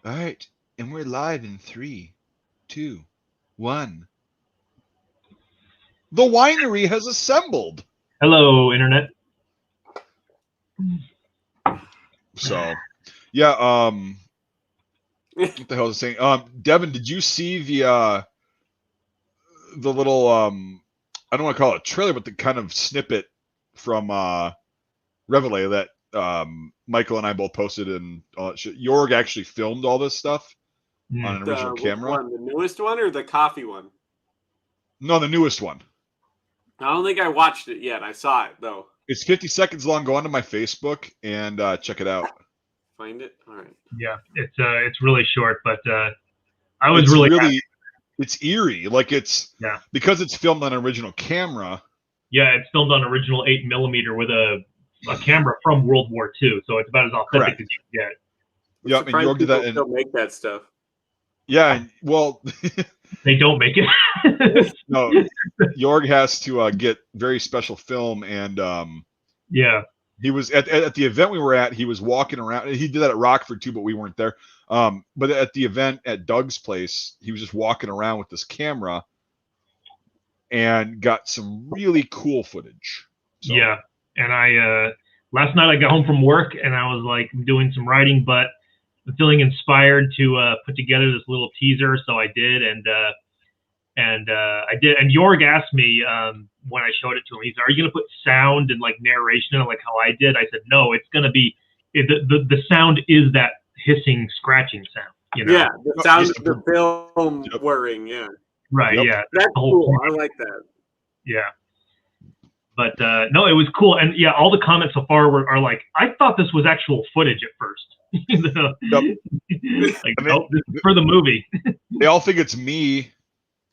All right, and we're live in 3, 2, 1. The winery has assembled. Hello, Internet. So, yeah. What the hell was I saying? Devin, did you see the little I don't want to call it a trailer, but the kind of snippet from Reveille that Michael and I both posted, and Jorg actually filmed all this stuff on an original camera. Which one, the newest one or the coffee one? No, the newest one. I don't think I watched it yet. I saw it though. It's 50 seconds long. Go onto my Facebook and check it out. Find it. All right. Yeah, it's really short, but I was really it's eerie. Like because it's filmed on an original camera. Yeah, it's filmed on original 8mm with a camera from World War II, so it's about as authentic as you can get. Yeah, and Jorg did that. Don't make that stuff. Yeah, well, they don't make it. No, Jorg has to get very special film, and yeah, he was at the event we were at. He was walking around. He did that at Rockford too, but we weren't there. But at the event at Doug's place, he was just walking around with this camera and got some really cool footage. So. Yeah, and I last night I got home from work and I was like doing some writing, but I'm feeling inspired to put together this little teaser, so I did, and I did. And Jorg asked me when I showed it to him, he said, "Are you going to put sound and like narration in it, like how I did?" I said, "No, it's going to be the sound is that hissing, scratching sound." You know? Yeah, the sound of the film whirring. Yeah. Right. Yep. Yeah. That's cool. I like that. Yeah. But no, it was cool, and yeah, all the comments so far are like, "I thought this was actual footage at first." Like, nope, this is for the movie. They all think it's me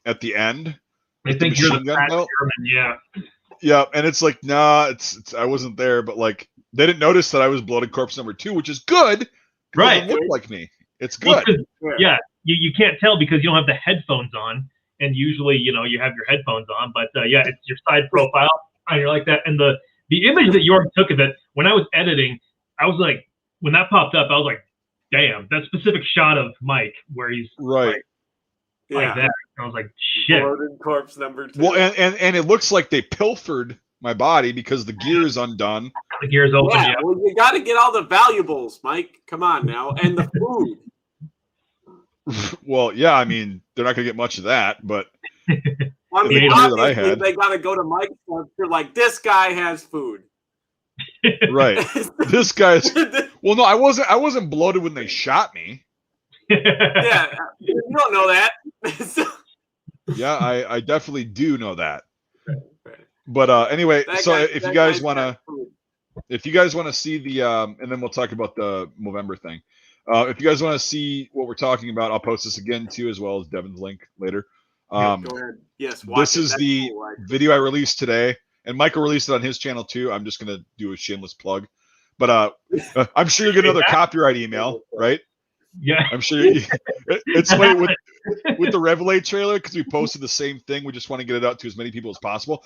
at the end. They think you're the fat German, yeah. Yeah, and it's like, nah, it's I wasn't there, but like they didn't notice that I was bloated corpse number 2, which is good. Right. It doesn't look like me. It's good. Well, yeah, you can't tell because you don't have the headphones on, and usually, you know, you have your headphones on, but yeah, it's your side profile, and you're like that. And the image that Jorg took of it, when I was editing, I was like, when that popped up, I was like, damn, that specific shot of Mike where he's right. Like that. I was like, shit. Bloated corpse number 2. Well, and it looks like they pilfered my body because the gear is undone. The gear's open. Yeah, well, you got to get all the valuables, Mike. Come on now, and the food. Well, yeah, I mean, they're not going to get much of that, but I mean, obviously, they got to go to Mike's stuff. They're like, this guy has food. Right. This guy's. Well, no, I wasn't bloated when they shot me. Yeah, you don't know that. Yeah, I definitely do know that. But anyway, so if you guys want to see the and then we'll talk about the Movember thing. If you guys want to see what we're talking about, I'll post this again too, as well as Devin's link later. Go ahead. Yes, this is the video I released today, and Michael released it on his channel too. I'm just gonna do a shameless plug, but I'm sure you'll get another copyright email, right? Yeah, I'm sure it's funny with the Reveille trailer because we posted the same thing. We just want to get it out to as many people as possible.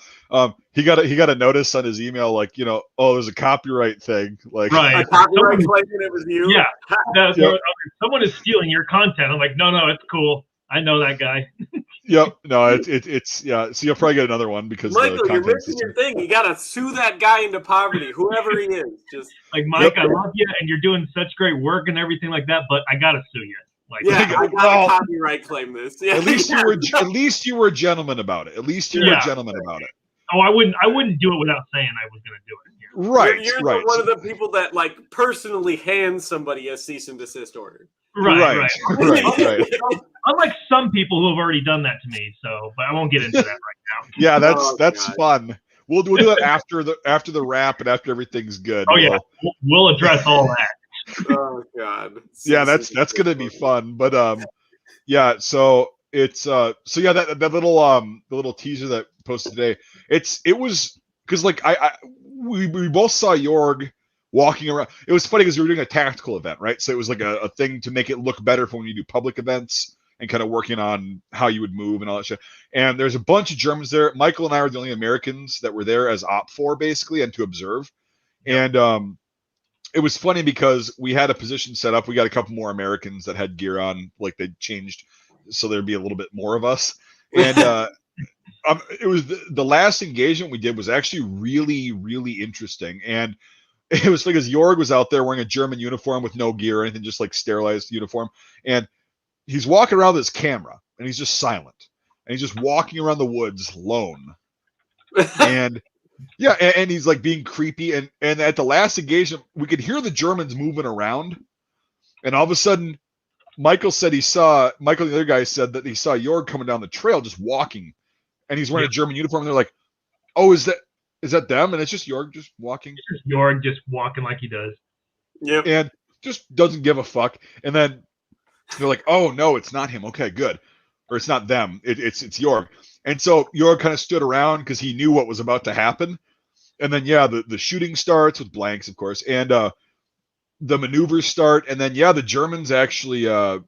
He got a notice on his email like, you know, oh, there's a copyright thing, like right. A copyright claim it was you. Yeah, someone is stealing your content. I'm like, no, it's cool. I know that guy. Yep. No, it's yeah. So you'll probably get another one because Michael, you're missing your thing. You gotta sue that guy into poverty, whoever he is. Just like Mike, I love you, and you're doing such great work and everything like that. But I gotta sue you. Like, yeah, I gotta copyright claim this. Yeah. At least you were a gentleman about it. At least you were a gentleman about it. Oh, I wouldn't do it without saying I was gonna do it. Yeah. Right. You're one of the people that like personally hands somebody a cease and desist order. Right. Unlike some people who have already done that to me, but I won't get into that right now. Yeah, that's fun. We'll do that after the wrap and after everyth's good. Oh yeah, we'll address all that. Oh god. Yeah, that's gonna be fun. But yeah. So it's so yeah that little the little teaser that posted today. It was because like we both saw Jorg walking around. It was funny because we were doing a tactical event, right? So it was like a thing to make it look better for when you do public events and kind of working on how you would move and all that shit. And there's a bunch of Germans there. Michael and I were the only Americans that were there as OPFOR basically and to observe. And it was funny because we had a position set up. We got a couple more Americans that had gear on, like they changed, so there'd be a little bit more of us. And it was the last engagement we did was actually really, really interesting. And it was because Jorg was out there wearing a German uniform with no gear or anything, just like sterilized uniform. And he's walking around with his camera, and he's just silent. And he's just walking around the woods alone. And yeah, and he's like being creepy. And at the last engagement, we could hear the Germans moving around. And all of a sudden, Michael and the other guy said that he saw Jorg coming down the trail just walking. And he's wearing a German uniform. And they're like, oh, is that them? And it's just Jorg just walking. It's just Jorg just walking like he does. Yep. And just doesn't give a fuck. And then they're like, oh, no, it's not him. Okay, good. Or it's not them. It's Jorg. And so Jorg kind of stood around because he knew what was about to happen. And then, the shooting starts with blanks, of course. And the maneuvers start. And then, the Germans actually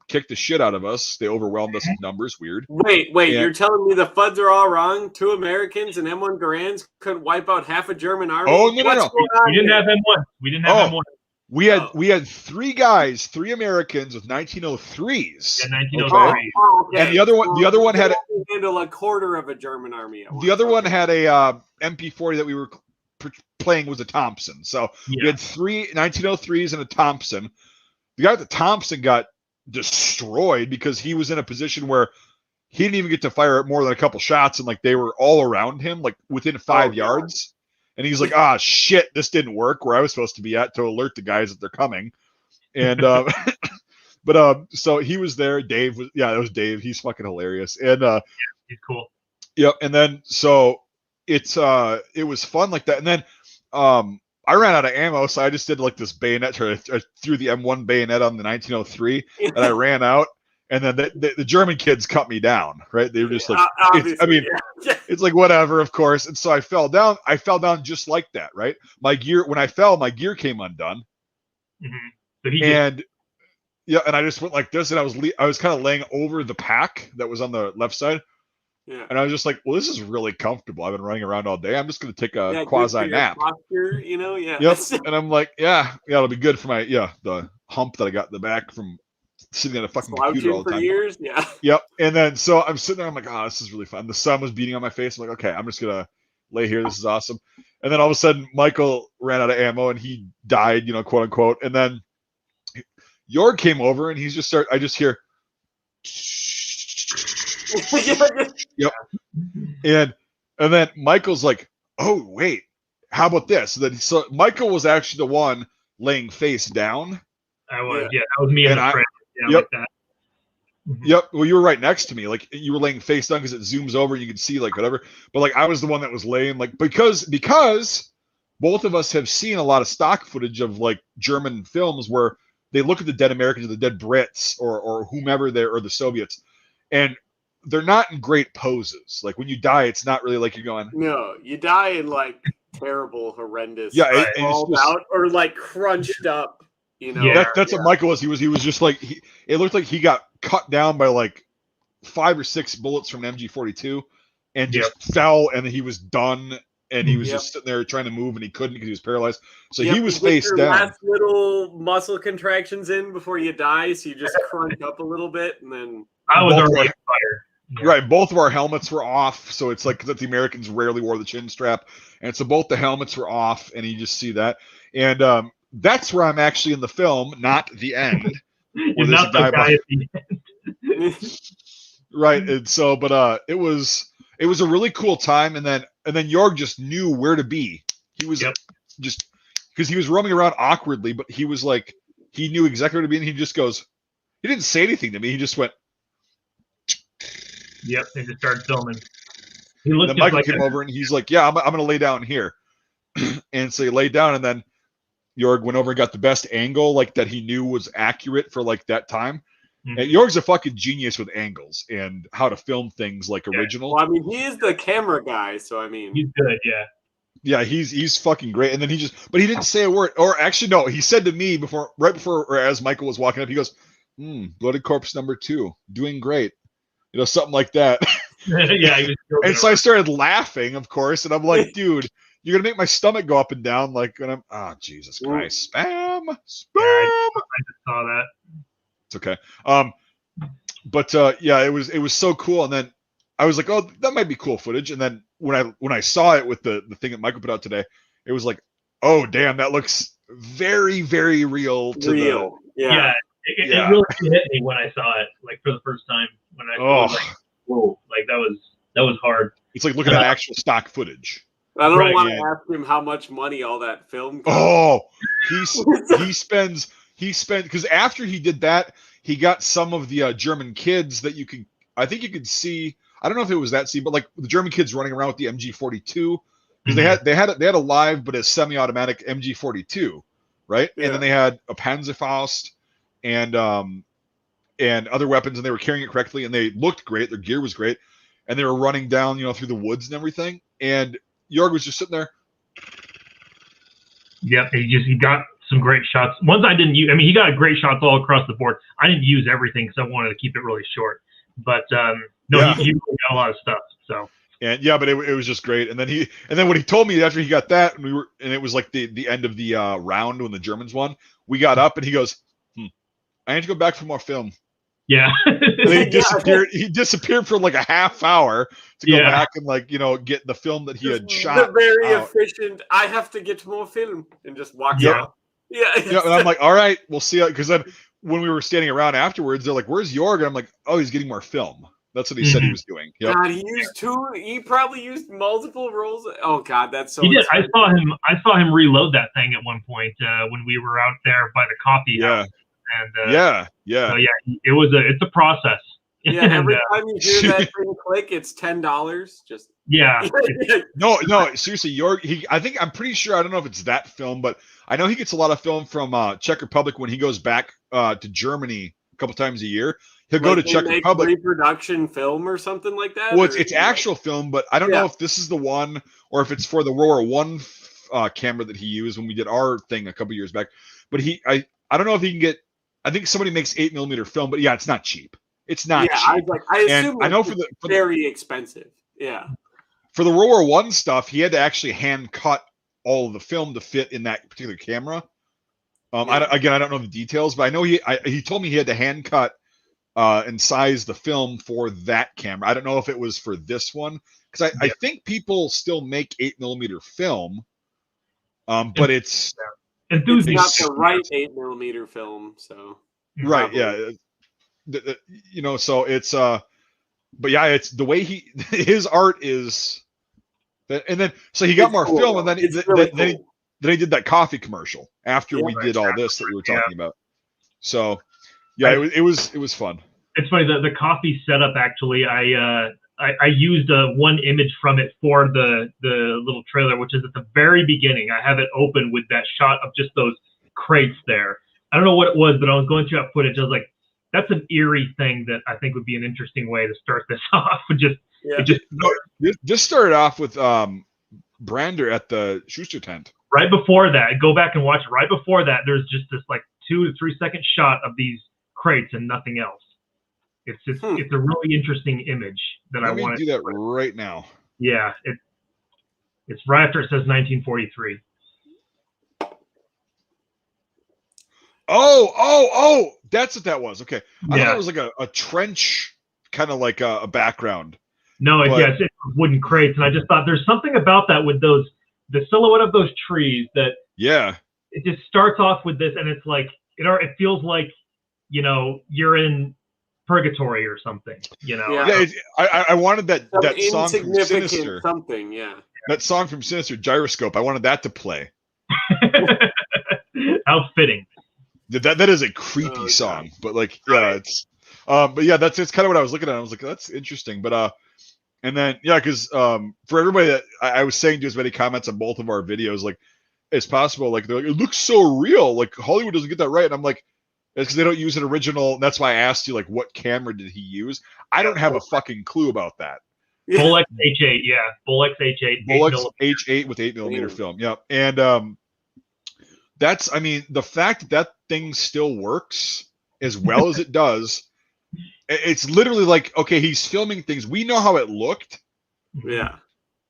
kicked the shit out of us. They overwhelmed us with numbers. Weird. Wait. You're telling me the FUDs are all wrong? 2 Americans and M1 Garands couldn't wipe out half a German army? Oh, no. We didn't have M1. We didn't have M1. We had 3 guys, 3 Americans with 1903s. Yeah, 1903. Okay. And the other one had handle a quarter of a German army. The other one had a MP40 that we were playing was a Thompson. So we had 3 1903s and a Thompson. The guy with the Thompson got destroyed because he was in a position where he didn't even get to fire more than a couple shots, and like they were all around him, like within 5 yards. And he's like, shit, this didn't work where I was supposed to be at to alert the guys that they're coming. And but so he was there. Dave was it was Dave. He's fucking hilarious. And he's cool. Yep. And then so it was fun like that. And then I ran out of ammo, so I just did like this bayonet. I threw the M1 bayonet on the 1903, and I ran out. And then the German kids cut me down, right? They were just like, it's like whatever, of course. And so I fell down. I fell down just like that, right? When I fell, my gear came undone. Mm-hmm. And I just went like this, and I was kind of laying over the pack that was on the left side. Yeah. And I was just like, well, this is really comfortable. I've been running around all day. I'm just going to take a quasi nap. Posture, Yep. And I'm like, it'll be good for my the hump that I got in the back from sitting at a fucking computer all the time. Years, Yep. And then so I'm sitting there, I'm like, this is really fun. The sun was beating on my face. I'm like, okay, I'm just gonna lay here. This is awesome. And then all of a sudden, Michael ran out of ammo and he died, quote unquote. And then Jorg came over and I just hear yep. And then Michael's like, oh wait, how about this? So Michael was actually the one laying face down. I was, that was me and a friend. Yep. Like that. Mm-hmm. Yep. Well, you were right next to me. Like you were laying face down because it zooms over and you can see like whatever. But like I was the one that was laying like because both of us have seen a lot of stock footage of like German films where they look at the dead Americans or the dead Brits or whomever or the Soviets, and they're not in great poses. Like when you die, it's not really like you're going. No, you die in like terrible, horrendous. Yeah, all out or like crunched up. That's what Michael was. He was just like it looked like he got cut down by like 5 or 6 bullets from an MG42 and just fell, and he was done, and he was just sitting there trying to move, and he couldn't because he was paralyzed. So he was face down. Last little muscle contractions in before you die, so you just crunch up a little bit, and then I was already fired. Yeah. Right, both of our helmets were off, so it's like that the Americans rarely wore the chin strap, and so both the helmets were off, and you just see that, and that's where I'm actually in the film, not the end. You're not the guy at the end. Right, and so, but it was a really cool time, and then Jorg just knew where to be. He was just because he was roaming around awkwardly, but he was like he knew exactly where to be, and he just goes. He didn't say anything to me. He just went. Yep, and just started filming. He looked. Then Michael came over, and he's like, "Yeah, I'm going to lay down here," and so he laid down, and then Jorg went over and got the best angle, like that he knew was accurate for like that time. Mm-hmm. And Jorg's a fucking genius with angles and how to film things like original. Well, I mean, he is the camera guy, so I mean, he's good, yeah. Yeah, he's fucking great. And then but he didn't say a word. Or actually, no, he said to me right before, or as Michael was walking up, he goes, "Blooded Corpse number 2, doing great," something like that. Yeah, he was and so I started laughing, of course, and I'm like, dude. You're gonna make my stomach go up and down, like when I'm. Oh, Jesus Christ, spam! spam. Yeah, I just saw that. It's okay. But yeah, it was so cool. And then I was like, oh, that might be cool footage. And then when I saw it with the thing that Michael put out today, it was like, oh damn, that looks very, very real to Yeah. It really hit me when I saw it, like for the first time. When I was like, whoa, like that was hard. It's like looking at actual stock footage. I don't want to ask him how much money all that film cost. Oh, he spent because after he did that, he got some of the German kids that I think you could see. I don't know if it was that scene, but like the German kids running around with the MG42 because they had a live but a semi-automatic MG42, right? Yeah. And then they had a Panzerfaust and other weapons, and they were carrying it correctly, and they looked great. Their gear was great, and they were running down, through the woods and everything. And Jorg was just sitting there. Yep, he got some great shots. Ones I didn't use. I mean, he got great shots all across the board. I didn't use everything because I wanted to keep it really short. But he really got a lot of stuff. So. And but it was just great. And then when he told me after he got that, and it was like the end of the round when the Germans won, we got up and he goes, I need to go back for more film. Yeah. And he disappeared. He disappeared for like a half hour to go back and get the film that he had shot. Very efficient. I have to get more film and just walk out. Yeah. And I'm like, all right, we'll see. Because then when we were standing around afterwards, they're like, "Where's Jorg?" And I'm like, "Oh, he's getting more film." That's what he said he was doing. Yep. God, he used two. He probably used multiple rolls. Oh God, that's so. He did. I saw him reload that thing at one point when we were out there by the coffee house. And So it's a process. Yeah, every time you hear that thing click, it's $10. Just No, seriously, Jorg. I'm pretty sure. I don't know if it's that film, but I know he gets a lot of film from Czech Republic when he goes back to Germany a couple times a year. He'll go to Czech Republic. Reproduction film or something like that. Well, it's actual film, but I don't know if this is the one or if it's for the World War I camera that he used when we did our thing a couple years back. But I don't know if he can get. I think somebody makes 8mm film, but it's not cheap. It's not cheap. I assume I know for very expensive. Yeah. For the World War I stuff, he had to actually hand cut all of the film to fit in that particular camera. I don't know the details, but I know he told me he had to hand cut and size the film for that camera. I don't know if it was for this one because I think people still make 8mm film, but it's not the right 8mm film. So right, so it's but it's the way his art is, and then so he got more film, and then then he did that coffee commercial after we did all this that we were talking about. So it was fun. It's funny the coffee setup. Actually, I used one image from it for the little trailer, which is at the very beginning. I have it open with that shot of just those crates there. I don't know what it was, but I was going through that footage. I was like, that's an eerie thing that I think would be an interesting way to start this off. Just started off with Brander at the Schuster tent. Right before that, go back and watch it. Right before that, there's just this like 2 to 3 second shot of these crates and nothing else. It's just it's a really interesting image that I want to do that right now. Yeah, it's right after it says 1943. Oh, that's what that was. Okay. I thought it was like a trench, kind of like a background. No, it's wooden crates. And I just thought there's something about that with the silhouette of those trees that it just starts off with this, and it's like, it feels like, you're in purgatory or something, I wanted that song from insignificant Sinister. Something, That song from Sinister, Gyroscope. I wanted that to play. How fitting. That is a creepy song, but it's it's kind of what I was looking at. I was like, that's interesting, but and then because for everybody that I was saying to as many comments on both of our videos, like it's possible, like they're like, it looks so real, like Hollywood doesn't get that right, and I'm like, it's because they don't use an original. And that's why I asked you, like, what camera did he use? I don't have a fucking clue about that. Bolex H8, Bolex H8. Bolex H8 with 8mm film, and that's, the fact that thing still works as well as it does. It's literally like, okay, he's filming things. We know how it looked. Yeah.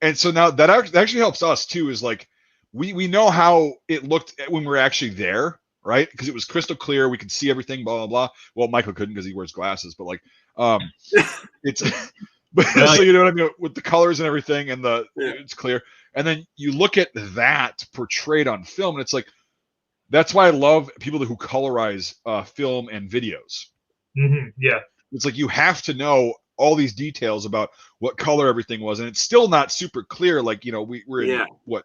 And so now that actually helps us too, is like, we know how it looked when we were actually there, right? Because it was crystal clear. We could see everything, blah, blah, blah. Well, Michael couldn't because he wears glasses, but like, it's, but so you know what I mean? With the colors and everything and it's clear. And then you look at that portrayed on film and it's like, that's why I love people who colorize film and videos. Mm-hmm. Yeah. It's like, you have to know all these details about what color everything was. And it's still not super clear. Like, you know, we're in what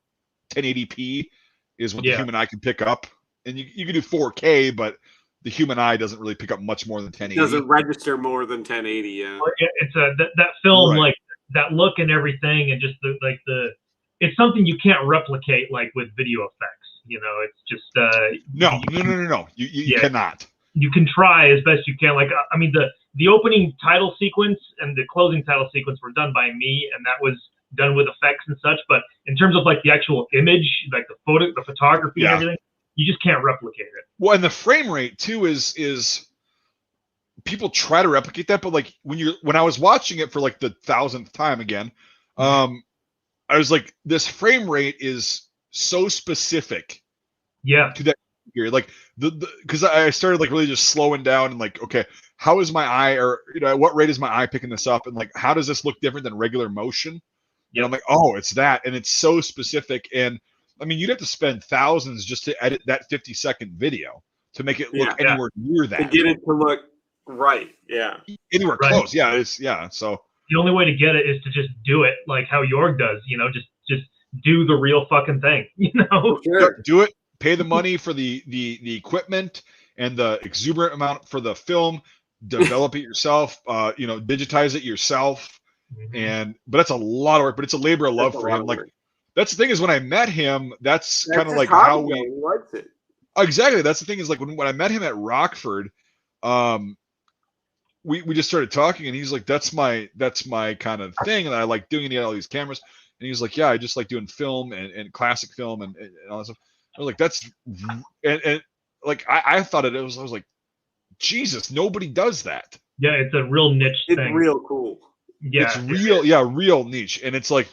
1080p is what the human eye can pick up. And you can do 4K, but the human eye doesn't really pick up much more than 1080. It doesn't register more than 1080. Yeah. Well, it's that film, like that look and everything, and just it's something you can't replicate like with video effects. You know, it's just no. You cannot. You can try as best you can. Like, I mean, the opening title sequence and the closing title sequence were done by me, and that was done with effects and such. But in terms of like the actual image, like the photography and everything, you just can't replicate it. Well, and the frame rate too is people try to replicate that, but like when I was watching it for like the 1000th time again, I was like, this frame rate is so specific to that period. Like because I started like really just slowing down and like, okay, how is my eye, or you know, at what rate is my eye picking this up, and like how does this look different than regular motion? And I'm like, oh, it's that, and it's so specific. And I mean, you'd have to spend thousands just to edit that 50-second video to make it look anywhere near that. To get it to look right, anywhere close, So the only way to get it is to just do it like how Jorg does, you know, just do the real fucking thing, you know. Do it. Pay the money for the equipment and the exuberant amount for the film. Develop it yourself. You know, digitize it yourself. But that's a lot of work. But it's a labor of love for him. Like that's the thing is when I met him, that's kind of like how we liked it. Exactly. That's the thing is like when I met him at Rockford, we just started talking and he's like, that's my kind of thing, and I like doing it. He had all these cameras. And he was like, yeah, I just like doing film and classic film and all that stuff. I was like, that's and like I thought I was like, Jesus, nobody does that. Yeah, it's a real niche thing. It's real cool. Yeah, it's real, real niche. And it's like,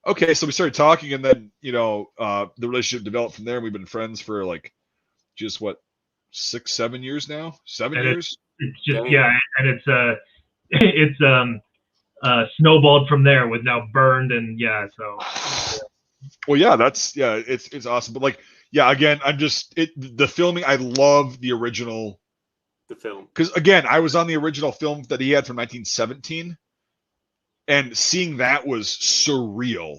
okay, so we started talking, and then you know, the relationship developed from there. We've been friends for like just what 6-7 years now. 7 years. It's just and it's snowballed from there with now Burned and so. Well, it's awesome. But like, again, I'm just the filming. I love the original. The film. Because again, I was on the original film that he had from 1917, and seeing that was surreal.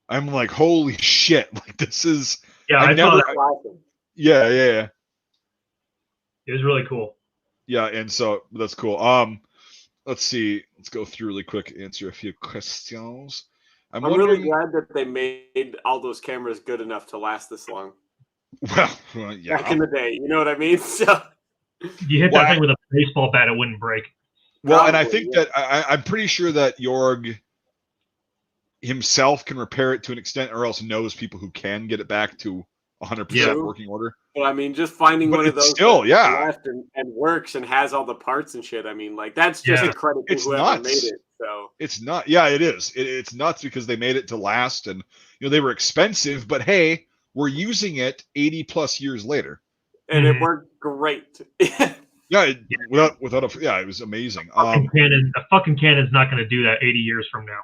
I'm like, holy shit! Like this is. Yeah, I saw that. Yeah. It was really cool. Yeah, and so that's cool. Let's see. Let's go through really quick. Answer a few questions. I'm really glad that they made all those cameras good enough to last this long. Well, back in the day, you know what I mean? So you hit that thing with a baseball bat, it wouldn't break. Well, probably, and I think that I'm pretty sure that Jorg himself can repair it to an extent, or else knows people who can get it back to 100% working order. But I mean, just finding one of those still, left and works and has all the parts and shit. I mean, like that's just a credit to whoever made it. So it's not. Yeah, it is. It's nuts because they made it to last, and you know they were expensive, but hey, we're using it 80+ years later, and it worked great. Without it was amazing. A fucking Canon's not going to do that 80 years from now.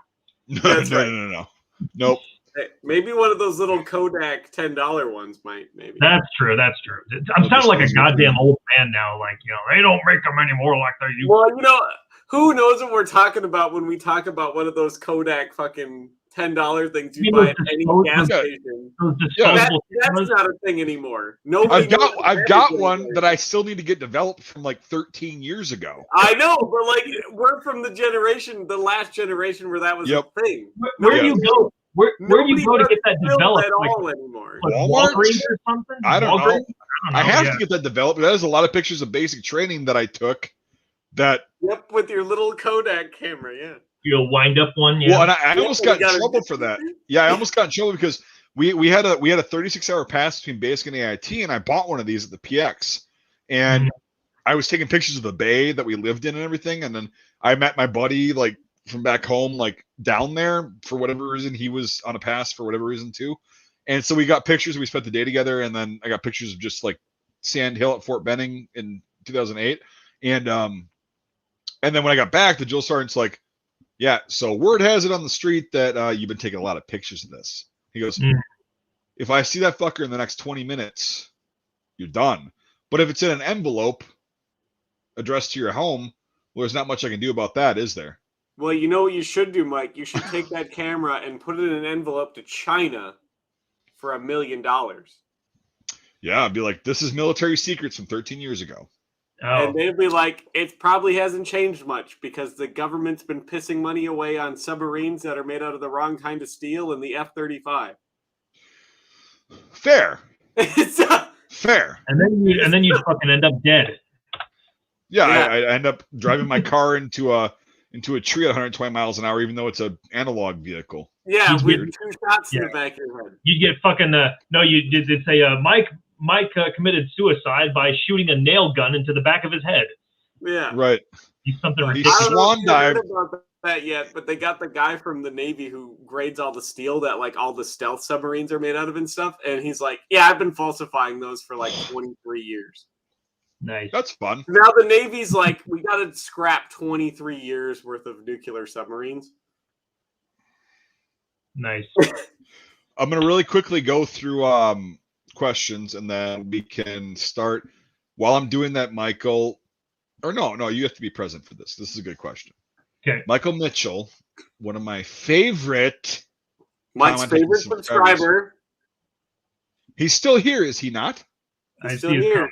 No. Nope. Maybe one of those little Kodak $10 ones might. Maybe that's true. I'm sounding like a goddamn old man now. Like, you know, they don't make them anymore like they used. Well, you know, who knows what we're talking about when we talk about one of those Kodak fucking $10 things you buy at any gas station. That's not a thing anymore. Nobody. I've got one that I still need to get developed from like 13 years ago. I know, but like we're from the last generation where that was a thing. Where do you go? Where do you go to get that developed at all anymore? Like Walgreens or something? I don't know. I have to get that developed. There's a lot of pictures of basic training that I took. Yep, with your little Kodak camera, You'll wind up one, Well, and I almost got in trouble for that. Yeah, I almost got in trouble because we had a 36-hour pass between basic and AIT, and I bought one of these at the PX, and I was taking pictures of the bay that we lived in and everything, and then I met my buddy like from back home, like down there for whatever reason. He was on a pass for whatever reason too, And so we got pictures. We spent the day together, and then I got pictures of just like Sand Hill at Fort Benning in 2008. And then when I got back, the drill sergeant's like, "Yeah, so word has it on the street that you've been taking a lot of pictures of this." He goes, "If I see that fucker in the next 20 minutes, you're done. But if it's in an envelope addressed to your home, well, there's not much I can do about that, is there?" Well, you know what you should do, Mike? You should take that camera and put it in an envelope to China for $1 million. Yeah, I'd be like, "This is military secrets from 13 years ago." Oh. And they'd be like, it probably hasn't changed much because the government's been pissing money away on submarines that are made out of the wrong kind of steel and the F-35. Fair. So, Fair. And then you fucking end up dead. Yeah. I end up driving my car into a tree at 120 miles an hour, even though it's an analog vehicle. Yeah, You'd with 2 shots in the back of your head. You'd get fucking no, you did say Mike committed suicide by shooting a nail gun into the back of his head. Yeah, right. He's something He ridiculous. swan dived. About that yet, but they got the guy from the Navy who grades all the steel that like all the stealth submarines are made out of and stuff, and he's like, "Yeah, I've been falsifying those for like 23 years." Nice. That's fun. Now the Navy's like, we got to scrap 23 years worth of nuclear submarines. Nice. I'm gonna really quickly go through questions, and then we can start. While I'm doing that, Michael, or no, you have to be present for this. This is a good question. Okay. Michael Mitchell, one of my favorite. Mike's favorite subscriber. He's still here, is he not? I still see his here.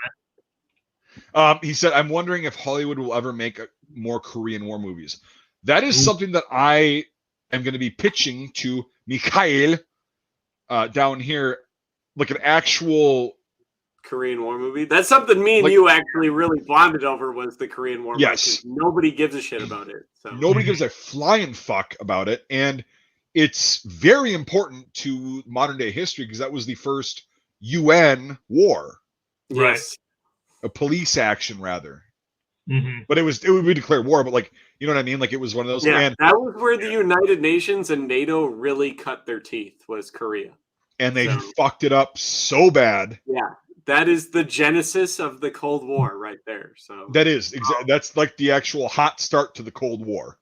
comment. He said, "I'm wondering if Hollywood will ever make more Korean War movies." That is something that I am going to be pitching to Mikhail down here, like an actual Korean War movie. That's something me and you actually really bonded over, was the Korean War movie. Yes. Nobody gives a shit about it. So. Nobody gives a flying fuck about it. And it's very important to modern day history because that was the first UN war. Yes. A police action, rather. Mm-hmm. But it would be declared war, but like, you know what I mean? Like it was one of those. Yeah, that was where the United Nations and NATO really cut their teeth, was Korea. And they fucked it up so bad. Yeah. That is the genesis of the Cold War right there. So that is that's like the actual hot start to the Cold War.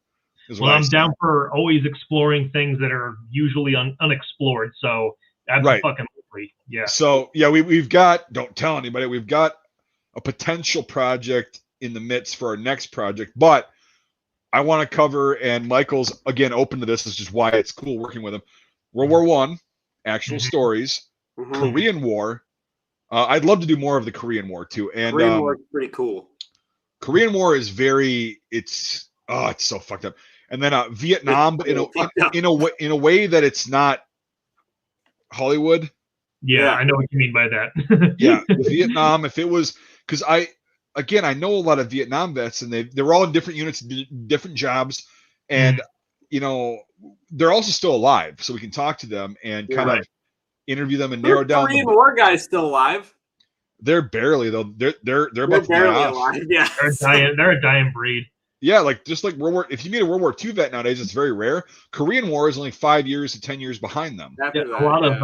Well, I'm down for always exploring things that are usually unexplored. So absolutely, yeah. So yeah, we've got, don't tell anybody, we've got a potential project in the midst for our next project, but I want to cover, and Michael's again open to this. This is just why it's cool working with him. World War I, actual stories, Korean War. I'd love to do more of the Korean War too. And Korean War is pretty cool. Korean War is it's so fucked up. And then Vietnam, but in a way that it's not Hollywood. Yeah, I know what you mean by that. Yeah, Vietnam. If it was, because I know a lot of Vietnam vets, and they're all in different units, different jobs, and they're also still alive, so we can talk to them and kind of interview them and narrow down. Korean War guys still alive? They're barely though. They're about to die off. Alive. Yeah, they're a dying breed. Yeah, like just like World War. If you meet a World War II vet nowadays, it's very rare. Korean War is only 5 years to 10 years behind them. Yeah, a lot of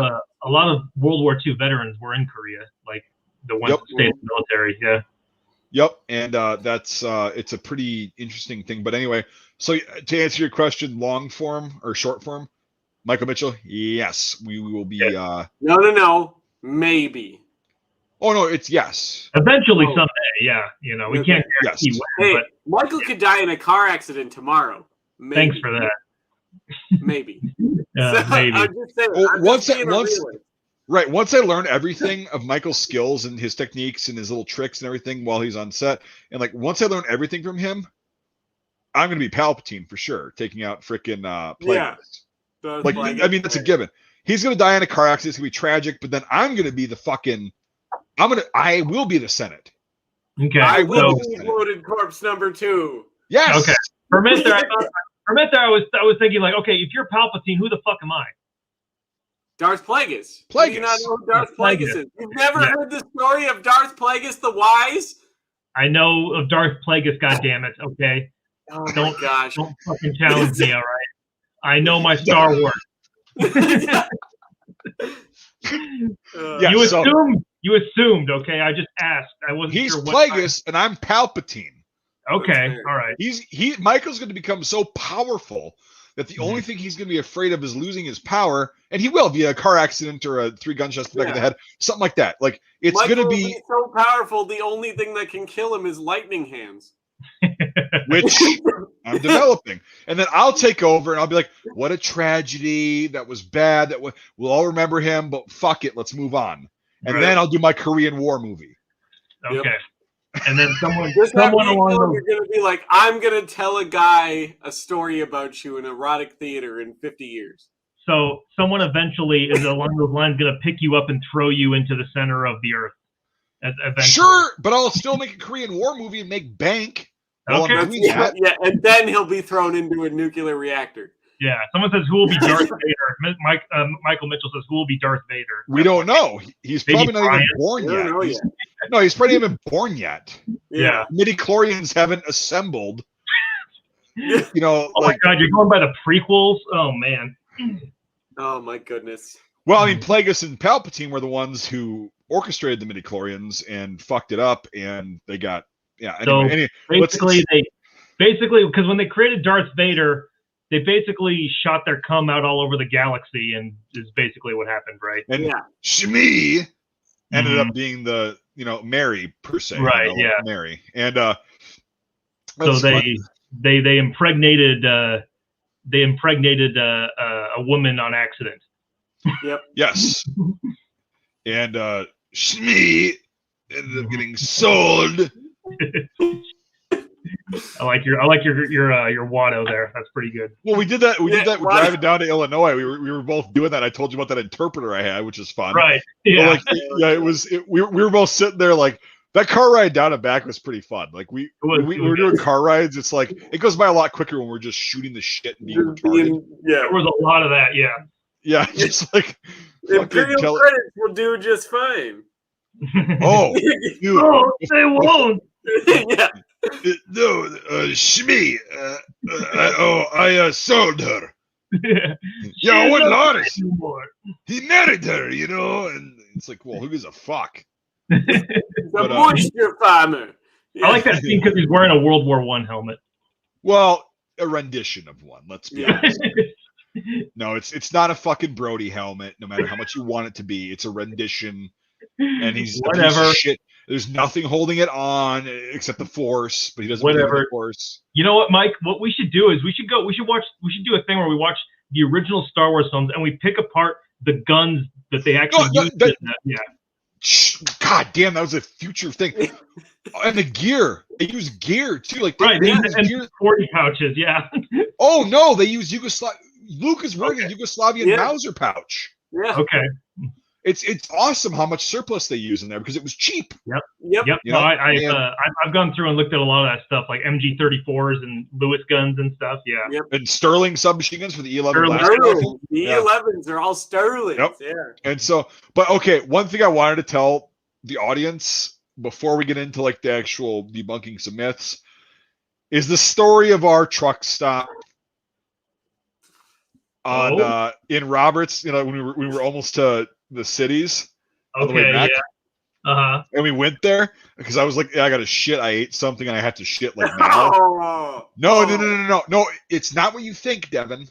World War II veterans were in Korea, like the ones that stayed in the military. Yeah. Yep, and that's it's a pretty interesting thing. But anyway, so to answer your question, long form or short form, Michael Mitchell, yes, we will be. No, maybe. Oh no, it's yes. Eventually, someday, yeah. We can't guarantee when. Hey, but Michael could die in a car accident tomorrow. Maybe. Thanks for that. Maybe. Maybe. I'm just saying, once I learn everything of Michael's skills and his techniques and his little tricks and everything while he's on set, and like once I learn everything from him, I'm gonna be Palpatine for sure, taking out freaking Plagueis. Yeah. Like I mean, that's a given. He's gonna die in a car accident. It's gonna be tragic, but then I'm gonna be the fucking. I will be the Senate. Okay. I will be voted corpse number 2. Yes. Okay. For a minute there, I was thinking like, okay, if you're Palpatine, who the fuck am I? Darth Plagueis. Do you not know who Darth Plagueis is? You've never heard the story of Darth Plagueis the Wise? I know of Darth Plagueis. Goddammit. Okay. Oh my gosh! Don't fucking challenge me. All right. I know my Star Wars. Yeah, you assumed, okay? I just asked. I wasn't he's sure what Plagueis, and I'm Palpatine. Okay, all right. Michael's going to become so powerful that the only thing he's going to be afraid of is losing his power, and he will via a car accident or a 3 gunshots to the back of the head, something like that. Like it's going to be so powerful. The only thing that can kill him is lightning hands, which I'm developing, and then I'll take over and I'll be like, "What a tragedy! That was bad. We'll all remember him, but fuck it, let's move on." And then I'll do my Korean War movie. Okay. Yep. And then someone along you're going to be like, I'm going to tell a guy a story about you in erotic theater in 50 years. So someone eventually is along those lines going to pick you up and throw you into the center of the earth. Eventually. Sure, but I'll still make a Korean War movie and make bank. Okay. And then he'll be thrown into a nuclear reactor. Yeah. Someone says, who will be Darth Vader? Michael Mitchell says, who will be Darth Vader? We don't know. He's probably not even born yet. No, he's probably not even born yet. Yeah. Midi-chlorians haven't assembled. You know, oh my God, you're going by the prequels? Oh, man. Oh, my goodness. Well, I mean, Plagueis and Palpatine were the ones who orchestrated the midi-chlorians and fucked it up, and they got, Anyway, basically, because when they created Darth Vader, they basically shot their cum out all over the galaxy, and is basically what happened, right? And Shmi ended up being the, Mary per se. Right, Mary. And so they impregnated a woman on accident. Yep. Yes. And Shmi ended up getting sold. I like your Watto there. That's pretty good. Well, we did that. We're driving down to Illinois. We were both doing that. I told you about that interpreter I had, which is fun. Right. Yeah. We were both sitting there like that car ride down and back was pretty fun. Like we were doing car rides. It's like it goes by a lot quicker when we're just shooting the shit and being retarded. Yeah, there was a lot of that. Yeah. Yeah, just like Imperial credits will do just fine. Oh, dude. Oh, they won't. Yeah. No, Shmi. I sold her. Yeah, I wouldn't honest. He married her, and it's like, well, who gives a fuck? The moisture farmer. Yeah. I like that scene because he's wearing a World War I helmet. Well, a rendition of one. Let's be honest. No, it's not a fucking Brody helmet. No matter how much you want it to be, it's a rendition. And he's whatever. A piece of shit. There's nothing holding it on except the Force, but he doesn't believe in the Force. You know what, Mike? What we should do is we should do a thing where we watch the original Star Wars films and we pick apart the guns that they actually used. God damn, that was a future thing. And the gear. They use gear too. Like they use gear. 40 pouches, yeah. Oh no, they use Luke is wearing a Yugoslavian Mauser pouch. Yeah. Okay. It's awesome how much surplus they use in there because it was cheap. Yep. No, I've gone through and looked at a lot of that stuff like MG34s and Lewis guns and stuff. Yeah. Yep. And Sterling submachine guns for the E11. Sterling. The E11s are all Sterling. Yep. Yeah. And so, but okay, one thing I wanted to tell the audience before we get into like the actual debunking some myths is the story of our truck stop on in Roberts. When we were almost to the cities on the way back. Yeah. And we went there because I was like, I got to shit. I ate something and I have to shit like now. No. It's not what you think, Devin.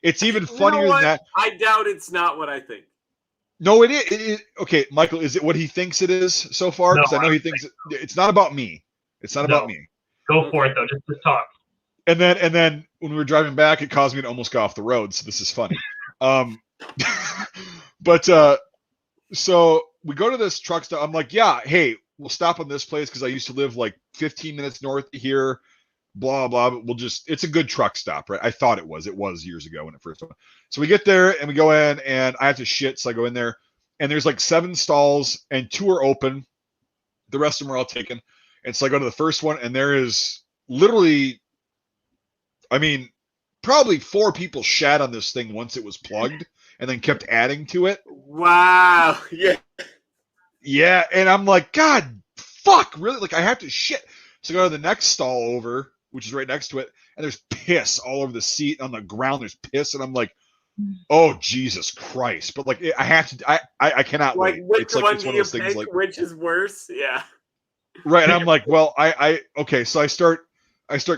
It's even funnier than that. I doubt it's not what I think. No, it is. Okay, Michael, is it what he thinks it is so far? Because I know he thinks it's not about me. It's not about me. Go for it though. Just talk. And then when we were driving back, it caused me to almost go off the road. So this is funny. But so we go to this truck stop. I'm like, yeah, hey, we'll stop on this place because I used to live like 15 minutes north of here, blah, blah. But it's a good truck stop, right? I thought it was years ago when it first went. So we get there and we go in and I have to shit. So I go in there and there's like 7 stalls and 2 are open. The rest of them are all taken. And so I go to the first one and there is literally, probably 4 people shat on this thing once it was plugged. And then kept adding to it. Wow. Yeah. Yeah. And I'm like, God, fuck, really? Like, I have to shit. So I go to the next stall over, which is right next to it, and there's piss all over the seat. On the ground, there's piss. And I'm like, Oh Jesus Christ! But like, I have to. I cannot Like, wait. which It's like one it's do one of you those things. pick? Like, Which is worse? Yeah. right, and I'm like, well, okay, so I start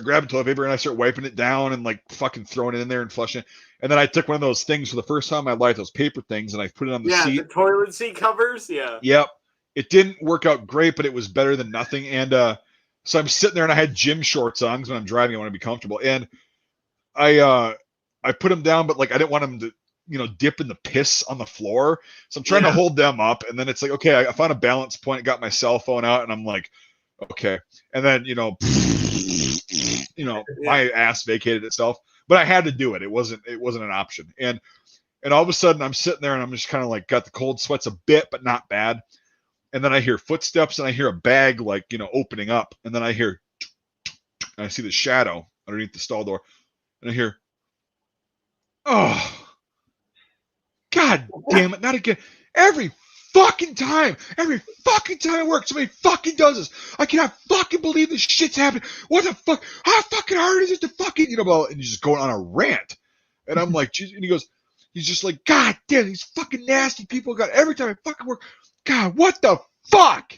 grabbing toilet paper and I start wiping it down and like fucking throwing it in there and flushing it. And then I took one of those things for the first time in my life, those paper things, and I put it on the seat. The toilet seat covers. Yeah. Yep. It didn't work out great, but it was better than nothing. And so I'm sitting there and I had gym shorts on because when I'm driving, I want to be comfortable. And I put them down, but like I didn't want them to, dip in the piss on the floor. So I'm trying to hold them up. And then it's like, okay, I found a balance point, got my cell phone out, and I'm like, okay. And then, my ass vacated itself. But I had to do it. It wasn't an option. And all of a sudden I'm sitting there and I'm just kind of like got the cold sweats a bit, but not bad. And then I hear footsteps and I hear a bag like, opening up. And then I hear, and I see the shadow underneath the stall door. And I hear, oh, God damn it, not again. Every fucking time I work, somebody fucking does this. I cannot fucking believe this shit's happening. What the fuck? How fucking hard is it to fucking, and he's just going on a rant. And I'm like, geez, and he's just like, God damn, these fucking nasty people. God, every time I fucking work, God, what the fuck?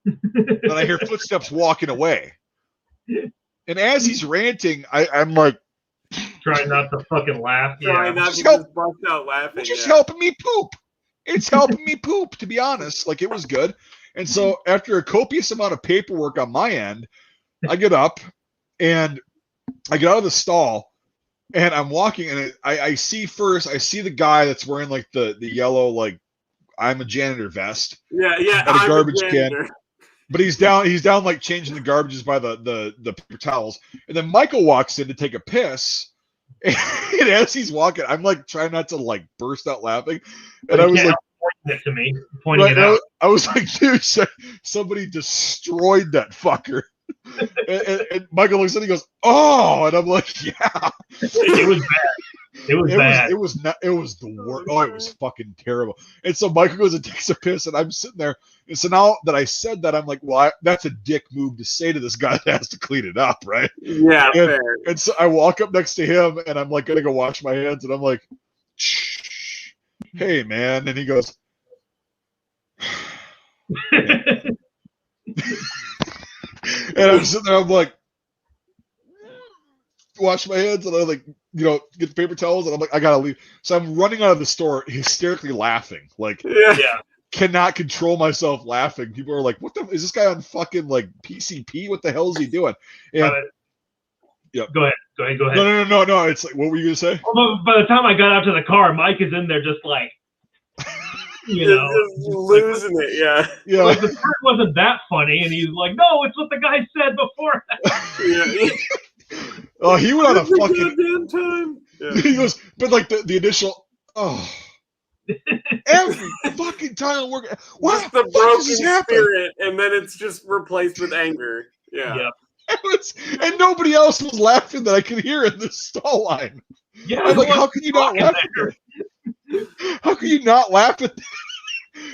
And I hear footsteps walking away. And as he's ranting, I'm like, trying not to fucking laugh. Trying not to just bust out laughing. It's just helping me poop. It's helping me poop, to be honest. Like, it was good. And so after a copious amount of paperwork on my end, I get up and I get out of the stall and I'm walking and I see the guy that's wearing like the yellow, like, I'm a janitor vest. Yeah. And a garbage can. But he's down like changing the garbages by the paper towels. And then Michael walks in to take a piss. And as he's walking, I'm like trying not to like burst out laughing. And I was like, pointing it to me, pointing it out. I was like, dude, somebody destroyed that fucker. and Michael looks at it, he goes, oh, and I'm like, yeah. It was bad. It was bad. It was the worst. Oh, it was fucking terrible. And so Michael goes and takes a piss, and I'm sitting there. And so now that I said that, I'm like, well, that's a dick move to say to this guy that has to clean it up, right? Yeah, fair. And so I walk up next to him, and I'm like, gonna go wash my hands, and I'm like, shh, hey, man. And he goes, and I'm sitting there, I'm like, wash my hands, and I like, get the paper towels, and I'm like, I gotta leave. So I'm running out of the store, hysterically laughing, like, cannot control myself laughing. People are like, what the is this guy on fucking like PCP? What the hell is he doing? And Go ahead. No. It's like, what were you gonna say? Well, by the time I got out to the car, Mike is in there just like, just losing it. Yeah. Like the part wasn't that funny, and he's like, no, it's what the guy said before. Oh, he went on a fucking goddamn time. Yeah. He goes, but like the initial, every fucking time I work, what just the broken spirit, and then it's just replaced with anger. Yeah. And nobody else was laughing that I could hear in the stall line. Yeah, I'm like, how can you not laugh at that? How can you not laugh at that?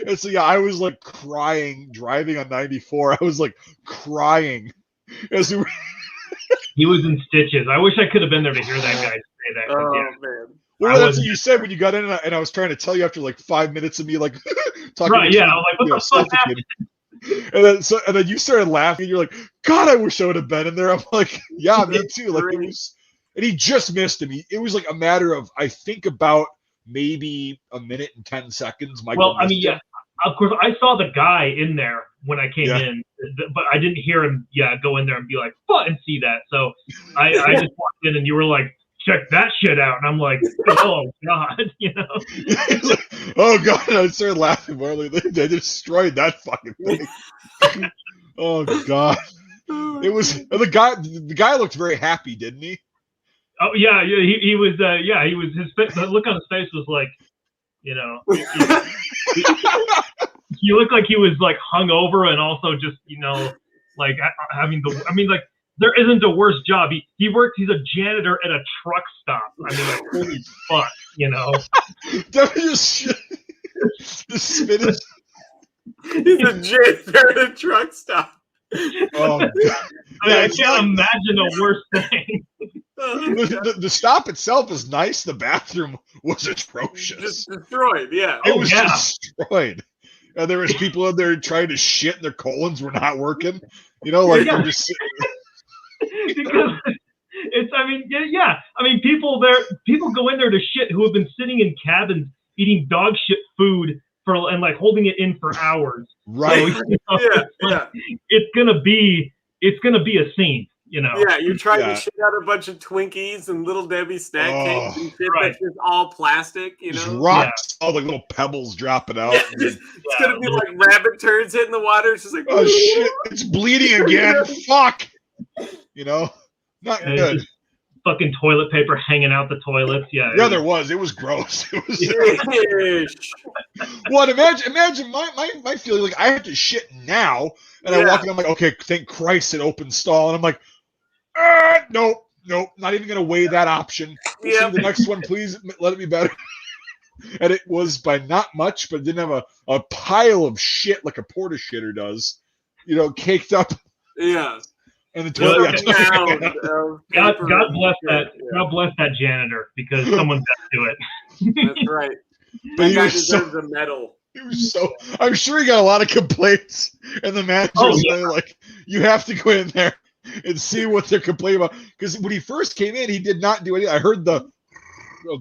And so I was like crying driving on 94. I was like crying as we were. He was in stitches. I wish I could have been there to hear that guy say that. Oh man. Well, that's what you said when you got in, and I was trying to tell you after like 5 minutes of me like talking. Right? Yeah. I'm like, what the fuck happened? And then you started laughing. And you're like, God, I wish I would have been in there. I'm like, yeah, me too. Like it was, and he just missed him. It was like a matter of I think about maybe a minute and 10 seconds. Michael of course, I saw the guy in there when I came in, but I didn't hear him. Go in there and be like, "Fuck," and see that. So I just walked in, and you were like, "Check that shit out," and I'm like, "Oh God," Oh God! And I started laughing more. Like, they destroyed that fucking thing. Oh God! It was the guy. The guy looked very happy, didn't he? Oh yeah. He was. He was. The look on his face was like, he looked like he was like hungover and also just like having there isn't a worse job. He works. He's a janitor at a truck stop. I mean, like, holy fuck, The spinach. He's a janitor at a truck stop. Oh, I can't imagine a worse thing. The stop itself is nice. The bathroom was atrocious. Just destroyed, yeah. It was destroyed. And there was people in there trying to shit and their colons were not working. They're just because I mean, people go in there to shit who have been sitting in cabins eating dog shit food and like holding it in for hours. Right. So, it's gonna be a scene. Yeah, you're trying to shit out a bunch of Twinkies and Little Debbie snack cakes and shit that's just all plastic, Just rocks, all the little pebbles dropping out. It's gonna be like rabbit turds hitting the water. It's just like, oh shit, it's bleeding again. Fuck. Not good. Fucking toilet paper hanging out the toilets. Yeah, there was. It was gross. It was. Well, imagine my feeling. Like I have to shit now, and I walk in. I'm like, okay, thank Christ it opened stall, and I'm like, nope, not even gonna weigh that option. Yeah. The next one, please let it be better. And it was by not much, but it didn't have a pile of shit like a porta shitter does, caked up. Yeah. And the toilet. God bless that. God bless that janitor because someone's got to do it. That's right. But he deserves a medal. He was so. I'm sure he got a lot of complaints, and the managers like, you have to go in there and see what they're complaining about. Because when he first came in, he did not do anything. I heard the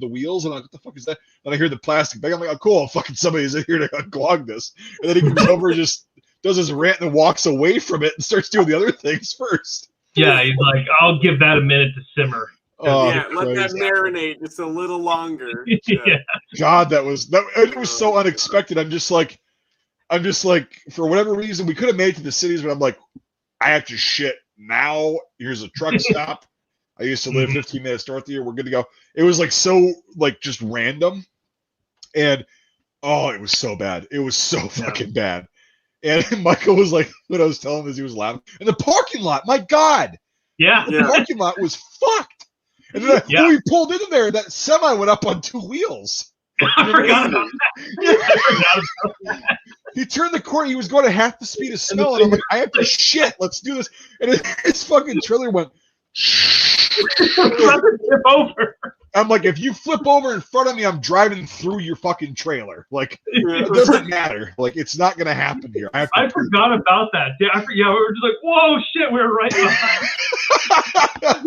wheels, and I'm like, what the fuck is that? And I hear the plastic bag. I'm like, oh, cool. Fucking somebody's in here to unclog this. And then he comes over and just does his rant and walks away from it and starts doing the other things first. Yeah, he's like, I'll give that a minute to simmer. Oh, let that marinate just a little longer. Yeah. God, it was so unexpected. I'm just like, for whatever reason, we could have made it to the cities, but I'm like, I have to shit now. Here's a truck stop. I used to live 15 minutes north of here. We're good to go. It was like so like just random, and it was so bad. It was so fucking bad. And Michael was like, what I was telling him is he was laughing. And the parking lot, my God. Yeah. The parking lot was fucked. And then when we pulled into there, that semi went up on 2 wheels. I forgot about that. He turned the corner. He was going at half the speed of snow. And I'm like, I have to shit. Let's do this. And his fucking trailer went. Tip over. I'm like, if you flip over in front of me, I'm driving through your fucking trailer. Like, it doesn't matter. Like, it's not going to happen here. I forgot about that. We were just like, whoa, shit, we were right behind.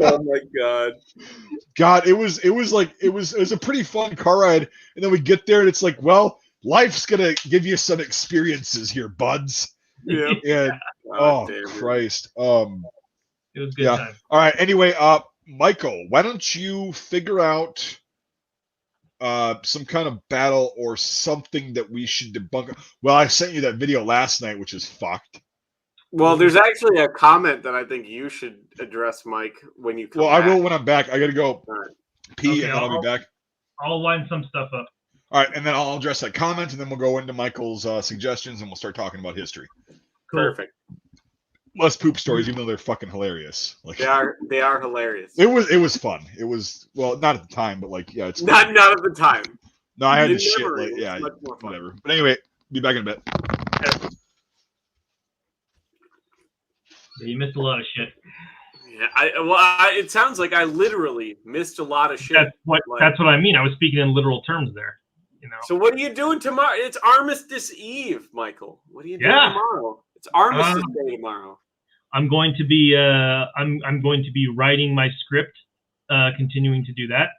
Oh my God. God, it was a pretty fun car ride. And then we get there and it's like, well, life's going to give you some experiences here, buds. Yeah. And, Christ. It was good time. All right. Anyway, Michael, why don't you figure out some kind of battle or something that we should debunk? Well, I sent you that video last night, which is fucked. Well, there's actually a comment that I think you should address, Mike, when you come back. I will when I'm back. I got to go pee, and then I'll be back. I'll line some stuff up. All right, and then I'll address that comment, and then we'll go into Michael's suggestions, and we'll start talking about history. Cool. Perfect. Less poop stories, even though they're fucking hilarious. Like they are hilarious. It was fun. It was not at the time, but it's not at the time. No, I had to shit. Whatever. But anyway, be back in a bit. You missed a lot of shit. Yeah, it sounds like I literally missed a lot of shit. That's what I mean. I was speaking in literal terms there. So what are you doing tomorrow? It's Armistice Eve, Michael. What are you doing tomorrow? It's Armistice Day tomorrow. I'm going to be I'm going to be writing my script, continuing to do that.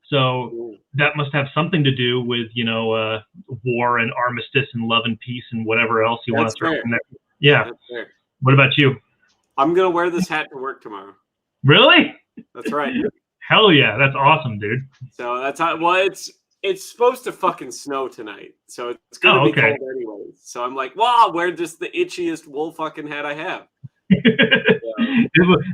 So that must have something to do with war and armistice and love and peace and whatever else you want to throw in there. Yeah. What about you? I'm gonna wear this hat to work tomorrow. Really? That's right. Hell yeah, that's awesome, dude. So that's how. Well, it's supposed to fucking snow tonight, so it's gonna be cold anyways. So I'm like, well, I'll wear just the itchiest wool fucking hat I have.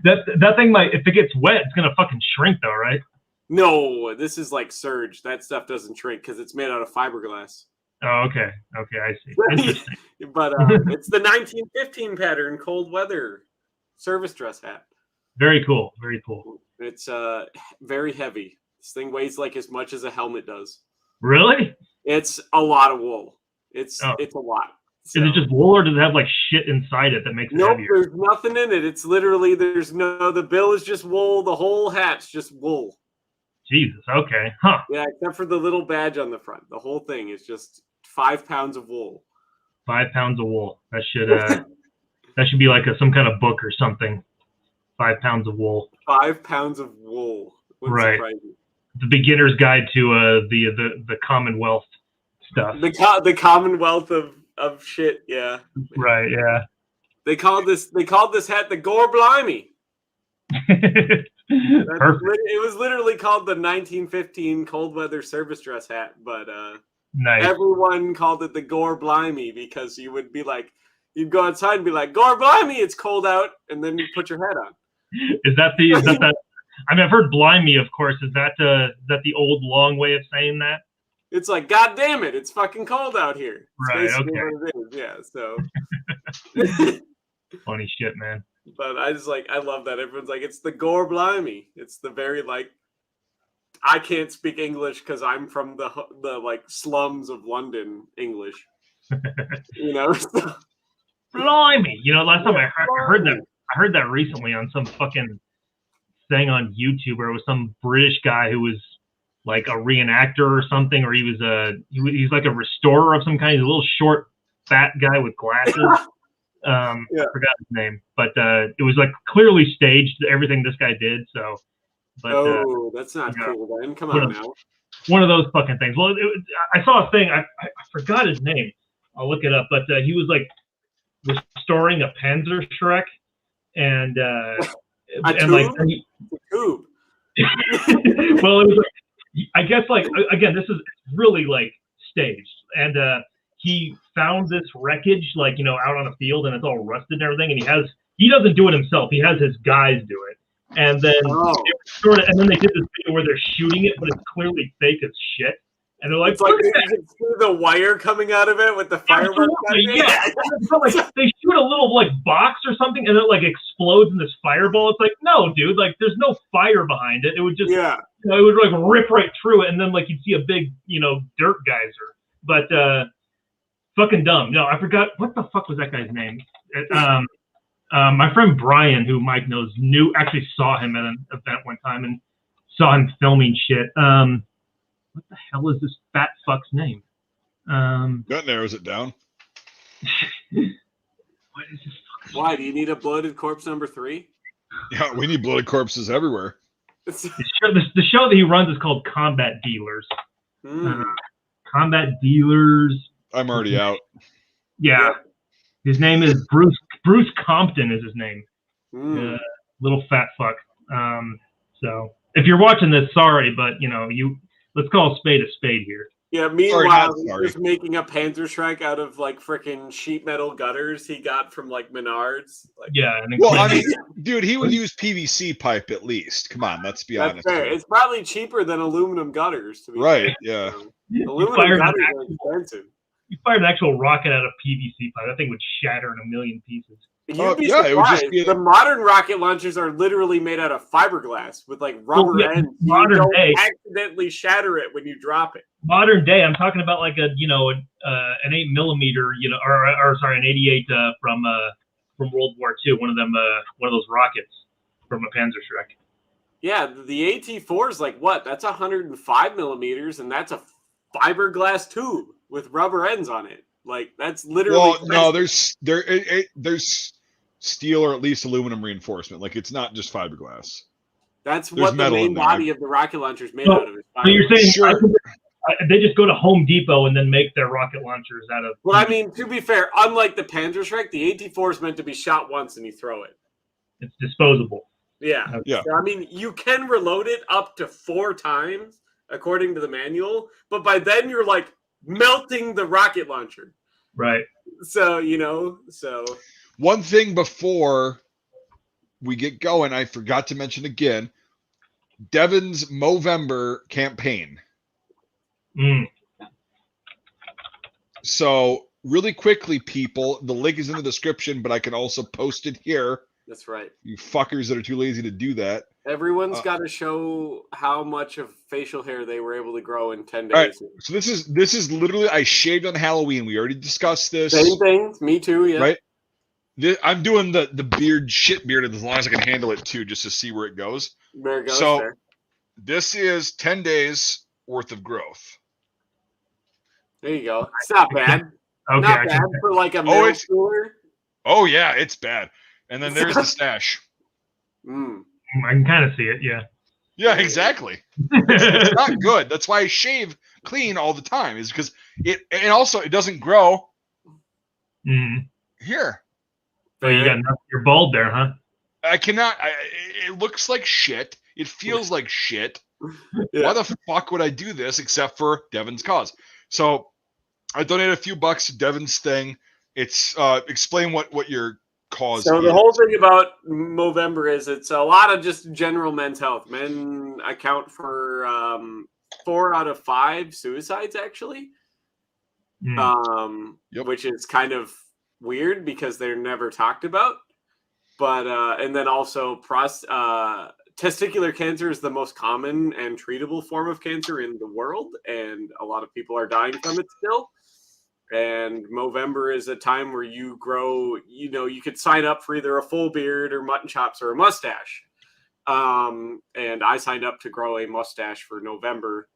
That thing might, if it gets wet, it's gonna fucking shrink though, right? No, this is like Surge. That stuff doesn't shrink because it's made out of fiberglass. Oh, okay, I see. Interesting. But it's the 1915 pattern cold weather service dress hat. Very cool. It's very heavy. This thing weighs like as much as a helmet does. Really? It's a lot of wool. It's a lot. So, is it just wool, or does it have like shit inside it that makes it heavier? Nope, there's nothing in it. It's literally the bill is just wool. The whole hat's just wool. Jesus. Okay. Huh. Yeah, except for the little badge on the front. The whole thing is just 5 pounds of wool. 5 pounds of wool. That should be like some kind of book or something. 5 pounds of wool. 5 pounds of wool. Right. The beginner's guide to the Commonwealth stuff. The Commonwealth of shit. Yeah. Right. Yeah. They called this hat the Gore Blimey. Perfect. It was literally called the 1915 cold weather service dress hat, but nice. Everyone called it the Gore Blimey because you would be like, you'd go outside and be like, Gore Blimey, it's cold out, and then you put your hat on. Is that that? I mean, I've heard Blimey, of course. Is that the old long way of saying that? It's like, God damn it, it's fucking cold out here. Right. Okay. What it is. Yeah. So. Funny shit, man. But I love that everyone's like, it's the Gore Blimey. It's the very I can't speak English because I'm from the like slums of London English. Blimey. Last time I heard that recently on some fucking thing on YouTube, where it was some British guy who was like a reenactor or something, or he's like a restorer of some kind. He's a little short, fat guy with glasses. I forgot his name, but it was like clearly staged, everything this guy did. So, but that's not cool, then. Come on now. One of those fucking things. Well, I saw a thing. I forgot his name. I'll look it up. But he was like restoring a Panzerschreck, and tube. Well, it was like, I guess, like, again, this is really like staged, and he found this wreckage, like, out on a field, and it's all rusted and everything. And he doesn't do it himself. He has his guys do it. And then and then they did this video where they're shooting it, but it's clearly fake as shit. And they're like, it's like you can see the wire coming out of it with the fireworks. Yeah. So, like, they shoot a little like box or something, and it like explodes in this fireball. It's like, no, dude, like there's no fire behind it. It would just, it would like rip right through it, and then like you'd see a big, dirt geyser. But fucking dumb. No, I forgot what the fuck was that guy's name. My friend Brian, who Mike knows, actually saw him at an event one time and saw him filming shit. What the hell is this fat fuck's name? That narrows it down. What is this? Why do you need a bloated corpse number 3? Yeah, we need bloated corpses everywhere. The show that he runs is called Combat Dealers. Combat Dealers. I'm already out. Yeah. His name is Bruce Compton is his name. Little fat fuck. So if you're watching this, sorry, but let's call a spade here. Yeah, meanwhile, he's just making a Panzerschreck out of like freaking sheet metal gutters he got from like Menards. Like, well, I mean, dude, he would use PVC pipe at least. Come on, let's be honest. Fair. It's probably cheaper than aluminum gutters, to be fair. Yeah. Aluminum gutters are expensive. You fired an actual rocket out of PVC pipe, that thing would shatter in a million pieces. You'd be surprised. It would just be the modern rocket launchers are literally made out of fiberglass with like rubber ends. Modern day, accidentally shatter it when you drop it. Modern day, I'm talking about like an 8mm, an 88 from World War II. One of those rockets from a Panzerschreck. Yeah, the AT-4 is like what? That's 105 millimeters, and that's a fiberglass tube with rubber ends on it. Like that's literally. Well, no, there's steel or at least aluminum reinforcement. Like it's not just fiberglass. That's what the main body of the rocket launcher is made out of. So you're saying they just go to Home Depot and then make their rocket launchers out of. Well, I mean, to be fair, unlike the Panzerschreck, the AT-4 is meant to be shot once and you throw it. It's disposable. Yeah. Yeah. So, I mean, you can reload it up to 4 times according to the manual, but by then you're like melting the rocket launcher. Right. So, one thing before we get going, I forgot to mention again, Devin's Movember campaign. So really quickly, people, the link is in the description, but I can also post it here. That's right. You fuckers that are too lazy to do that. Everyone's got to show how much of facial hair they were able to grow in 10 days. Right. So this is literally, I shaved on Halloween. We already discussed this. Same thing. Me too. Yeah. Right. I'm doing the beard shit beard as long as I can handle it too, just to see where it goes. There it goes. So there. This is 10 days worth of growth. There you go. It's not bad. Okay, not bad for like a middle schooler. Oh yeah, it's bad. And then there's the stash. I can kind of see it. Yeah. Yeah, exactly. It's not good. That's why I shave clean all the time. Is because it doesn't grow here. So you got enough. You're bald there, huh? I cannot. It looks like shit. It feels like shit. Yeah. Why the fuck would I do this except for Devin's cause? So I donated a few bucks to Devin's thing. It's explain what your cause so is. the whole thing about Movember is it's a lot of just general men's health. Men account for 4 out of 5 suicides actually. Which is kind of weird because they're never talked about. But and then also testicular cancer is the most common and treatable form of cancer in the world, and a lot of people are dying from it still. And Movember is a time where you grow, you could sign up for either a full beard or mutton chops or a mustache. And I signed up to grow a mustache for November.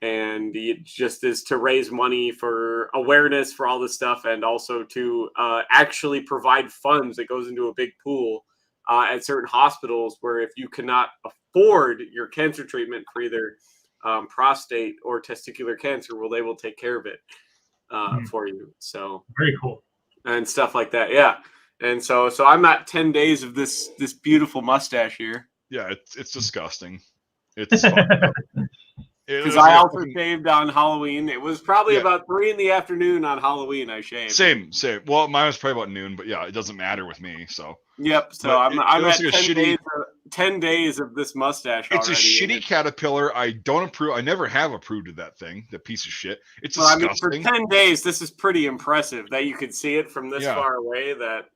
And it just is to raise money for awareness for all this stuff, and also to actually provide funds that goes into a big pool at certain hospitals where if you cannot afford your cancer treatment for either prostate or testicular cancer, well, they will take care of it for you. So very cool. And stuff like that. Yeah. And so I'm at 10 days of this beautiful mustache here. Yeah, it's disgusting. It's fucked up. Because I also shaved on Halloween. It was probably about 3 p.m. on Halloween. I shaved. Same. Well, mine was probably about noon, but yeah, it doesn't matter with me. So. Yep. So I'm at 10 days of this mustache. It's already, a shitty caterpillar. I don't approve. I never have approved of that thing. The piece of shit. It's disgusting. I mean, for 10 days, this is pretty impressive that you could see it from this far away. That's.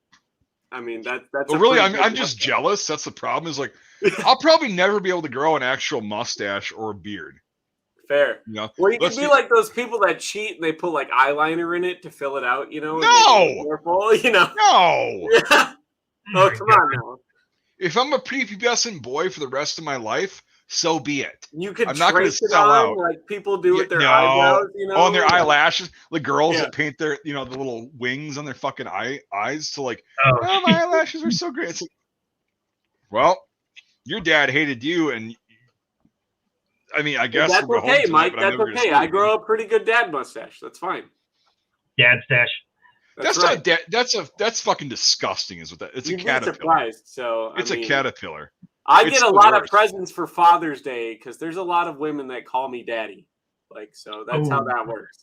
Well, really, I'm just jealous. That's the problem. Is like, I'll probably never be able to grow an actual mustache or a beard. Fair. Well, you can be like those people that cheat and they put like eyeliner in it to fill it out, No. No. Yeah. Oh, come on now. If I'm a prepubescent boy for the rest of my life, so be it. You could I'm not going to sell out like people do with their eyebrows, on their eyelashes. The girls that paint their, the little wings on their fucking eyes to like, oh, my eyelashes are so great. It's like, well, your dad hated you, and I mean, I guess that's okay, Mike. That's okay. I grow a pretty good dad mustache. That's fine. Dad stash. That's not right. That's fucking disgusting. Is what that? It's a caterpillar. Surprised, so it's a caterpillar. I get a lot of presents for Father's Day because there's a lot of women that call me daddy. Like, so that's how that works.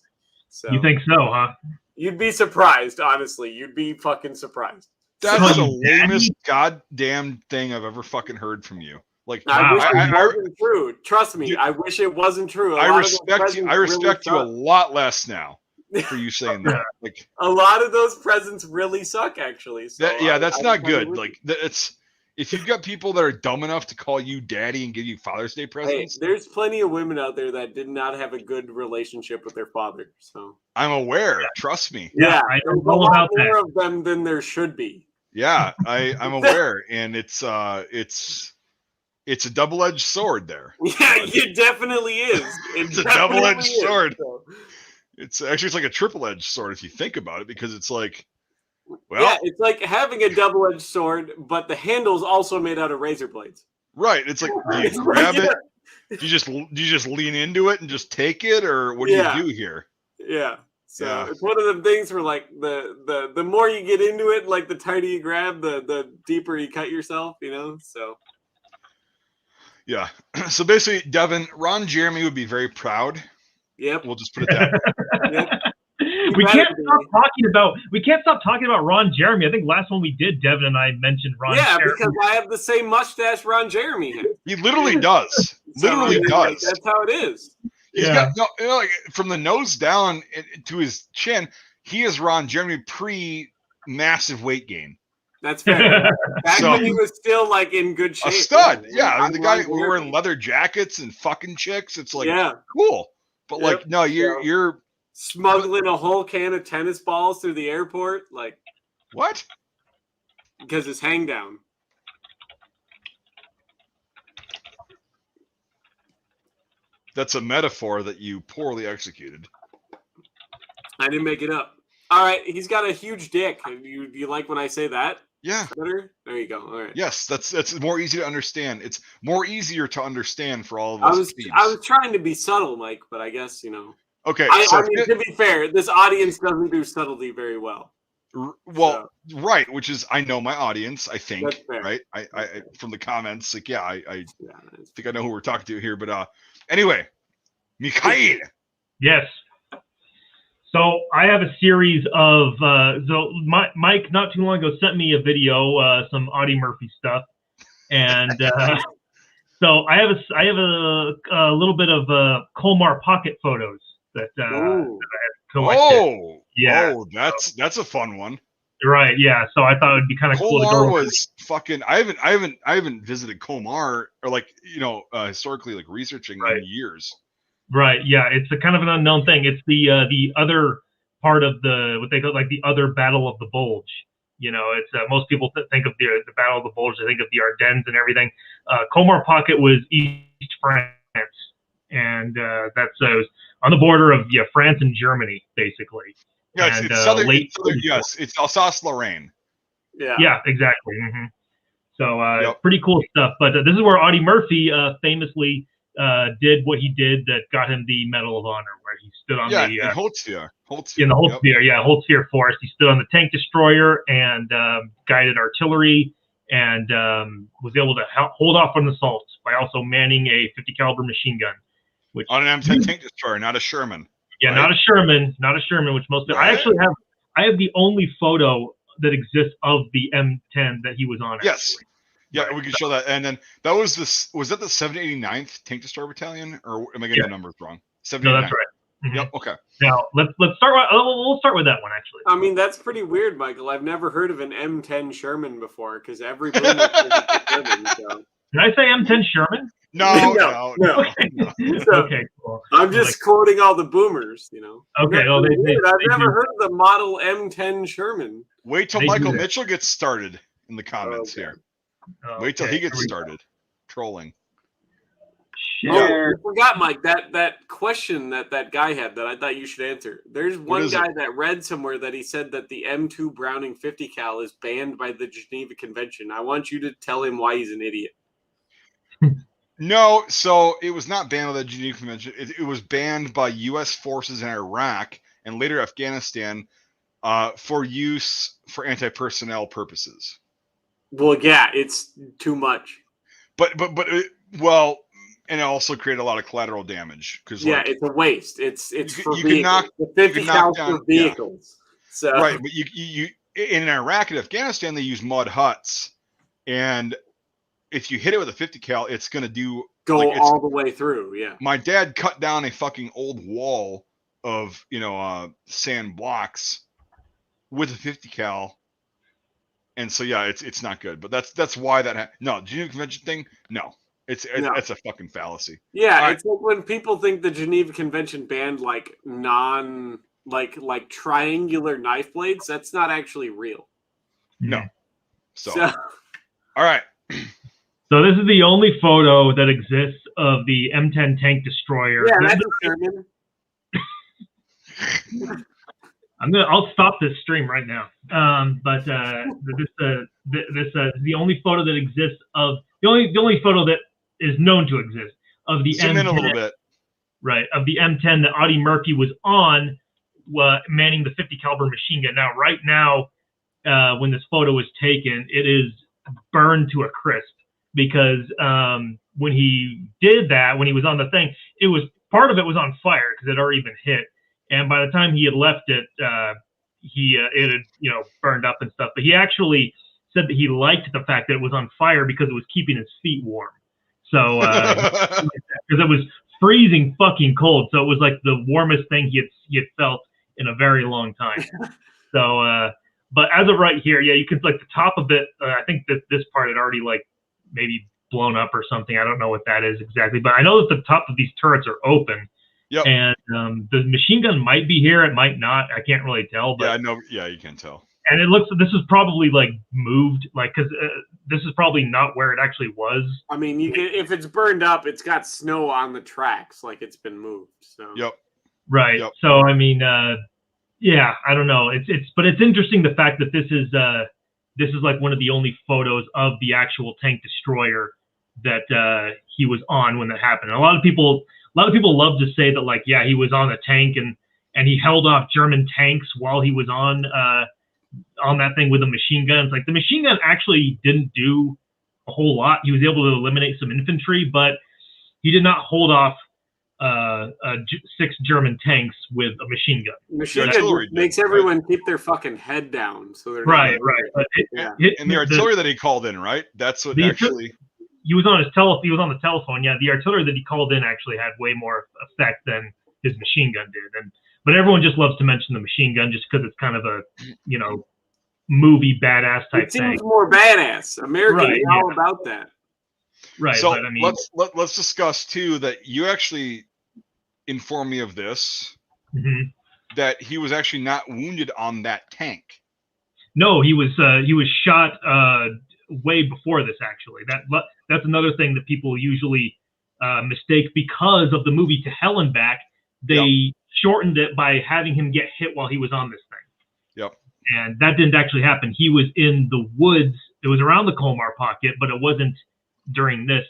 So you think so, huh? You'd be surprised, honestly. You'd be fucking surprised. That's the lamest goddamn thing I've ever fucking heard from you. Like, I wish it wasn't true. Trust me, I wish it wasn't true. I respect you a lot less now for you saying that. Like, a lot of those presents really suck, actually. So that's not good. Like, it's if you've got people that are dumb enough to call you daddy and give you Father's Day presents. Hey, there's plenty of women out there that did not have a good relationship with their father. So I'm aware. Trust me. Yeah, there's a lot more of them than there should be. Yeah, I'm aware, and it's a double-edged sword there. Yeah, it definitely is. It's a double-edged sword. So. It's like a triple-edged sword if you think about it, because it's like, well, yeah, it's like having a double-edged sword, but the handle's also made out of razor blades. Right. It's like, do you grab it? Do you just lean into it and just take it, or what do you do here? Yeah. So it's one of the things where like the more you get into it, like the tighter you grab, the deeper you cut yourself, So yeah. So basically, Devin, Ron Jeremy would be very proud. Yep. We'll just put it that way. Yep. We can't stop talking about Ron Jeremy. I think last one we did, Devin and I mentioned Ron Jeremy. Yeah, because I have the same mustache Ron Jeremy has. He literally does. Literally does. That's how it is. He's got like from the nose down to his chin, he is Ron Jeremy pre-massive weight gain. That's fair. Back So- when he was still like in good shape. A stud. man. Yeah, I mean the guy I'm wearing leather jackets and fucking chicks. It's like yeah, cool, but like Yep. no, So- you're smuggling a whole can of tennis balls through the airport, like what? because it's hang down. That's a metaphor that you poorly executed. I didn't make it up. All right, he's got a huge dick. You like when I say that? Yeah. Better? There you go. All right. Yes, that's more easy to understand. It's more easier to understand for all of I us. was trying to be subtle, Mike, but I guess Okay, I so mean, to be fair, this audience doesn't do subtlety very well. well, right, which is I know my audience. I think That's fair. right. I from the comments, like I Yeah, think I know who we're talking to here. But anyway, Mikhail. Yes. So I have a series of Mike not too long ago sent me a video, some Audie Murphy stuff, and so I have a little bit of Colmar pocket photos that I have collected. Oh, that's a fun one. Right, yeah. So I thought it'd be kind of cool to go. Colmar was fucking. I haven't visited Colmar or like historically like researching in years. Right, yeah. It's a kind of an unknown thing. It's the other part of what they call like the other Battle of the Bulge. It's most people think of the Battle of the Bulge. They think of the Ardennes and everything. Colmar Pocket was East France, and that's on the border of France and Germany, basically. Yeah, and, it's southern. Yes, it's Alsace-Lorraine. Yeah, exactly. Mm-hmm. So pretty cool stuff. But this is where Audie Murphy famously did what he did that got him the Medal of Honor, where he stood on in Holtzfjord. In the Holtzfjord, Holtzfjord Forest. He stood on the tank destroyer and guided artillery and was able to hold off an assault by also manning a 50 caliber machine gun. Which, on an M10 tank destroyer, not a Sherman. Yeah, right? not a Sherman, which most people. Right. I have the only photo that exists of the M10 that he was on. Yes. Actually. Yeah, right. We can show that. And then that was that the 789th Tank Destroyer Battalion, or am I getting the numbers wrong? 789. No, that's right. Mm-hmm. Yep. Okay. Now let's start. We'll start with that one actually. I mean, that's pretty weird, Michael. I've never heard of an M10 Sherman before because every boomer is a Sherman. So. Did I say M10 Sherman? No. Okay, cool. I'm just quoting all the boomers, Okay. I've never heard of the model M10 Sherman. Wait till Michael Mitchell gets started in the comments here. Okay. Wait till he gets started trolling. I forgot, Mike, that question that guy had that I thought you should answer. There's one guy that read somewhere that he said that the M2 Browning 50 cal is banned by the Geneva Convention. I want you to tell him why he's an idiot. No, so it was not banned by the Geneva Convention. It was banned by U.S. forces in Iraq and later Afghanistan for use for anti-personnel purposes. Well, yeah, it's too much. But and it also created a lot of collateral damage because it's a waste. It's for you vehicles. The 50 cal for vehicles. So right, but you in Iraq and Afghanistan they use mud huts, and if you hit it with a 50 cal, it's going to go all the way through. Yeah. My dad cut down a fucking old wall of, sand blocks with a 50 cal. And so, yeah, it's not good, but that's why no, Geneva Convention thing. No, it's a fucking fallacy. Yeah. It's like when people think the Geneva Convention banned like like triangular knife blades. That's not actually real. No. So all right. So this is the only photo that exists of the M10 tank destroyer. Yeah, that's a Sherman. I'll stop this stream right now. But this is the only photo that exists of the only photo that is known to exist of the Zoom M10. in a little bit. Right, of the M10 that Audie Murphy was on, manning the 50 caliber machine gun. Now, right now, when this photo was taken, it is burned to a crisp. Because when he did that, when he was on the thing, part of it was on fire because it had already been hit. And by the time he had left it, it had burned up and stuff. But he actually said that he liked the fact that it was on fire because it was keeping his feet warm. So because it was freezing fucking cold, so it was like the warmest thing he had felt in a very long time. So But as of right here, yeah, you could like the top of it. I think that this part had already like maybe blown up or something. I don't know what that is exactly, but I know that the top of these turrets are open. Yep. And the machine gun might be here. It might not. I can't really tell. But yeah, I know. Yeah, you can tell. And it looks. This is probably like moved, like because this is probably not where it actually was. I mean, you can, if it's burned up, it's got snow on the tracks, like it's been moved. So. Yep. Right. Yep. So I mean, yeah, I don't know. But it's interesting the fact that this is like one of the only photos of the actual tank destroyer that he was on when that happened. And a lot of people love to say that like, yeah, he was on a tank and he held off German tanks while he was on that thing with a machine gun. It's like the machine gun actually didn't do a whole lot. He was able to eliminate some infantry, but he did not hold off 6 German tanks with a machine gun. Machine gun makes everyone keep their fucking head down, so they're right. But and the artillery that he called in, right? That's what actually. He was on his He was on the telephone. Yeah, the artillery that he called in actually had way more effect than his machine gun did. But everyone just loves to mention the machine gun just because it's kind of a movie badass type it seems thing. More badass. American is all about that. Right. So but, I mean, let's discuss too that you actually informed me of this, that he was actually not wounded on that tank. No, he was shot way before this. Actually, that's another thing that people usually mistake because of the movie To Hell and Back. They shortened it by having him get hit while he was on this thing. Yep. And that didn't actually happen. He was in the woods. It was around the Colmar pocket, but it wasn't during this.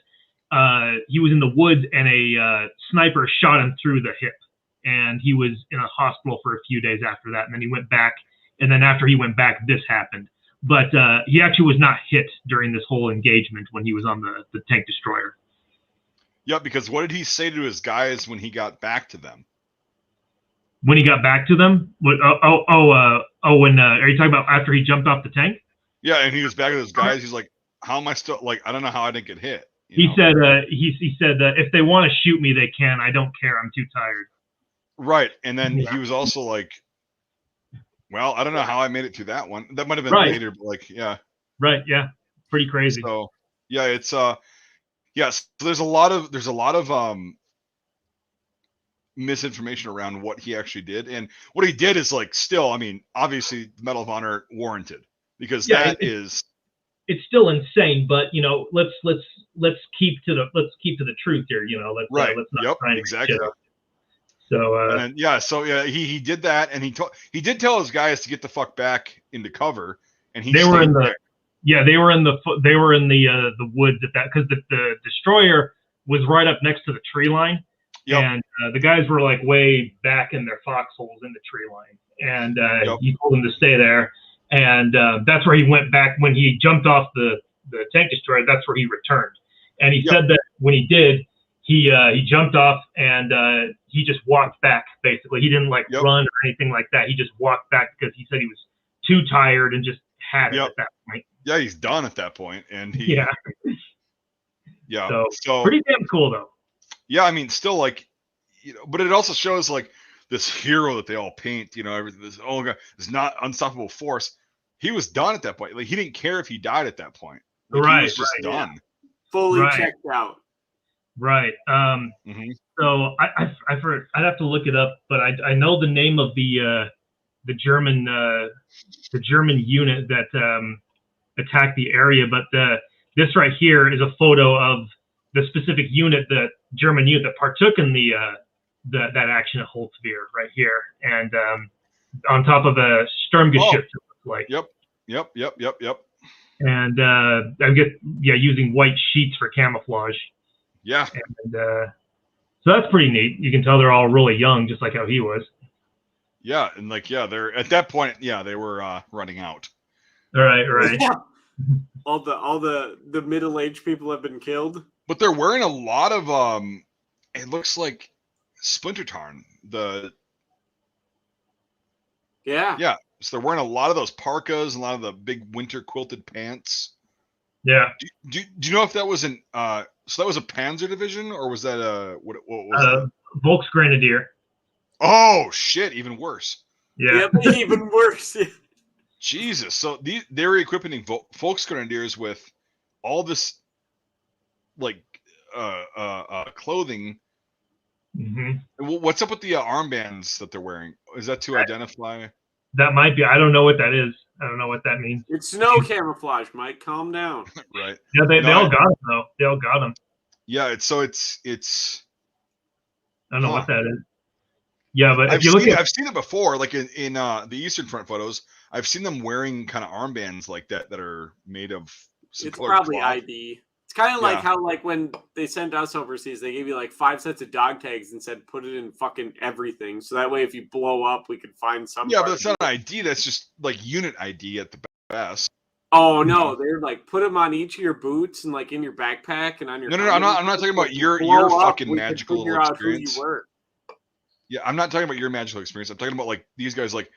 He was in the woods and a sniper shot him through the hip. And he was in a hospital for a few days after that. And then he went back. And then after he went back, this happened. But he actually was not hit during this whole engagement when he was on the tank destroyer. Yeah, because what did he say to his guys when he got back to them? When he got back to them? When are you talking about after he jumped off the tank? Yeah, and he was back with his guys. He's like, "How am I still like? I don't know how I didn't get hit." He said, if they want to shoot me, they can. I don't care. I'm too tired. Right, and then he was also like, "Well, I don't know how I made it through that one. That might have been later, but like, yeah." Right. Yeah. Pretty crazy. So, yeah, it's yes. So there's a lot of misinformation around what he actually did, and what he did is like still. I mean, obviously, the Medal of Honor warranted because it's still insane. But let's keep to the truth here. Let's not try exactly. So he did that, and he did tell his guys to get the fuck back into cover, and they were in the woods at that because the destroyer was right up next to the tree line. Yep. And the guys were like way back in their foxholes in the tree line, and he told them to stay there. And that's where he went back when he jumped off the tank destroyer. That's where he returned, and he said that when he did, he jumped off and he just walked back. Basically, he didn't run or anything like that. He just walked back because he said he was too tired and just had it at that point. Yeah, he's done at that point, and So pretty damn cool though. Yeah, I mean, still but it also shows like this hero that they all paint, everything. This this not unstoppable force. He was done at that point. Like he didn't care if he died at that point. He was just done. Yeah. Fully checked out. Right. So I'd have to look it up, but I know the name of the German unit that attacked the area, but this right here is a photo of the specific German unit that partook in that action at Holtzwihr right here, and on top of a Sturmgeschütz. Yep. And I get using white sheets for camouflage. Yeah. And so that's pretty neat. You can tell they're all really young, just like how he was. Yeah, and they're at that point. Yeah, they were running out. Right. all the middle-aged people have been killed. But they're wearing a lot of it looks like Splintertarn. Yeah. So they're wearing a lot of those parkas, a lot of the big winter quilted pants. Yeah. Do you know if that was so that was a Panzer division, or was that what was that? Volksgrenadier. Oh shit! Even worse. Yeah. Yep, even worse. Jesus. So they're equipping Volksgrenadiers with all this like clothing. What's up with the armbands that they're wearing? Is that to identify? That might be. I don't know what that is. I don't know what that means. It's snow camouflage, Mike. Calm down. Right. Yeah, they all got them though. They all got them. Yeah, it's I don't know what that is. Yeah, but I've seen it before, like in the Eastern Front photos. I've seen them wearing kind of armbands like that are made of. It's probably cloth. ID. It's kind of like how like when they sent us overseas, they gave you like 5 sets of dog tags and said put it in fucking everything, so that way if you blow up, we could find some. Yeah, but it's not an ID. That's just like unit ID at the best. Oh no, they're like put them on each of your boots and like in your backpack and on your. No. I'm not talking about your fucking magical little experience. Who you were. Yeah, I'm not talking about your magical experience. I'm talking about like these guys. Like,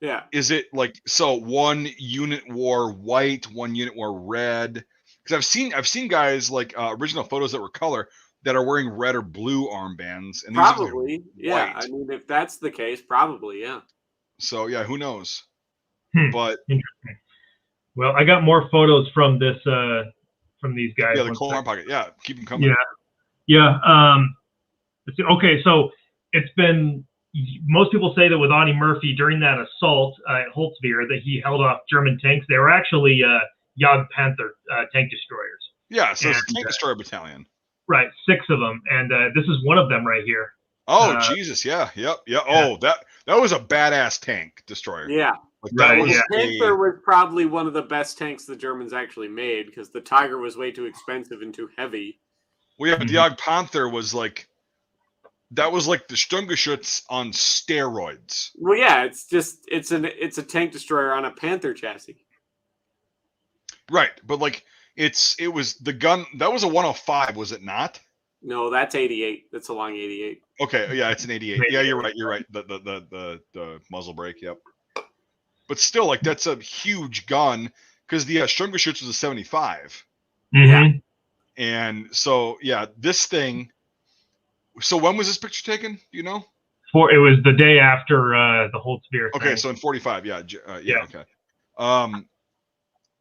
yeah, is it like so? One unit wore white, one unit wore red. Because I've seen guys like original photos that were color that are wearing red or blue armbands. And probably, yeah. I mean, if that's the case, probably, yeah. So yeah, who knows? But interesting. Well, I got more photos from this from these guys. Yeah, the cold arm pocket. Yeah, keep them coming. Yeah. Okay, so it's been. Most people say that with Audie Murphy during that assault at Holtzwihr that he held off German tanks. They were actually Jagdpanther tank destroyers. Yeah, so it's a tank destroyer battalion. Right, 6 of them, and this is one of them right here. Oh Jesus, yeah. Oh, that was a badass tank destroyer. Yeah, like, the Panther was probably one of the best tanks the Germans actually made because the Tiger was way too expensive and too heavy. Well, yeah, but the Jagdpanther was like. That was like the Sturmgeschütz on steroids. Well, yeah, it's a tank destroyer on a Panther chassis. Right, but like it was the gun that was a 105, was it not? No, that's 88. That's a long 88. Okay, yeah, it's an 88. Yeah, you're right. The muzzle brake, yep. But still, like that's a huge gun because the Sturmgeschütz was a 75. Yeah. And so yeah, this thing. So when was this picture taken? Do you know? It was the day after the Holtzwihr. Okay, so in 45, yeah. Okay.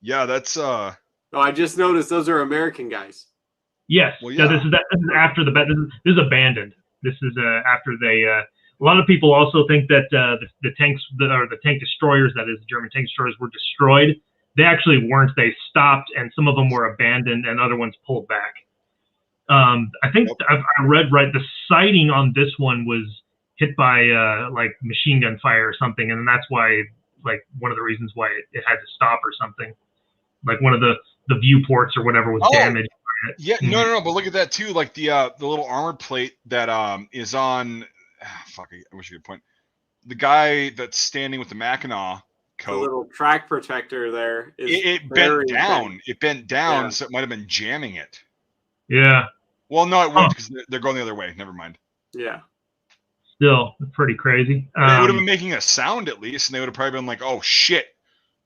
Yeah, that's. Oh, I just noticed those are American guys. Yes. Well, yeah. So this is after this is abandoned. This is after they. A lot of people also think that the tanks the tank destroyers, that is, the German tank destroyers, were destroyed. They actually weren't. They stopped, and some of them were abandoned, and other ones pulled back. I think I read the sighting on this one was hit by like machine gun fire or something, and that's why one of the reasons why it had to stop or something. Like one of the viewports or whatever was damaged. Yeah, no. But look at that too. Like the little armor plate that is on. Fuck, I wish I could point. The guy that's standing with the Mackinac coat. The little track protector there. It bent down. It bent down, so it might have been jamming it. Yeah. Well, no, it won't because they're going the other way. Never mind. Yeah. Still pretty crazy. They would have been making a sound at least, and they would have probably been like, "Oh shit,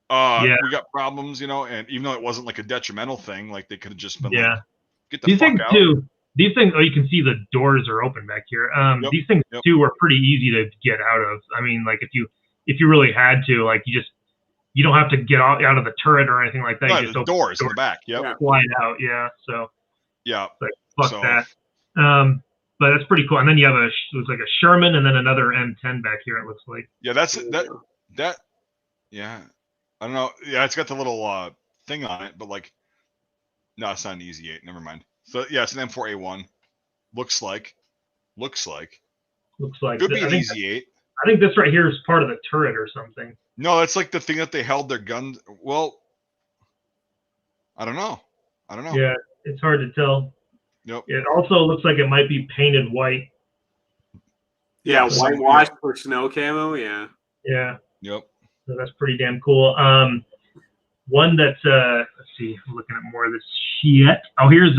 we got problems," And even though it wasn't like a detrimental thing, like they could have just been like, "Get the fuck out." These things, you can see the doors are open back here. These things too are pretty easy to get out of. I mean, like if you really had to, like you don't have to get out of the turret or anything like that. No, you just the doors in the back. Yep. Slide out. Yeah. So. Yeah. Like, fuck that. But that's pretty cool. And then you have it was like a Sherman and then another M10 back here, it looks like. Yeah, that. Yeah. I don't know. Yeah, it's got the little thing on it, but like, no, it's not an Easy 8. Never mind. So yeah, it's an M4A1. Looks like. Could be an Easy 8. I think this right here is part of the turret or something. No, that's like the thing that they held their guns. Well, I don't know. Yeah, it's hard to tell. Yep. It also looks like it might be painted white. Yeah, whitewashed for snow camo. Yeah. Yeah. Yep. So that's pretty damn cool. One that's let's see, I'm looking at more of this shit. Oh, here's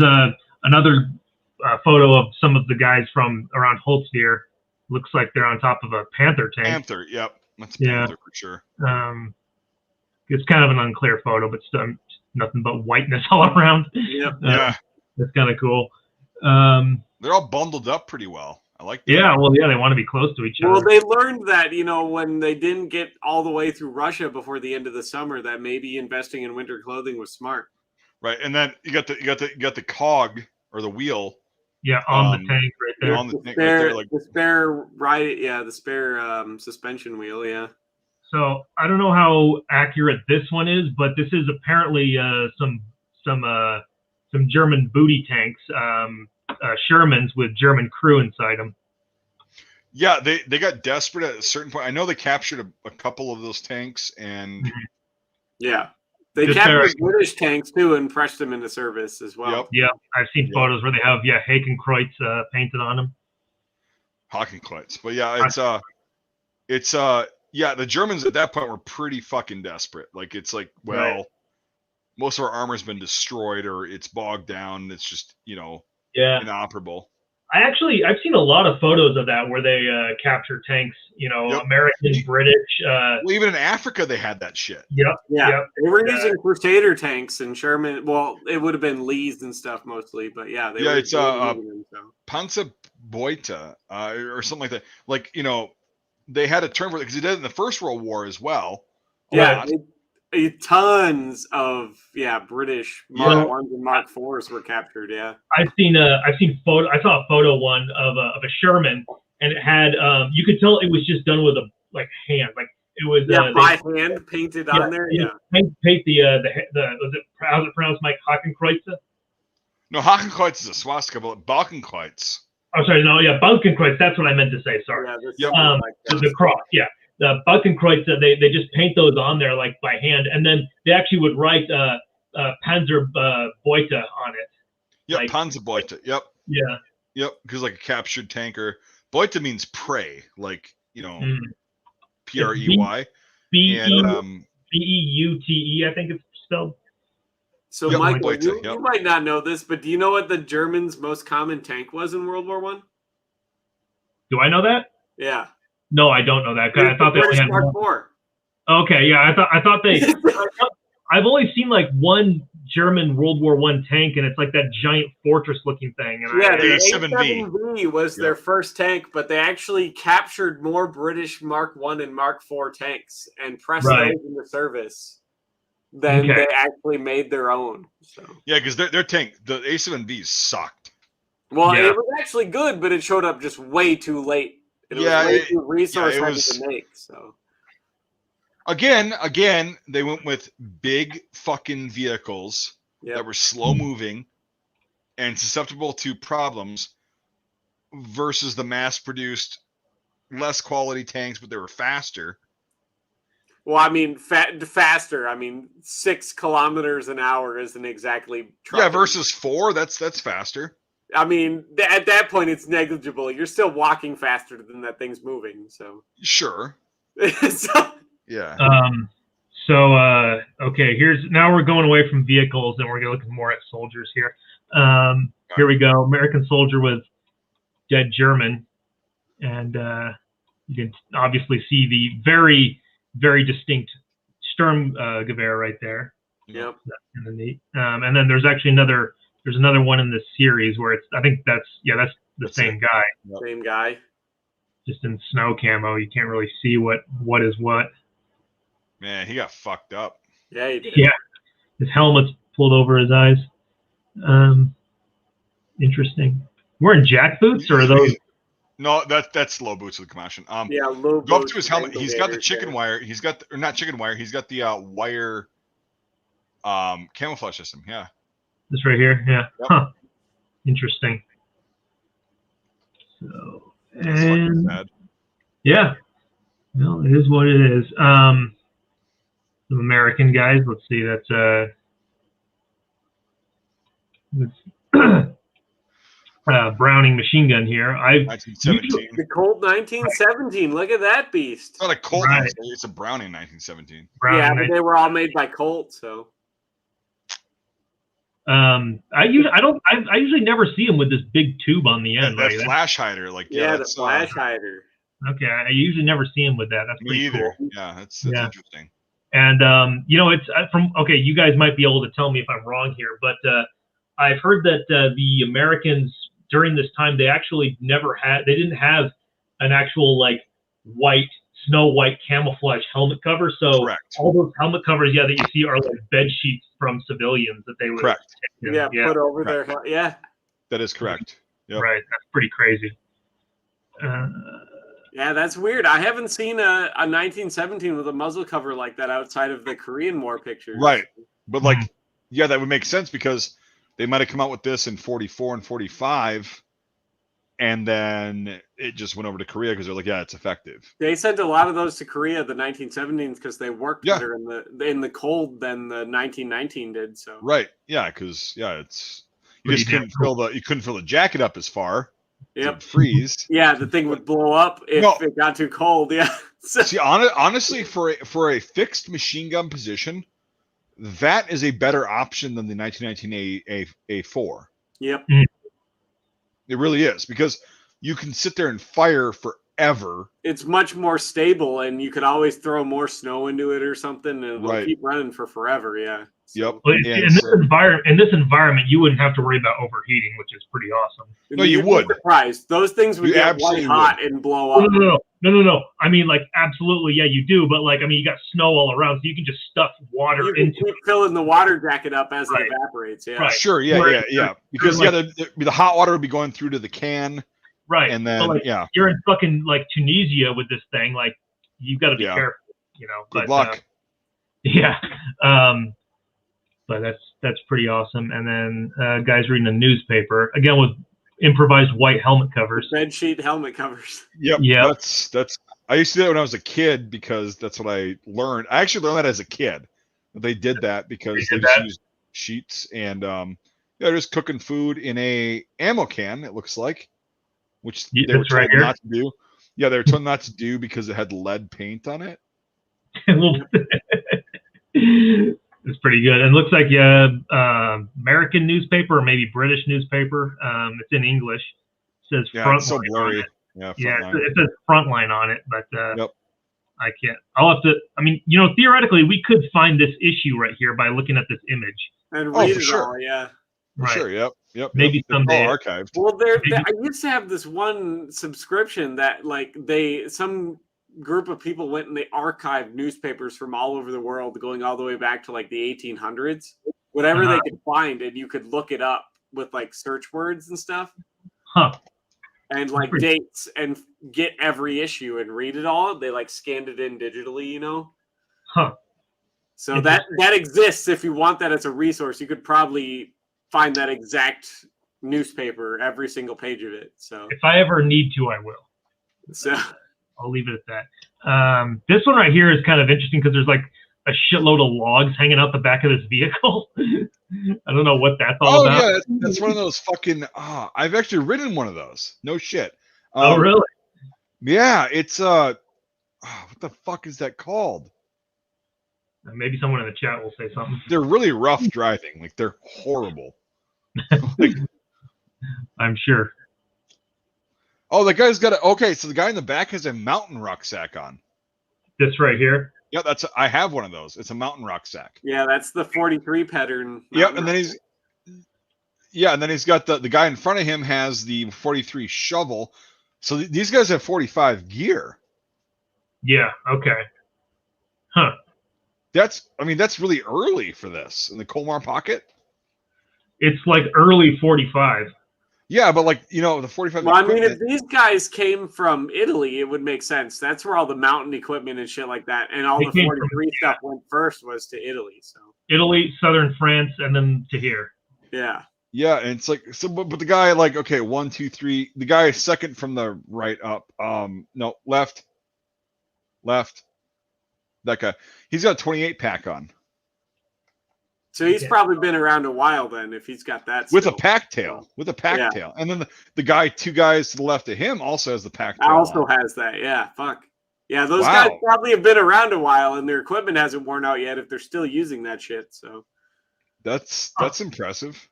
another photo of some of the guys from around Holtzwihr. Looks like they're on top of a Panther tank. Panther, yep. That's a Panther for sure. It's kind of an unclear photo, but still nothing but whiteness all around. Yep. Yeah. That's kind of cool. They're all bundled up pretty well. I like that. Yeah, well, yeah, they want to be close to each other. Well, they learned that, when they want to be close to each other. Well, they learned that, when they didn't get all the way through Russia before the end of the summer, that maybe investing in winter clothing was smart. Right, and then you got the cog or the wheel. Yeah, on the tank right there. On the tank right there, like the spare the spare suspension wheel. Yeah. So I don't know how accurate this one is, but this is apparently some German booty tanks, Shermans with German crew inside them. Yeah, they got desperate at a certain point. I know they captured a couple of those tanks, and yeah, they captured British tanks too and pressed them into service as well. Yep, I've seen photos where they have Hakenkreuz painted on them. Hakenkreuz, but yeah, it's the Germans at that point were pretty fucking desperate. Like it's like, well, most of our armor's been destroyed or it's bogged down. It's just inoperable. I've seen a lot of photos of that where they capture tanks, American, British. Well, even in Africa, they had that shit. Yep. They were using Crusader tanks and Sherman. Well, it would have been Lees and stuff mostly, but it's Panzerbeute or something like that. Like they had a term for it because they did it in the First World War as well. Yeah. Tons of British Mark 1s and Mark 4s were captured. Yeah, I've seen photo. I saw a photo one of a Sherman, and it had you could tell it was just done with a hand, like it was by hand painted on there. Yeah, paint the was it how's it pronounced, Mike? Hakenkreuz? No, Hakenkreuz is a swastika, but Balkenkreuz. Oh, sorry, no, Balkenkreuz. That's what I meant to say. Sorry. The cross. Yeah. The Balkenkreuz, they just paint those on there like by hand, and then they actually would write Panzerbeute on it. Yep, Panzerbeute. Yep. Yeah. Yep, because like a captured tanker. Beute means prey, like Prey. B-E-U-T-E, I think it's spelled. So, Michael, you might not know this, but do you know what the Germans' most common tank was in World War I? Do I know that? Yeah. No, I don't know that. I thought they only had Mark IV. Okay, yeah, I thought they. I've only seen like one German World War I tank, and it's like that giant fortress-looking thing. And the A7V was their first tank, but they actually captured more British Mark I and Mark IV tanks and pressed those into service than they actually made their own. So. Yeah, because their tank, the A7V, sucked. Well, it was actually good, but it showed up just way too late. It was way too resource heavy to make. So again, they went with big fucking vehicles that were slow moving and susceptible to problems versus the mass produced, less quality tanks, but they were faster. Well, I mean, faster. I mean, 6 kilometers an hour isn't exactly trucking. Yeah, versus 4, that's faster. I mean, at that point, it's negligible. You're still walking faster than that thing's moving. So sure. Yeah. Okay. Now we're going away from vehicles and we're looking more at soldiers here. Here we go. American soldier with dead German, and you can obviously see the very, very distinct Sturmgewehr right there. Yep. That's kind of neat. And then there's actually another. There's another one in this series where I think that's the same guy. Same guy. Just in snow camo, you can't really see what is what. Man, he got fucked up. Yeah, he did. Yeah, his helmet's pulled over his eyes. Interesting. Wearing jack boots, or are those? No, that's low boots with Kamashin. Low boots. Go up to his helmet. He's got the chicken wire. He's got not chicken wire. He's got the wire camouflage system. Yeah. This right here, yeah. Yep. Huh. Interesting. So, and yeah, well, it is what it is. Some American guys. Let's see. That's Browning machine gun here. 1917. The Colt 1917. Look at that beast. It's not a Colt. Right. It's a Browning 1917. Browning, but they were all made by Colt, so. I usually never see them with this big tube on the end. That flash hider, like the flash hider. Okay, I usually never see them with that. That's pretty either. Cool. Yeah, that's interesting. And it's you guys might be able to tell me if I'm wrong here, but I've heard that the Americans during this time, they actually they didn't have an actual like snow white camouflage helmet cover. So Correct. all those helmet covers, that you see are like bed sheets from civilians that they would Correct. put over their head. Yeah. That is correct. Yep. Right. That's pretty crazy. Yeah, that's weird. I haven't seen a 1917 with a muzzle cover like that outside of the Korean War pictures. Right. But like, yeah, that would make sense because they might have come out with this in 44 and 45, and then it just went over to Korea because they're like, yeah, it's effective. They sent a lot of those to Korea, the 1917s, because they worked better in the cold than the 1919 did. So right, yeah, because it's you just couldn't fill the jacket up as far. Yep. Freeze. Yeah, the thing would blow up if it got too cold. Yeah. See, honestly, for a fixed machine gun position, that is a better option than the 1919 A4. Yep. It really is, because you can sit there and fire forever. It's much more stable, and you could always throw more snow into it or something, and it'll keep running for forever. Yeah. Yep. Well, in this environment, you wouldn't have to worry about overheating, which is pretty awesome. No, you would. Surprised. Those things would get white hot and blow up. No. I mean, like, absolutely, yeah, you do. But like, I mean, you got snow all around, so you can just stuff water into keep filling the water jacket up as it evaporates. Yeah. Right. Sure. Yeah. Because the hot water would be going through to the can. Right. And then you're in fucking like Tunisia with this thing. Like, you've got to be careful. You know. Good luck. But that's pretty awesome. And then guys reading a newspaper again with improvised white helmet covers. Bed sheet helmet covers. Yep. Yeah. That's. I used to do that when I was a kid because that's what I learned. I actually learned that as a kid. They did that because they just used sheets and they're just cooking food in a ammo can. It looks like, which they were told not to do. Yeah, they were told not to do because it had lead paint on it. It's pretty good. And it looks like American newspaper or maybe British newspaper. It's in English. It says Frontline. It's so blurry. It says Frontline on it, but I can't. I'll have to. I mean, theoretically, we could find this issue right here by looking at this image. And read it all, yeah. For sure. Yep. Maybe someday. All archived. Well, I used to have this one subscription that some group of people went and they archived newspapers from all over the world, going all the way back to like the 1800s, whatever they could find, and you could look it up with like search words and stuff, and like dates, and get every issue and read it all. They like scanned it in digitally, So that exists. If you want that as a resource, you could probably find that exact newspaper, every single page of it. So if I ever need to, I will. So I'll leave it at that. This one right here is kind of interesting because there's like a shitload of logs hanging out the back of this vehicle. I don't know what that's all about. Oh, yeah. That's one of those fucking... I've actually ridden one of those. No shit. Oh, really? Yeah, it's... what the fuck is that called? Maybe someone in the chat will say something. They're really rough driving. Like, they're horrible. I'm sure. Oh, the guy's got okay, so the guy in the back has a mountain rucksack on. This right here? Yeah, I have one of those. It's a mountain rucksack. Yeah, that's the 43 pattern. Yep, and then he's got the guy in front of him has the 43 shovel. So these guys have 45 gear. Yeah, okay. Huh. That's really early for this in the Colmar pocket. It's like early 45. Yeah, but the 45. Well, I mean, if these guys came from Italy, it would make sense. That's where all the mountain equipment and shit like that, and all the 43 stuff went first was to Italy. So Italy, southern France, and then to here. Yeah. Yeah, and it's like so, but the guy 1, 2, 3. The guy second from the right up. No, left. That guy. He's got a 28 pack on. So he's probably been around a while then, if he's got that. With a pack tail. Tail. And then the two guys to the left of him also has the pack tail. Also has that, yeah. Fuck. Yeah, those guys probably have been around a while and their equipment hasn't worn out yet if they're still using that shit. So that's impressive.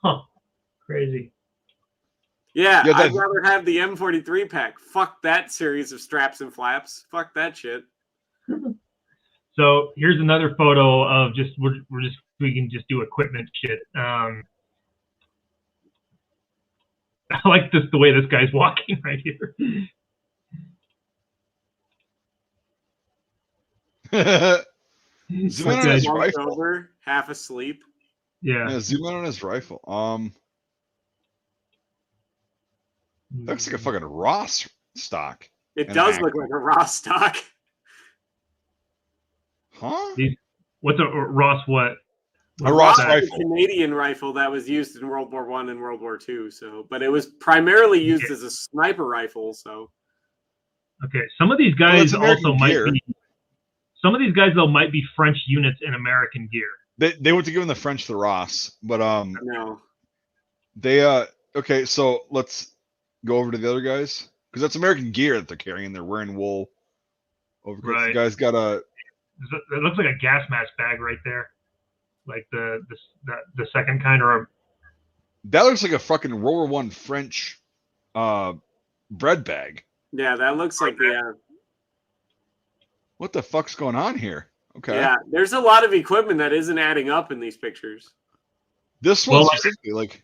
Huh. Crazy. Yeah, I'd rather have the M43 pack. Fuck that series of straps and flaps. Fuck that shit. So here's another photo of we can just do equipment shit. I like the way this guy's walking right here. Zoom in on his Slumped rifle. over, half asleep. Yeah. Zoom in on his rifle. Looks like a fucking Ross stock. It An does look actor. like a raw stock. Huh? What's a Ross? What? A Ross Ross is rifle. a Canadian rifle that was used in World War I and World War II. So, but it was primarily used as a sniper rifle. So, Okay, some of these Well, guys it's American also gear. might be. Some of these guys though might be French units in American gear. They went to give the French the Ross, but no. they okay, so let's go over to the other guys because that's American gear that they're carrying. They're wearing wool overcoats. Right. The guy's got a. It looks like a gas mask bag right there, like the second kind or. That looks like a fucking World War I French bread bag. Yeah, that looks like the. What the fuck's going on here? Okay. Yeah, there's a lot of equipment that isn't adding up in these pictures. This one Well, specifically, like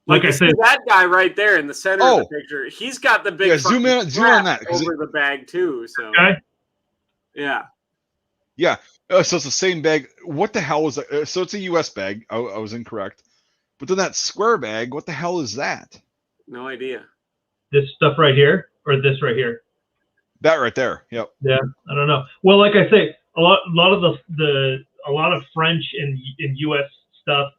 I you said, see that guy right there in the center of the picture, he's got the big zoom in on that over the bag too. So okay. yeah, so it's the same bag. What the hell was that? So it's a U.S. bag. I was incorrect. But then that square bag, what the hell is that? no idea. This stuff right here or this right here. That right there. Yep. Yeah, I don't know. Well, like I say, a lot of a lot of French and U.S. stuff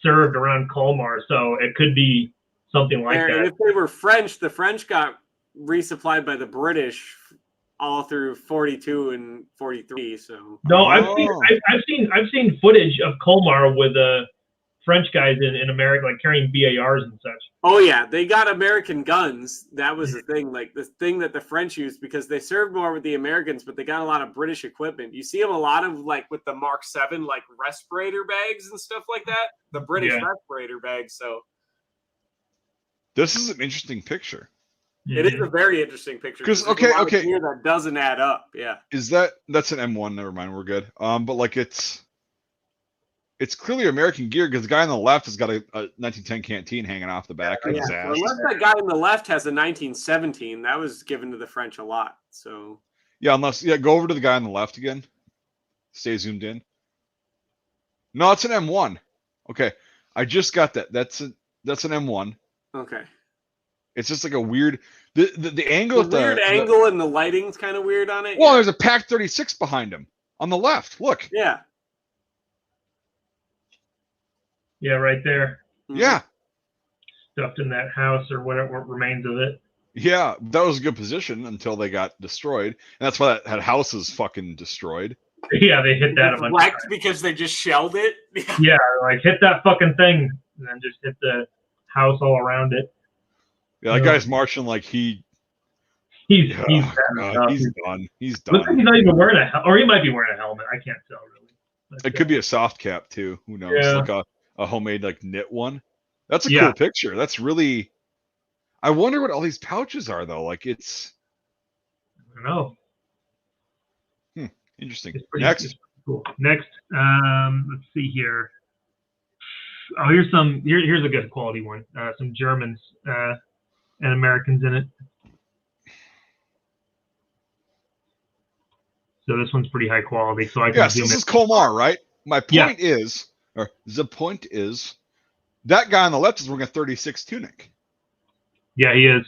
served around Colmar, so it could be something like that. And if they were French, the French got resupplied by the British all through 42 and 43. So no, I've seen footage of Colmar with French guys in America, like carrying BARs and such. Oh yeah, they got American guns. That was the thing, like the thing that the French used because they served more with the Americans, but they got a lot of British equipment. You see them a lot of like with the Mark 7 like respirator bags and stuff like that. The British respirator bags. So this is an interesting picture. It is a very interesting picture. Because okay, here that doesn't add up. Yeah. Is that's an M1? Never mind, we're good. But like it's clearly American gear because the guy on the left has got a 1910 canteen hanging off the back of his ass. Unless that guy on the left has a 1917, that was given to the French a lot. So go over to the guy on the left again. Stay zoomed in. No, it's an M1. Okay, I just got that. That's an M1. Okay. It's just like a weird the angle. The weird angle and the lighting's kind of weird on it. Well, there's a Pac 36 behind him on the left. Look. Yeah. Yeah, right there. Yeah. Stuffed in that house or whatever what remains of it. Yeah, that was a good position until they got destroyed. And that's why that house is fucking destroyed. Yeah, they hit that a bunch of times. Because they just shelled it? Yeah, like hit that fucking thing and then just hit the house all around it. Yeah, that guy's marching like he's done. He's done. Looks like he's not even wearing a helmet. Or he might be wearing a helmet. I can't tell really. But, it could be a soft cap too. Who knows? Yeah. Like a homemade like knit one. That's a cool picture. That's really. I wonder what all these pouches are though. Like it's. I don't know. Interesting. Next. Cool. Next, let's see here. Oh, here's a good quality one. Some Germans and Americans in it. So this one's pretty high quality. So I can zoom in. This is Colmar, right? My point is, or the point is, that guy on the left is wearing a 36 tunic. Yeah, he is.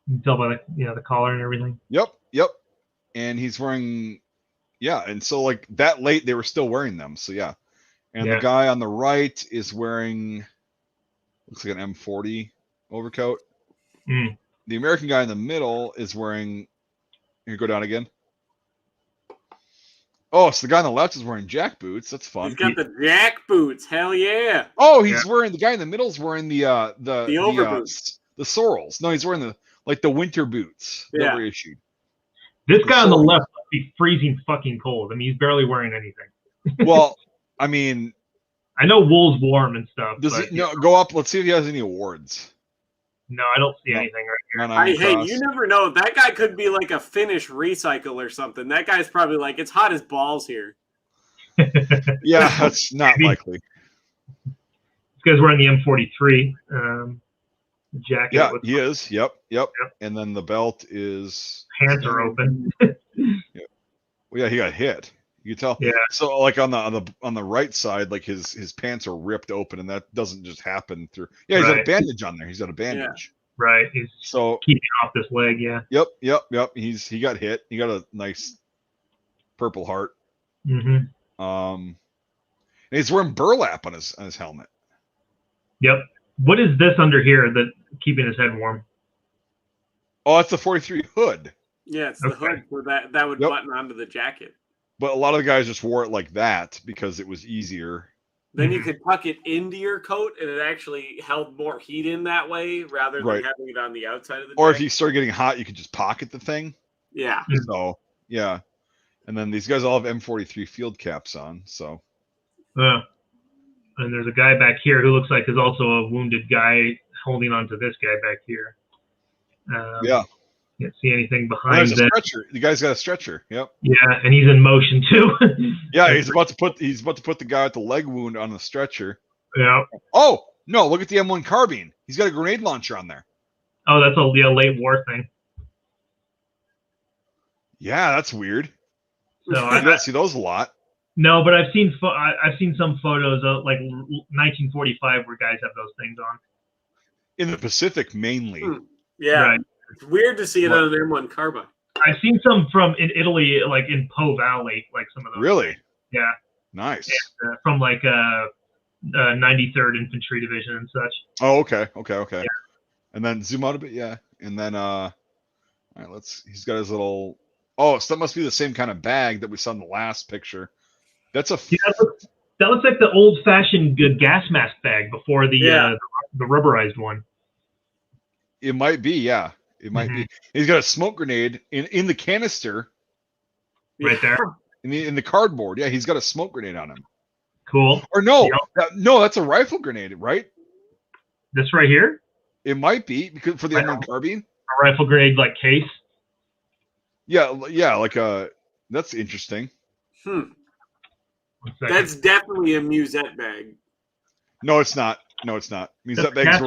You can tell by the collar and everything. Yep. And he's wearing, and so like that late they were still wearing them. So yeah. And the guy on the right is wearing, looks like an M40 overcoat. The American guy in the middle is wearing, here, go down again. Oh, so the guy on the left is wearing jack boots. That's fun. He's got the jack boots. Hell yeah. Oh, he's wearing, the guy in the middle is wearing the over boots. The Sorrels. No, he's wearing the winter boots that were issued. This guy on the left must be freezing fucking cold. I mean, he's barely wearing anything. Well, I mean, I know wool's warm and stuff. Does it go up? Let's see if he has any awards. No, I don't see anything right here. Hey, you never know. That guy could be like a Finnish recycle or something. That guy's probably like, it's hot as balls here. Yeah, that's not likely. This guy's wearing the M43. jacket. Yeah, with he is. Yep. Yep. And then the belt is pants are open. Well, yeah, he got hit. You can tell. Yeah. So like on the right side, like his pants are ripped open, and that doesn't just happen through. Yeah, he's got a Right. bandage on there. He's got a bandage. Right. He's So keeping off this leg. Yeah. yep. He got hit. He got a nice Purple Heart. Mm-hmm. And he's wearing burlap on his helmet. Yep. What is this under here that keeping his head warm? Oh, it's the 43 hood. Yeah, it's the hood for that would button onto the jacket. But a lot of the guys just wore it like that because it was easier. Then you could tuck it into your coat, and it actually held more heat in that way rather than having it on the outside of the jacket. Or if you start getting hot, you could just pocket the thing. Yeah. So, yeah. And then these guys all have M43 field caps on, so. And there's a guy back here who looks like is also a wounded guy holding on to this guy back here. Yeah. Can't see anything behind that. Stretcher. The guy's got a stretcher. Yep. Yeah, and he's in motion too. Yeah, he's about to put the guy with the leg wound on the stretcher. Yeah. Oh no! Look at the M1 carbine. He's got a grenade launcher on there. Oh, that's a late war thing. Yeah, that's weird. So I don't see those a lot. No, but I've seen some photos of like 1945 where guys have those things on. In the Pacific, mainly. Yeah. Right. It's weird to see it on an M1 carbine. I've seen some in Italy, like in Po Valley, like some of those. Really? Yeah. Nice. And, from like 93rd Infantry Division and such. Oh, okay. Yeah. And then zoom out a bit, yeah. And then all right, he's got his little. Oh, so that must be the same kind of bag that we saw in the last picture. That's a. Yeah, that looks like the old-fashioned gas mask bag before the rubberized one. It might be, yeah. It might be. He's got a smoke grenade in the canister. Right there. In the cardboard. Yeah, he's got a smoke grenade on him. Cool. Or no, no, that's a rifle grenade, right? This right here? It might be because for the M1 carbine. A rifle grenade like case. Yeah, like that's interesting. That's definitely a musette bag. No, it's not. Musette bags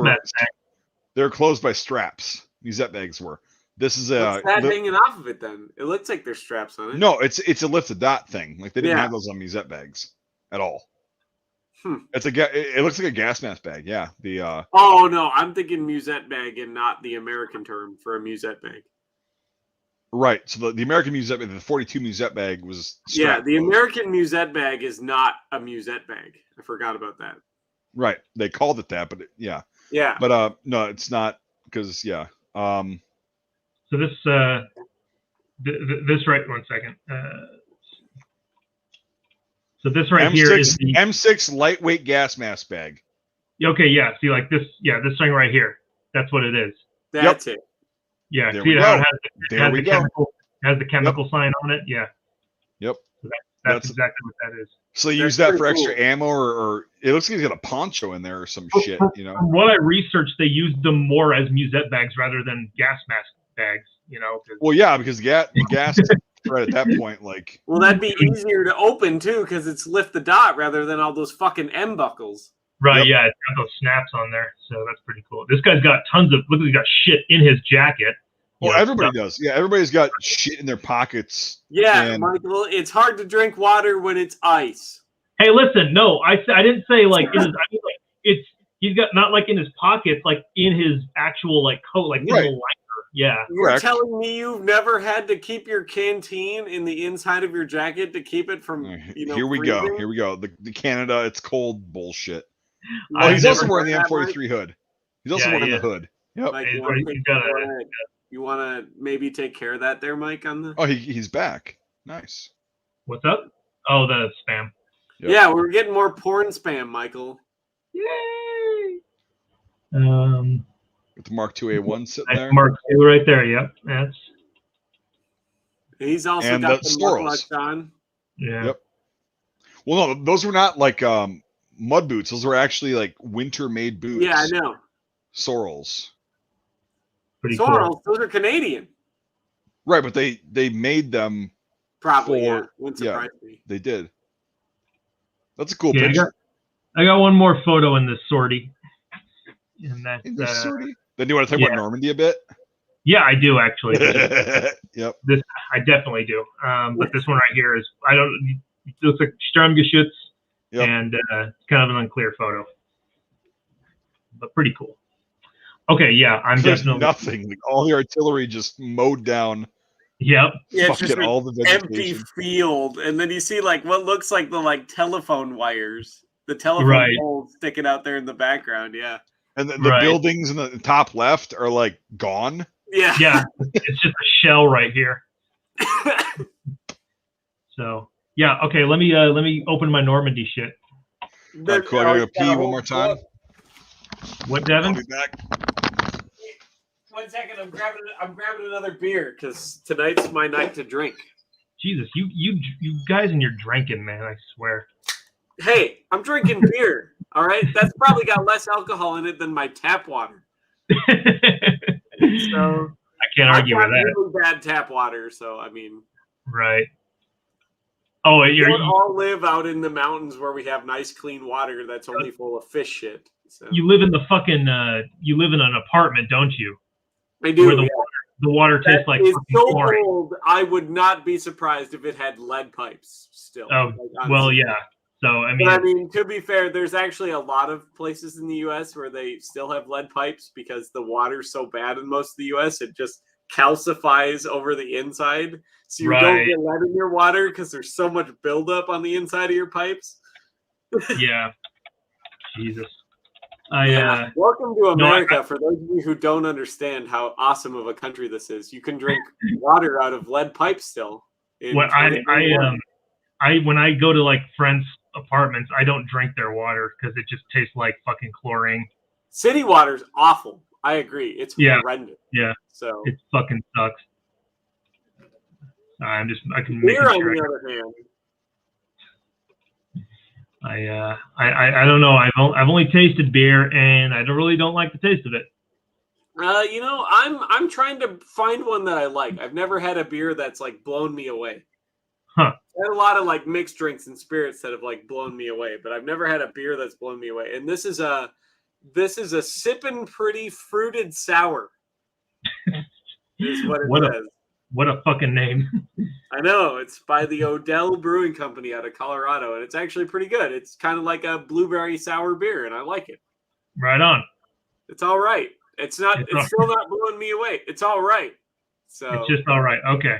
they're closed by straps. Musette bags were. This is What's that hanging off of it then? It looks like there's straps on it. No, it's a lifted dot thing. Like they didn't have those on musette bags at all. It's it looks like a gas mask bag. Yeah. The Oh no, I'm thinking musette bag and not the American term for a musette bag. Right. So the American musette bag, the 42 musette bag was. Yeah, the American musette bag is not a musette bag. I forgot about that. Right. They called it that, but yeah. Yeah. But no, it's not because So this this right. One second. So this right M6, here is the M6 lightweight gas mask bag. Okay. Yeah. See, like this. Yeah, this thing right here. That's what it is. That's it. Yeah. There See we how go. it has the chemical sign on it. Yeah. Yep. So that's exactly what that is. So they use that for extra ammo, or it looks like he's got a poncho in there or some shit, you know. From what I researched, they used them more as musette bags rather than gas mask bags, you know. Well, yeah, because gas is right at that point, like. Well, that'd be easier to open too, because it's lift the dot rather than all those fucking M buckles. Right, yeah, it's got those snaps on there, so that's pretty cool. This guy's got tons of. Look, he's got shit in his jacket. Well, everybody does. Yeah, everybody's got shit in their pockets. Yeah, Michael, it's hard to drink water when it's ice. Hey, listen, no, I didn't say like in his. I mean, like he's got not like in his pockets, like in his actual like coat, like in the liner. Yeah. You're telling me you've never had to keep your canteen in the inside of your jacket to keep it from Here we freezing? go. Here we go. The Canada, it's cold bullshit. Oh, he's also wearing the M43 hood. He's also wearing the hood. Yep. Mike, you want to maybe take care of that there, Mike? On the he's back. Nice. What's up? Oh, the spam. Yep. Yeah, we're getting more porn spam, Michael. Yay! With the Mark II-A1 sitting there. Mark II right there. Yep, that's. He's also got the mucklucks on. Yeah. Yep. Well, no, those were not like mud boots. Those were actually like winter-made boots. Yeah, I know. Sorrels. Pretty Sorrels, cool. those are Canadian. Right, but they made them. Probably, Wouldn't surprise me. They did. That's a cool picture. I got one more photo in this sortie. And that's in the sortie? Then do you want to talk about Normandy a bit? Yeah, I do actually. Yep. This I definitely do. But this one right here is it looks like Sturmgeschütz, and it's kind of an unclear photo, but pretty cool. Okay, yeah, There's definitely nothing. Like, all the artillery just mowed down. Yep. Yeah, it's just all the empty field, and then you see like what looks like the telephone wires, the telephone poles sticking out there in the background. Yeah, and the buildings in the top left are like gone. Yeah, yeah, it's just a shell right here. So yeah, okay. Let me open my Normandy shit. Cool. I gotta go pee one more time. What, Devin? I'll be back. 1 second, I'm grabbing another beer because tonight's my night to drink. Jesus, you guys and your drinking, man, I swear. Hey, I'm drinking beer, all right? That's probably got less alcohol in it than my tap water. So I can't argue with that. Really bad tap water, so I mean. Right. Oh, we don't all live out in the mountains where we have nice, clean water that's only full of fish shit. So. You live in the fucking. You live in an apartment, don't you? I do. Where the water tastes like it's so chlorine. cold. I would not be surprised if it had lead pipes still. Oh, well, yeah. So I mean, to be fair, there's actually a lot of places in the U.S. where they still have lead pipes because the water's so bad in most of the U.S. it just calcifies over the inside, so you don't get lead in your water because there's so much buildup on the inside of your pipes. Yeah. Jesus. Welcome to America. For those of you who don't understand how awesome of a country this is, you can drink water out of lead pipes still. When I go to like friends' apartments, I don't drink their water because it just tastes like fucking chlorine. City water's awful. I agree. It's horrendous. Yeah. So it fucking sucks. I can make sure. On the other hand. I don't know. I've only tasted beer, and I really don't like the taste of it. I'm trying to find one that I like. I've never had a beer that's like blown me away. Huh. I had a lot of like mixed drinks and spirits that have like blown me away, but I've never had a beer that's blown me away. And this is a sippin' pretty fruited sour. Is what it says. What a fucking name. I know. It's by the Odell Brewing Company out of Colorado, and it's actually pretty good. It's kind of like a blueberry sour beer, and I like it. Right on. It's all right. It's still not blowing me away. It's all right. So it's just all right. Okay.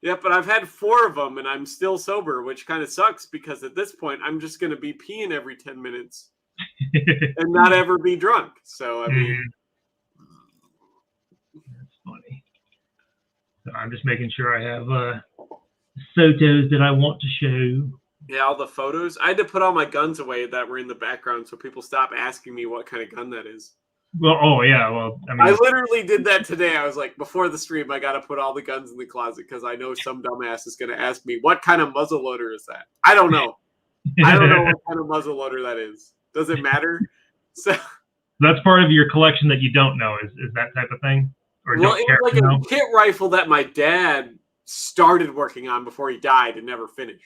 Yeah, but I've had 4 of them, and I'm still sober, which kind of sucks because at this point, I'm just going to be peeing every 10 minutes and not ever be drunk. So, I mean. That's funny. So I'm just making sure I have photos that I want to show. Yeah, all the photos. I had to put all my guns away that were in the background so people stop asking me what kind of gun that is. Well, oh, yeah. Well, I mean, I literally did that today. I was like, before the stream, I got to put all the guns in the closet because I know some dumbass is going to ask me, what kind of muzzleloader is that? I don't know. I don't know what kind of muzzleloader that is. Does it matter? So that's part of your collection that you don't know is that type of thing? Or well, it was like a kit rifle that my dad started working on before he died and never finished.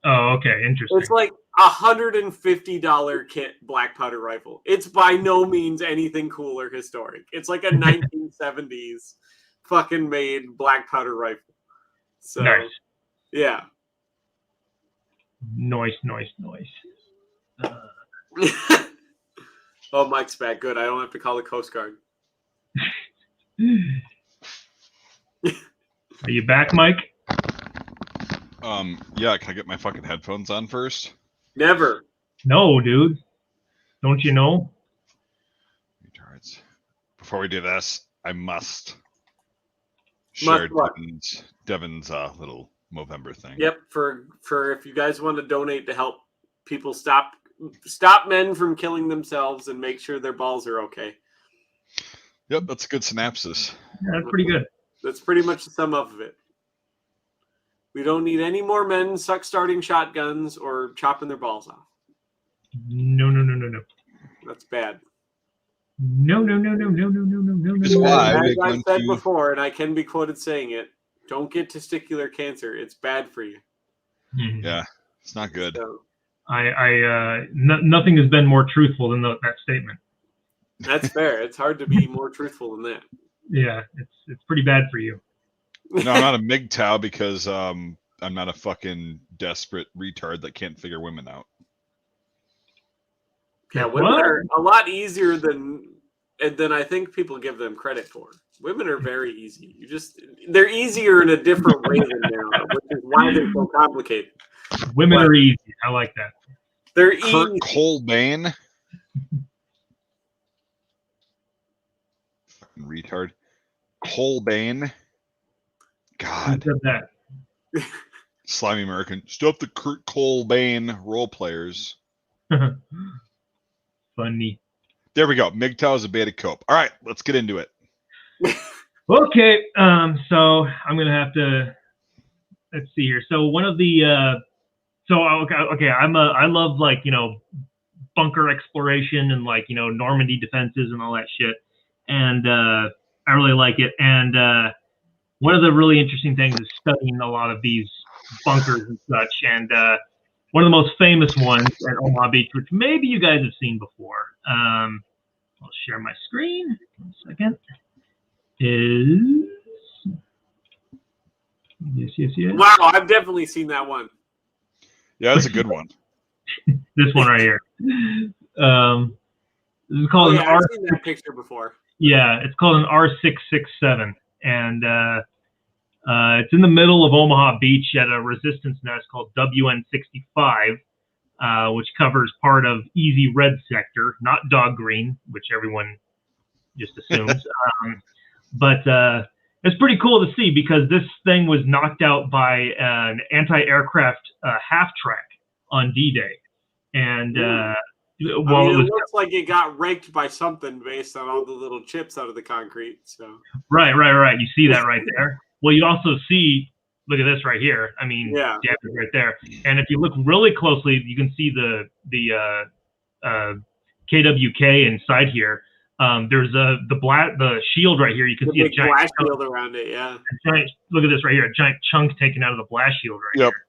Oh, okay. Interesting. It's like $150 kit black powder rifle. It's by no means anything cool or historic. It's like a 1970s fucking made black powder rifle. So, nice. Yeah. Noise. Oh, Mike's back. Good. I don't have to call the Coast Guard. Are you back, Mike? Yeah, can I get my fucking headphones on first? Never. No, dude. Don't you know? Retards. Before we do this, I must share Devin's little Movember thing. Yep, for if you guys want to donate to help people stop men from killing themselves and make sure their balls are okay. Yep, that's a good synopsis. Yeah, that's pretty good. That's pretty much the sum up of it. We don't need any more men starting shotguns or chopping their balls off. No. That's bad. No. As I've said before, and I can be quoted saying it, don't get testicular cancer. It's bad for you. Yeah, it's not good. So, nothing has been more truthful than that statement. That's fair. It's hard to be more truthful than that. Yeah, it's pretty bad for you. No, I'm not a MGTOW because I'm not a fucking desperate retard that can't figure women out. Yeah, women are a lot easier than I think people give them credit for. Women are very easy. They're easier in a different way than they are, which is why they're so complicated. Women are easy. I like that. They're Kurt easy. Cobain. Fucking retard. Cobain. God. Who said that? Slimy American. Stop the Kurt Cobain role players. Funny. There we go. MGTOW is a beta cope. All right, let's get into it. Okay, so I'm gonna have to. Let's see here. So one of the. Okay. I love like bunker exploration and like Normandy defenses and all that shit, and I really like it. And one of the really interesting things is studying a lot of these bunkers and such. And one of the most famous ones at Omaha Beach, which maybe you guys have seen before. I'll share my screen. 1 second. Is yes. Wow, I've definitely seen that one. Yeah, that's a good one. This one right here. This is called an I've seen that picture before. Yeah, it's called an R667, and it's in the middle of Omaha Beach at a resistance nest called WN65, which covers part of Easy Red sector, not Dog Green, which everyone just assumes. But it's pretty cool to see because this thing was knocked out by an anti-aircraft half-track on D-Day. And it looks like it got raked by something based on all the little chips out of the concrete. So Right. You see that right there? Well, you also see, look at this right here. I mean, yeah, right there. And if you look really closely, you can see the KWK inside here. There's the shield right here. You can see a giant blast shield around it. Yeah. Look at this right here. A giant chunk taken out of the blast shield right here.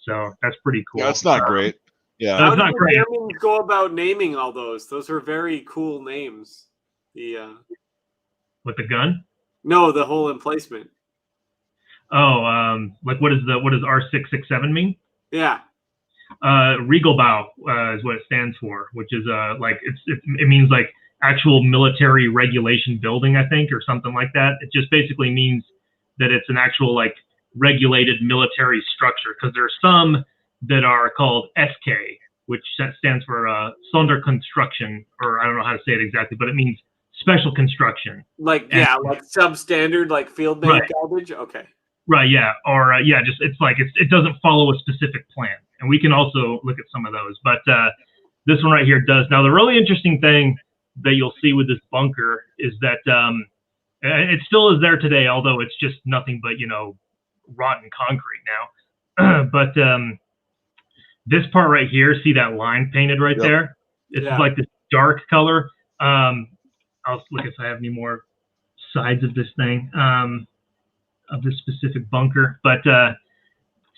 So that's pretty cool. Yeah, it's not great. Yeah. How did the Germans go about naming all those? Those are very cool names. With the gun? No, the whole emplacement. Oh, like what does R667 mean? Yeah. Regelbau is what it stands for, which is like it means like actual military regulation building, I think, or something like that. It just basically means that it's an actual like regulated military structure, because there are some that are called SK, which stands for Sonderkonstruktion, or I don't know how to say it exactly, but it means special construction. Like like substandard, like field made garbage. Okay. Right. Yeah. Or just it's like it doesn't follow a specific plan, and we can also look at some of those. But this one right here does. Now the really interesting thing that you'll see with this bunker is that it still is there today, although it's just nothing but rotten concrete now. But this part right here, see that line painted right there? It's like this dark color. I'll look if I have any more sides of this thing, of this specific bunker. But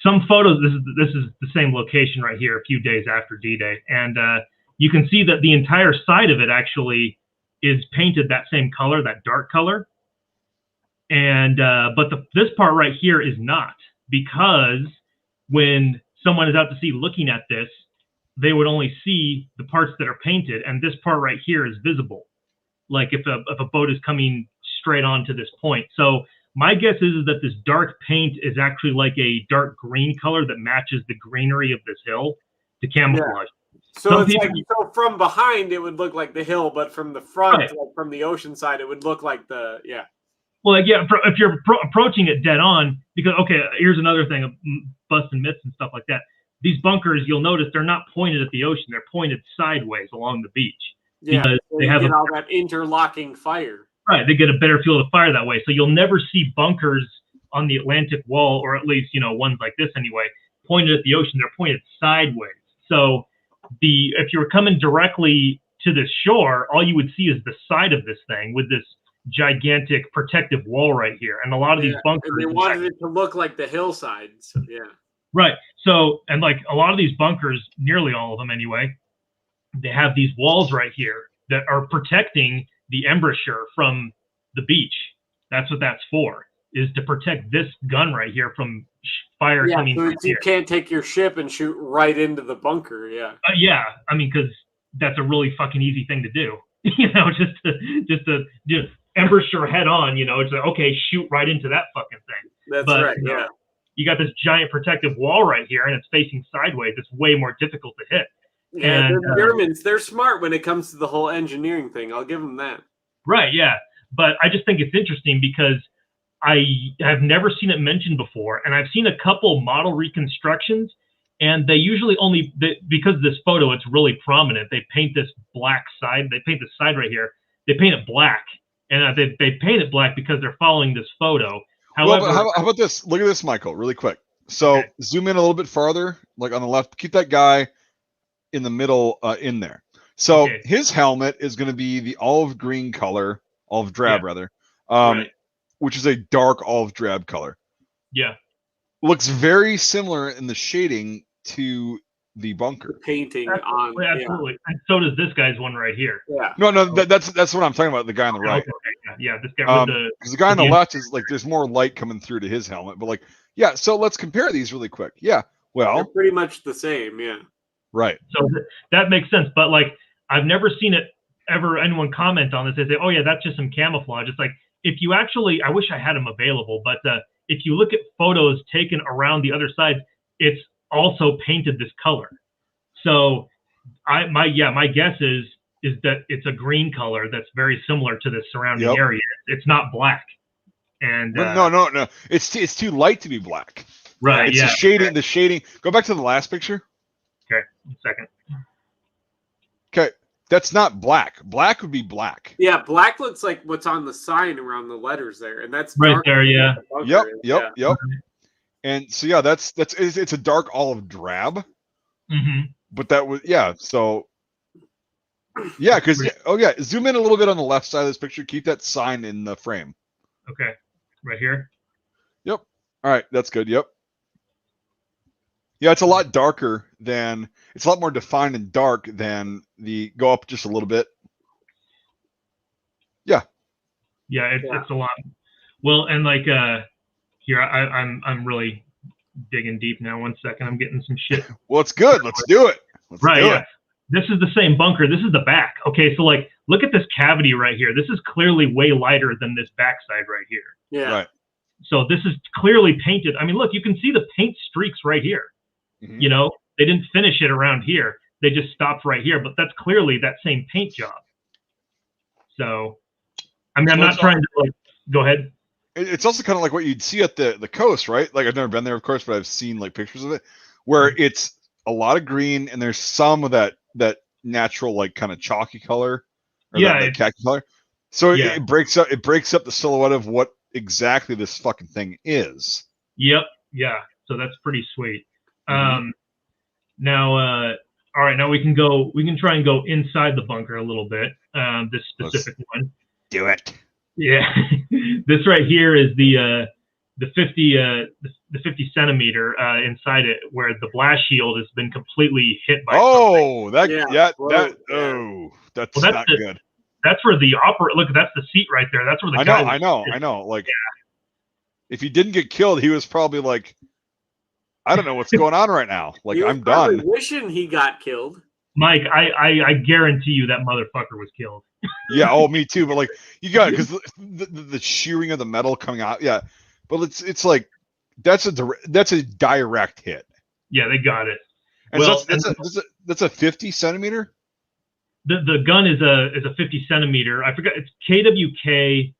some photos, this is the same location right here a few days after D-Day. And you can see that the entire side of it actually is painted that same color, that dark color. And but this part right here is not, because when someone is out to sea looking at this, they would only see the parts that are painted, and this part right here is visible, like if a boat is coming straight on to this point. So my guess is that this dark paint is actually like a dark green color that matches the greenery of this hill to camouflage. So it's like, so from behind it would look like the hill, but from the front, like from the ocean side, it would look like the Well, like, if you're approaching it dead on, because here's another thing of busting myths and stuff like that. These bunkers, you'll notice they're not pointed at the ocean; they're pointed sideways along the beach. Yeah, because they have all that interlocking fire. Right, they get a better field of fire that way. So you'll never see bunkers on the Atlantic wall, or at least ones like this anyway, pointed at the ocean. They're pointed sideways. So if you were coming directly to the shore, all you would see is the side of this thing with this gigantic protective wall right here. And a lot of these bunkers, and they wanted it to look like the hillside. So right. So, and like a lot of these bunkers, nearly all of them anyway, they have these walls right here that are protecting the embouchure from the beach. That's what that's for, is to protect this gun right here from fire coming. So you can't take your ship and shoot right into the bunker. Yeah. Yeah, I mean, because that's a really fucking easy thing to do. just to embouchure head on. It's like, okay, shoot right into that fucking thing. That's right. Yeah. You got this giant protective wall right here, and it's facing sideways. It's way more difficult to hit. Yeah, the Germans, they're smart when it comes to the whole engineering thing. I'll give them that. Right, yeah. But I just think it's interesting because I have never seen it mentioned before, and I've seen a couple model reconstructions, and they usually because of this photo, it's really prominent. They paint this black side. They paint this side right here. They paint it black, and they paint it black because they're following this photo. However, well, how about this? Look at this, Michael, really quick. So zoom in a little bit farther, like on the left. Keep that guy in the middle in there. So his helmet is going to be the olive green color, olive drab rather, which is a dark olive drab color. Yeah. Looks very similar in the shading to the bunker. The painting on. Absolutely. And so does this guy's one right here. Yeah. No, that's what I'm talking about, the guy on the right. Yeah, this guy with because the guy on the left is like, there's more light coming through to his helmet, but like, yeah, so let's compare these really quick. Yeah. Well, they're pretty much the same, yeah. Right. So that makes sense. But like, I've never seen it anyone comment on this. They say, oh yeah, that's just some camouflage. It's like, if you actually, I wish I had them available, but if you look at photos taken around the other side, it's also painted this color. So my guess is that it's a green color that's very similar to the surrounding area. It's not black. And no, it's too light to be black. Right. It's the shading. Go back to the last picture. Okay, 1 second. Okay, that's not black. Black would be black. Yeah, black looks like what's on the sign around the letters there, and that's right there. Yeah. Yep. And so yeah, it's a dark olive drab. Mm-hmm. But that was So yeah, because zoom in a little bit on the left side of this picture. Keep that sign in the frame. Okay, right here. Yep. All right, that's good. Yep. Yeah, it's a lot darker than, it's a lot more defined and dark than the, go up just a little bit. Yeah. Yeah, it's a lot. Well, and like here, I'm really digging deep now. 1 second, I'm getting some shit. Well, it's good. Let's do it. Let's do it. This is the same bunker. This is the back. Okay, so like, look at this cavity right here. This is clearly way lighter than this backside right here. Yeah. Right. So this is clearly painted. I mean, look, you can see the paint streaks right here. Mm-hmm. They didn't finish it around here. They just stopped right here, but that's clearly that same paint job. So, I mean, I'm not trying to go ahead. It's also kind of like what you'd see at the coast, right? Like, I've never been there, of course, but I've seen like pictures of it where it's a lot of green and there's some of that natural, like, kind of chalky color. Or that khaki color. So it breaks up the silhouette of what exactly this fucking thing is. Yep. Yeah. So that's pretty sweet. Now, all right, now we can try and go inside the bunker a little bit. This specific one. Do it. Yeah. This right here is the 50 centimeter inside it, where the blast shield has been completely hit by something. That's not good. That's where the look, that's the seat right there. That's where the guy I know. Like, if he didn't get killed, he was probably like, I don't know what's going on right now. Like, I'm done. Wishing he got killed. Mike, I guarantee you that motherfucker was killed. Yeah, me too. But like, you got it, because the shearing of the metal coming out. Yeah, but it's like that's a direct hit. Yeah, they got it. And well, that's a 50 centimeter. The gun is a 50 centimeter. I forgot, it's KWK.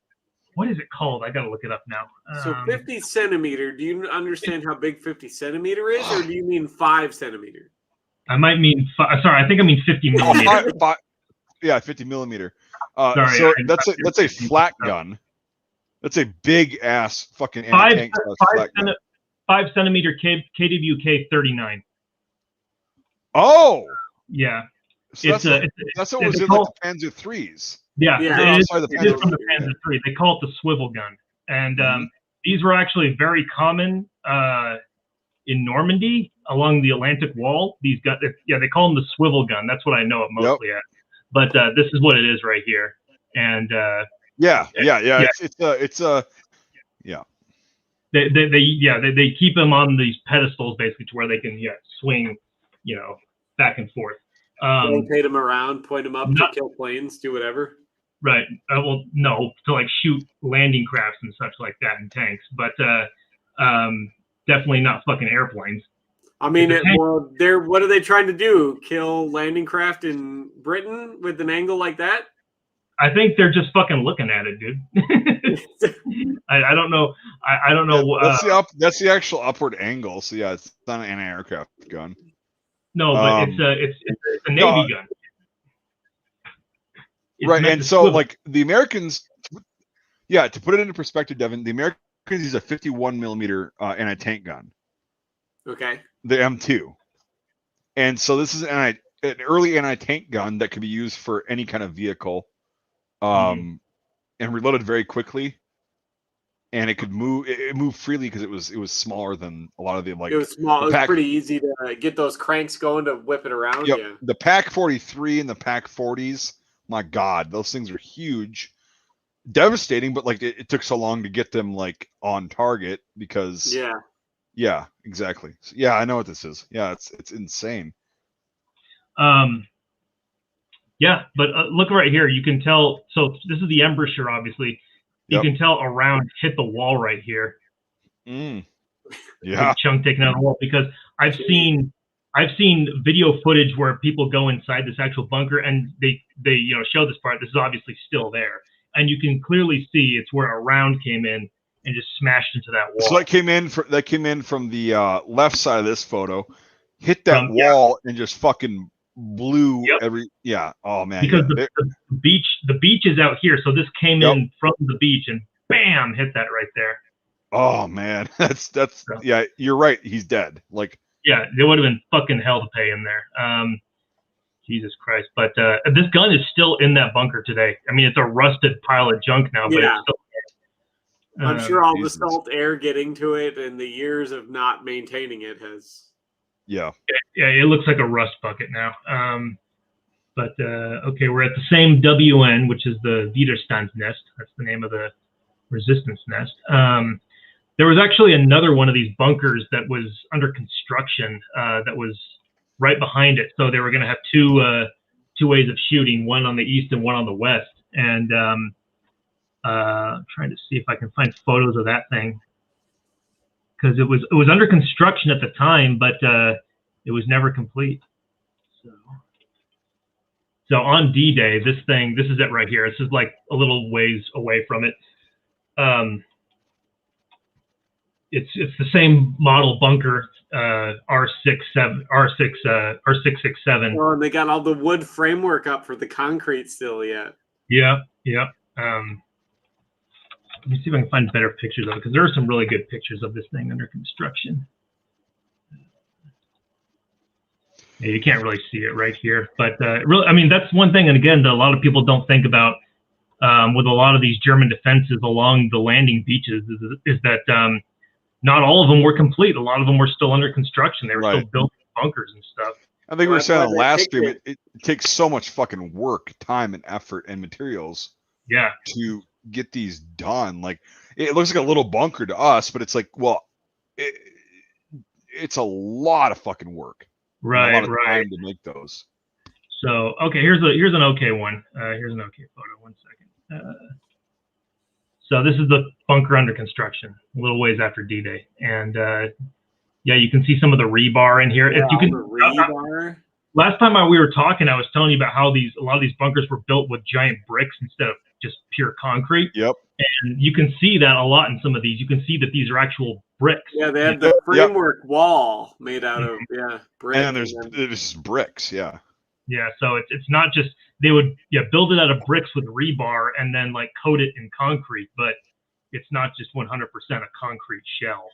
What is it called? I gotta look it up now. So 50 centimeter. Do you understand how big 50 centimeter is, or do you mean 5 centimeter? I might mean. Sorry, I think I mean 50 millimeter. Yeah, 50 millimeter. So that's a flat gun. That's a big ass fucking anti-tank flat gun. 5 centimeter KWK 39. Oh. Yeah. So that's what was in like the Panzer IIIs. Yeah, it is from the Panzer III. They call it the swivel gun, and these were actually very common in Normandy along the Atlantic Wall. These guns, they call them the swivel gun. That's what I know it mostly at. But this is what it is right here. And yeah. yeah. It's yeah. They keep them on these pedestals basically to where they can swing, back and forth. Rotate them around, point them up to kill planes, do whatever. Right. Well, no, to like shoot landing crafts and such like that and tanks, but definitely not fucking airplanes. I mean, what are they trying to do? Kill landing craft in Britain with an angle like that? I think they're just fucking looking at it, dude. I don't know. I don't know. That's the actual upward angle. So yeah, it's not an anti-aircraft gun. No, but it's a Navy gun. It's right, and so like the Americans, to put it into perspective, Devin, the Americans use a 51 millimeter anti-tank gun. Okay. The M2, and so this is an early anti-tank gun that could be used for any kind of vehicle, and reloaded very quickly, and it could move. It moved freely because it was smaller than a lot of the like. It was small. It was pretty easy to get those cranks going to whip it around. Yep. Yeah. The Pac 43 and the Pac 40s. My God, those things are huge, devastating. But like, it took so long to get them like on target because. Yeah, exactly. So, yeah, I know what this is. Yeah, it's insane. Yeah, but look right here. You can tell. So this is the embouchure, obviously. You can tell a round hit the wall right here. Yeah, a chunk taken out of the wall because I've seen video footage where people go inside this actual bunker and they show this part. This is obviously still there, and you can clearly see it's where a round came in and just smashed into that wall. So that came in from the left side of this photo, hit that wall and just fucking blew every. Yeah. Oh man. Because the beach is out here, so this came in from the beach and bam, hit that right there. Oh man, that's yeah. You're right. He's dead. Like. Yeah, there would have been fucking hell to pay in there. Jesus Christ. But this gun is still in that bunker today. I mean, it's a rusted pile of junk now, but it's still there. I'm sure all the salt air getting to it and the years of not maintaining it has. Yeah, it looks like a rust bucket now. Okay, we're at the same WN, which is the Widerstandsnest. That's the name of the resistance nest. There was actually another one of these bunkers that was under construction that was right behind it. So they were going to have two ways of shooting, one on the east and one on the west. And trying to see if I can find photos of that thing because it was under construction at the time, but it was never complete. So on D-Day, this is it right here. This is like a little ways away from it. It's the same model bunker, R667. Oh, and they got all the wood framework up for the concrete still yet. Yeah. Let me see if I can find better pictures of it because there are some really good pictures of this thing under construction. Yeah, you can't really see it right here, but really, I mean, that's one thing. And again, that a lot of people don't think about with a lot of these German defenses along the landing beaches is that not all of them were complete. A lot of them were still under construction. They were still building bunkers and stuff. I think we were saying last stream, it takes so much fucking work, time, and effort and materials. Yeah. To get these done. Like, it looks like a little bunker to us, but it's like, well, it's a lot of fucking work. Right. A lot of time to make those. So, okay, here's an okay one. Here's an okay photo. 1 second. So this is the bunker under construction, a little ways after D-Day, and you can see some of the rebar in here. Yeah, if you can, rebar. Last time we were talking, I was telling you about how a lot of these bunkers were built with giant bricks instead of just pure concrete. Yep. And you can see that a lot in some of these. You can see that these are actual bricks. Yeah, they have the framework wall made out of bricks. And there's bricks. Yeah. Yeah, so it's not just they would build it out of bricks with rebar and then like coat it in concrete, but it's not just 100% a concrete shell.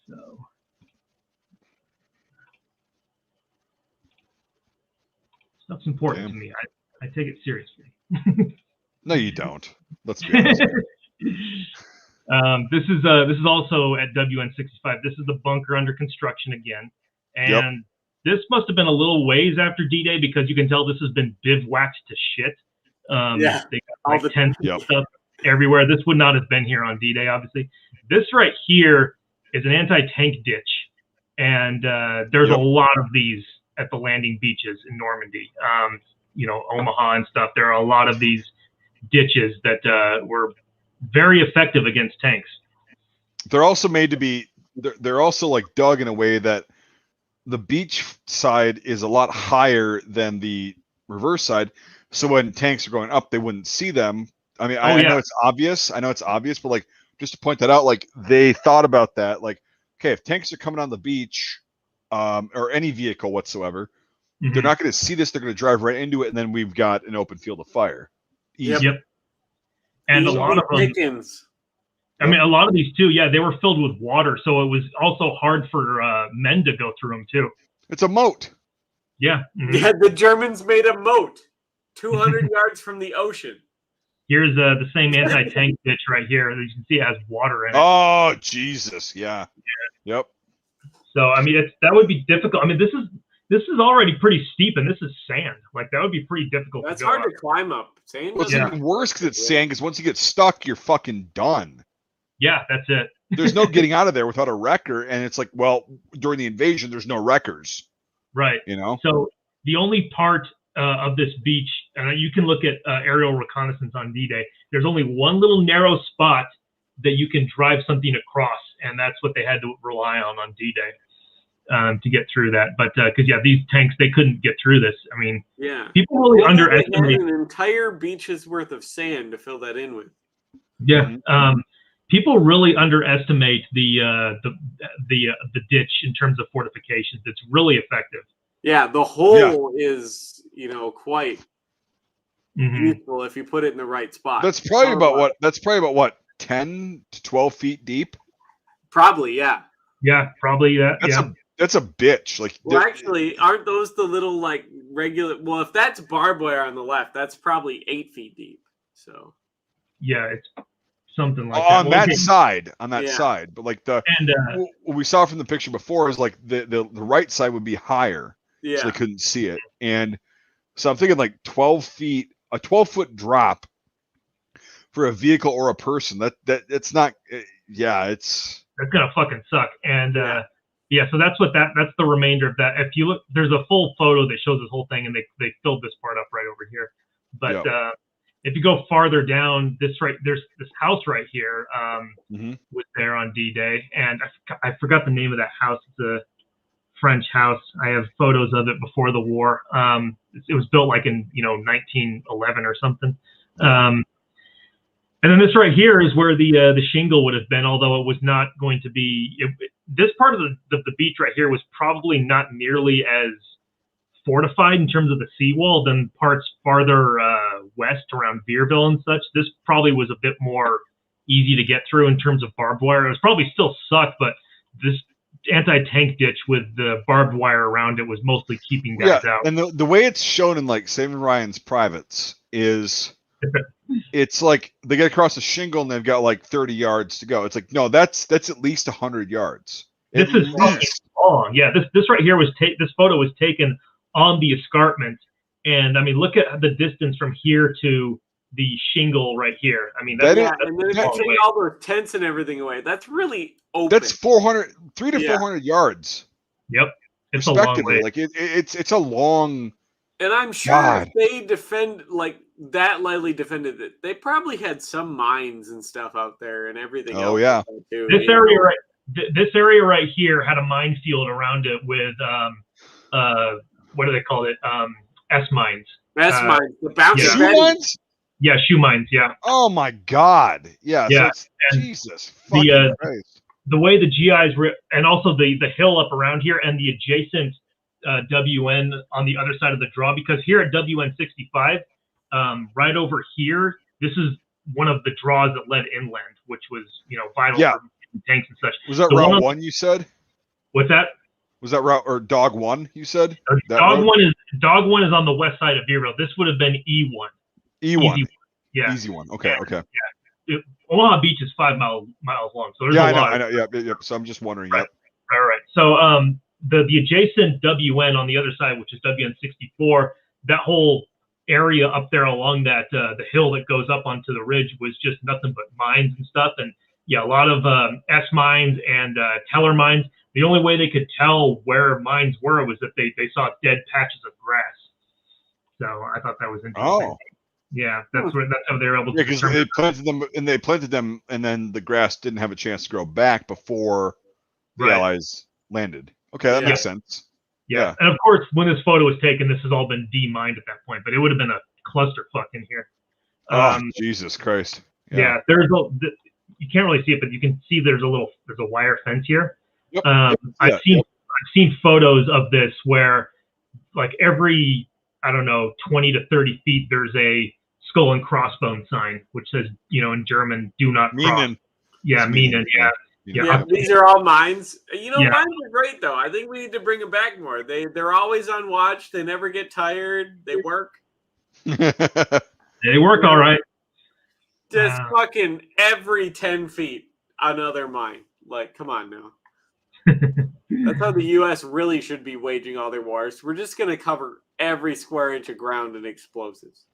So stuff's important to me. I take it seriously. No, you don't. Let's be honest. This is also at WN65. This is the bunker under construction again, and this must have been a little ways after D-Day because you can tell this has been bivouacked to shit. Yeah. They got like tents and stuff everywhere. This would not have been here on D-Day, obviously. This right here is an anti-tank ditch, and there's a lot of these at the landing beaches in Normandy. Omaha and stuff. There are a lot of these ditches that were very effective against tanks. They're also made to be. They're also like dug in a way that the beach side is a lot higher than the reverse side. So when tanks are going up, they wouldn't see them. I mean, I know it's obvious. But like, just to point that out, like they thought about that. Like, okay, if tanks are coming on the beach, or any vehicle whatsoever, they're not going to see this. They're going to drive right into it, and then we've got an open field of fire. Yep. And a lot of them. I mean, a lot of these too. Yeah, they were filled with water, so it was also hard for men to go through them too. It's a moat. Yeah. Yeah, the Germans made a moat 200 yards from the ocean. Here's the same anti-tank ditch right here. As you can see, it has water in it. Oh, Jesus. Yeah. Yep. So, I mean, that would be difficult. I mean, this is already pretty steep, and this is sand. Like, that would be pretty difficult. That's hard to climb up. Sand. Well, it's even worse because it's sand, because once you get stuck, you're fucking done. Yeah, that's it. There's no getting out of there without a wrecker, and it's like, well, during the invasion, there's no wreckers. Right. So the only part of this beach, and you can look at aerial reconnaissance on D-Day, there's only one little narrow spot that you can drive something across, and that's what they had to rely on D-Day to get through that. But because these tanks, they couldn't get through this. I mean, people really underestimate an entire beach's worth of sand to fill that in with. Yeah. People really underestimate the ditch in terms of fortifications. It's really effective. Yeah, the hole is quite useful if you put it in the right spot. That's probably about what 10 to 12 feet deep. Probably, yeah. Yeah, probably that. That's a bitch. Like, well, actually, aren't those the little like regular? Well, if that's barbed wire on the left, that's probably 8 feet deep. So. Yeah, it's something like on that. That side, but like what we saw from the picture before is like the right side would be higher, so they couldn't see it. And so I'm thinking like 12 feet, a 12-foot drop for a vehicle or a person. It's not. It's gonna fucking suck. And so that's the remainder of that. If you look, there's a full photo that shows this whole thing, and they filled this part up right over here. But if you go farther down, there's this house right here was there on D-Day, and I forgot the name of that house. It's a French house. I have photos of it before the war. It was built like in 1911 or something. And then this right here is where the shingle would have been, although it was not going to be. This part of the beach right here was probably not nearly as fortified in terms of the seawall than parts farther west around Beerville and such. This probably was a bit more easy to get through in terms of barbed wire. It was probably still sucked, but this anti-tank ditch with the barbed wire around it was mostly keeping guys out. And the way it's shown in like Saving Ryan's Privates is it's like they get across the shingle and they've got like 30 yards to go. It's like, no, that's at least 100 yards. This is long. Yeah, this right here this photo was taken on the escarpment, and I mean, look at the distance from here to the shingle right here. I mean, that's and then if you take all the tents and everything away, that's really open. That's 300 to 400 yards. Yep, it's a long way. Like it's a long. And I'm sure if they defend like that lightly defended it, they probably had some mines and stuff out there and everything. Oh yeah, too, this area right. This area right here had a minefield around it with what do they call it? S mines. S mines. The bouncy shoe mines? Yeah, shoe mines, yeah. Oh my God. Yeah. Yeah. So Jesus. Christ. The way the GIs were, and also the hill up around here and the adjacent WN on the other side of the draw, because here at WN 65, right over here, this is one of the draws that led inland, which was, vital for tanks and such. Was that Route 1 you said? What's that? Was that route or Dog 1? You said Dog 1 is on the west side of Beerville. This would have been E1. E1. Yeah. Easy one. Okay. Yeah. Omaha Beach is 5 miles long, so there's a lot. I know. Yeah. So I'm just wondering. Right. So the adjacent WN on the other side, which is WN64, that whole area up there along that the hill that goes up onto the ridge was just nothing but mines and stuff. And yeah, a lot of S mines and Teller mines. The only way they could tell where mines were was that they saw dead patches of grass. So I thought that was interesting. Oh. Yeah, that's how they were able to. Yeah, because they planted them, and then the grass didn't have a chance to grow back before the Allies landed. Okay, that makes sense. Yeah, and of course, when this photo was taken, this has all been demined at that point, but it would have been a clusterfuck in here. Jesus Christ! Yeah, you can't really see it, but you can see there's a wire fence here. Yep. I've seen photos of this where, like, every 20 to 30 feet, there's a skull and crossbone sign, which says, in German, "Do not cross." Minen. Yeah, Minen. Yeah, these are all mines. Mines are great though. I think we need to bring them back more. They're always on watch. They never get tired. They work. They work all right. Just fucking every 10 feet, another mine. Like, come on now. That's how the U.S. really should be waging all their wars. We're just gonna cover every square inch of ground in explosives.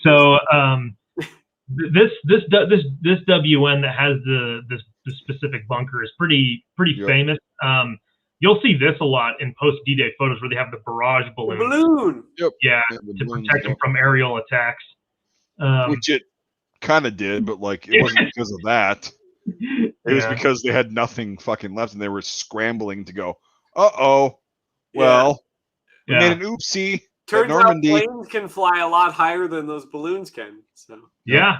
So this WN that has the specific bunker is pretty famous. You'll see this a lot in post D-Day photos where they have the barrage balloon. Yep. Yeah, to protect them from aerial attacks. Which it kind of did, but like it wasn't because of that. It was because they had nothing fucking left and they were scrambling to go, well, we made an oopsie. Turns out planes can fly a lot higher than those balloons can. So yeah.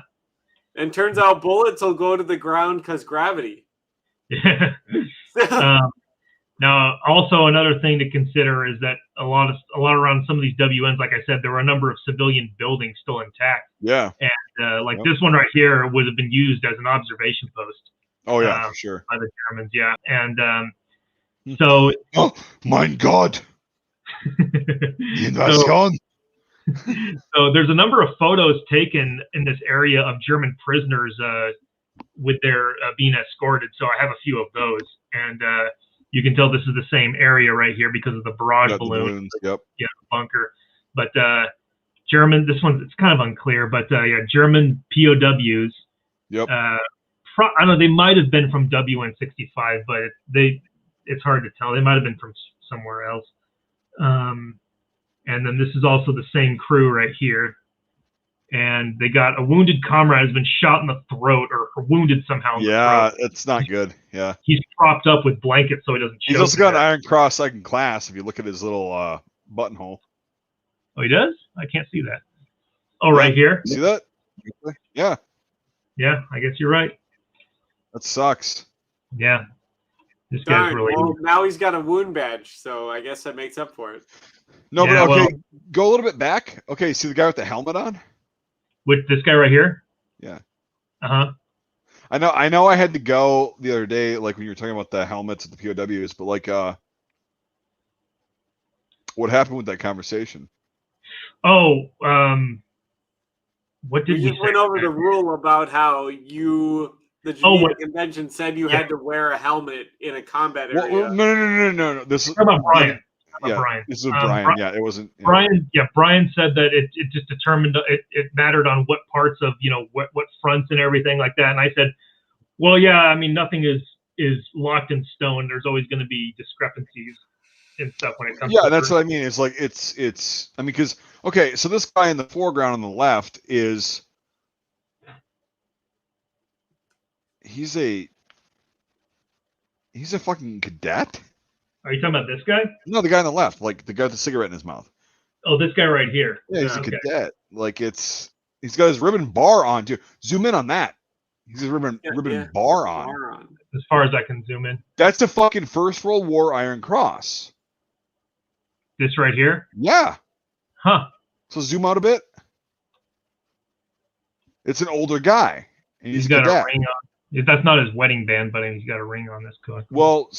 And turns out bullets will go to the ground because gravity. Now, also another thing to consider is that a lot around some of these WNs, like I said, there were a number of civilian buildings still intact. Yeah. And this one right here would have been used as an observation post. Oh yeah, for sure. By the Germans, yeah. And so. Oh, mein Gott. Invasion. So there's a number of photos taken in this area of German prisoners with their being escorted. So I have a few of those, and you can tell this is the same area right here because of the barrage balloons. Yep. Yeah, bunker. But German, this one it's kind of unclear, but German POWs. Yep. I don't know. They might have been from WN65, but it's hard to tell. They might have been from somewhere else. And then this is also the same crew right here. And they got a wounded comrade has been shot in the throat or wounded somehow in the throat. It's not good. Yeah. He's propped up with blankets so he doesn't choke. He's also got an Iron Cross second class if you look at his little buttonhole. Oh, he does? I can't see that. Oh, right here? See that? Yeah. Yeah, I guess you're right. That sucks. Yeah. This guy's really... Well, now he's got a wound badge, so I guess that makes up for it. No, but okay, go a little bit back. Okay, see the guy with the helmet on? With this guy right here? Yeah. Uh-huh. I know I had to go the other day, like when you were talking about the helmets at the POWs, but like what happened with that conversation? Oh, what did we just went over the rule about how the Geneva Convention said you had to wear a helmet in a combat area. Well, no. This is about Brian. Brian. This is Brian. It wasn't. Brian. Yeah, Brian said that it just determined it mattered on what parts of what fronts and everything like that. And I said, well, yeah, I mean nothing is locked in stone. There's always going to be discrepancies and stuff when it comes. Yeah, that's what I mean. It's like it's. I mean, because okay, so this guy in the foreground on the left is. He's a fucking cadet. Are you talking about this guy? No, the guy on the left, like the guy with the cigarette in his mouth. Oh, this guy right here. Yeah, he's a cadet. Like he's got his ribbon bar on too. Zoom in on that. He's his ribbon bar on. As far as I can zoom in. That's the fucking First World War Iron Cross. This right here? Yeah. Huh. So zoom out a bit. It's an older guy. And he's got a ring on. That's not his wedding band, but he's got a ring on this coat. Well,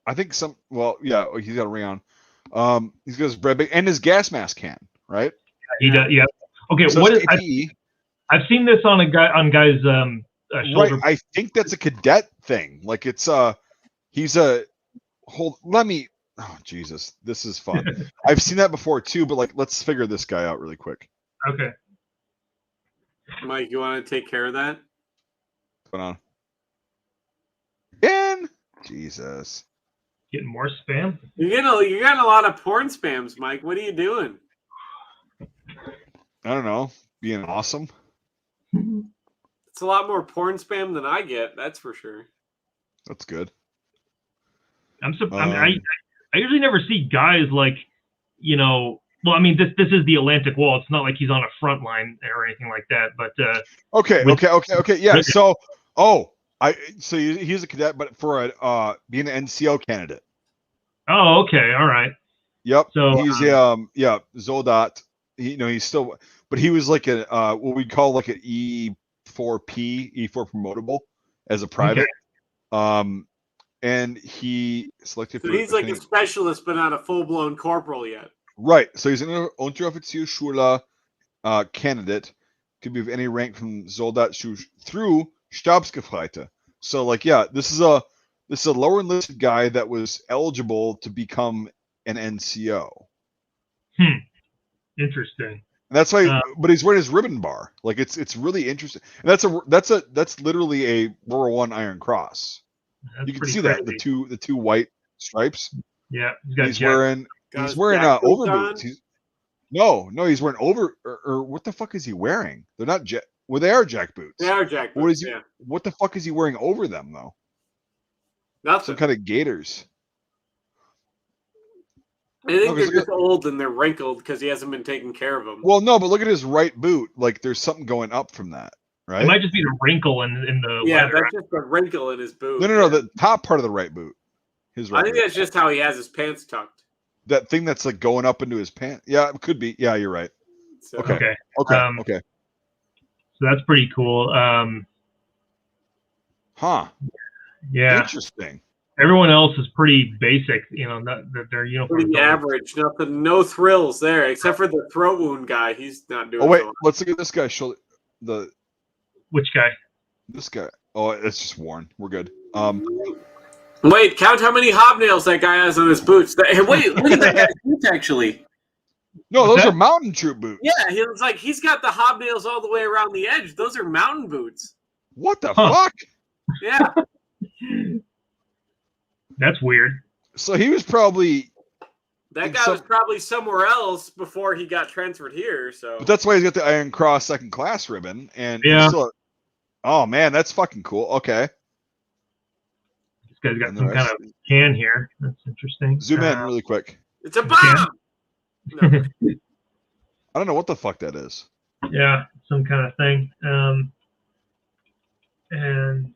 I think yeah, he's got a ring on. He's got his bread bag and his gas mask can, right? He does, yeah. Okay, so what is I've seen this on guys' shoulder. Right, I think that's a cadet thing. Like it's he's a Let me. Oh Jesus, this is fun. I've seen that before too, but like, let's figure this guy out really quick. Okay. Mike, you want to take care of that? What's going on? Again? Jesus. Getting more spam? You're getting a lot of porn spams, Mike. What are you doing? I don't know. Being awesome. It's a lot more porn spam than I get. That's for sure. That's good. I usually never see guys like, you know. Well, I mean, this is the Atlantic Wall. It's not like he's on a front line or anything like that. But okay. Yeah. So, he's a cadet, but for being an NCO candidate. Oh, okay, all right. Yep. So he's Zoldat. He's still, but he was like what we call like an E4P, E4 promotable as a private. Okay. And he selected. So he's like a specialist, but not a full-blown corporal yet. Right. So he's an Unteroffizierschule candidate. Could be of any rank from Soldat through Stabsgefreite. So like, yeah, this is a lower enlisted guy that was eligible to become an NCO. Interesting. And that's why, but he's wearing his ribbon bar. Like it's really interesting. And that's literally a World War I Iron Cross. You can see that the two white stripes. Yeah, he's wearing over boots. No, he's wearing over or what the fuck is he wearing? They're not they are jack boots. They are jack boots. What the fuck is he wearing over them though? Nothing. Some kind of gaiters. I think they're just old and they're wrinkled because he hasn't been taking care of them. Well, no, but look at his right boot. Like there's something going up from that. Right? It might just be the wrinkle in the leather. That's just a wrinkle in his boot. No, the top part of the right boot. I think that's just how he has his pants tucked. That thing that's like going up into his pants. Yeah, it could be. Yeah, you're right. So, okay. So that's pretty cool. Yeah. Interesting. Everyone else is pretty basic, that their uniform. Pretty average. No thrills there, except for the throat wound guy. He's not doing. Oh wait, let's look at this guy's shoulder. Which guy? This guy. Oh, it's just worn. We're good. Wait, count how many hobnails that guy has on his boots. Wait, look at that guy's boots actually. No, those are mountain troop boots. Yeah, he's got the hobnails all the way around the edge. Those are mountain boots. What the fuck? Yeah. That's weird. So he was probably. That guy was probably somewhere else before he got transferred here. So. But that's why he's got the Iron Cross second class ribbon, and oh man, that's fucking cool. Okay. This guy's got some kind of can here. That's interesting. Zoom in really quick. It's a bomb. No. I don't know what the fuck that is. Yeah, some kind of thing. And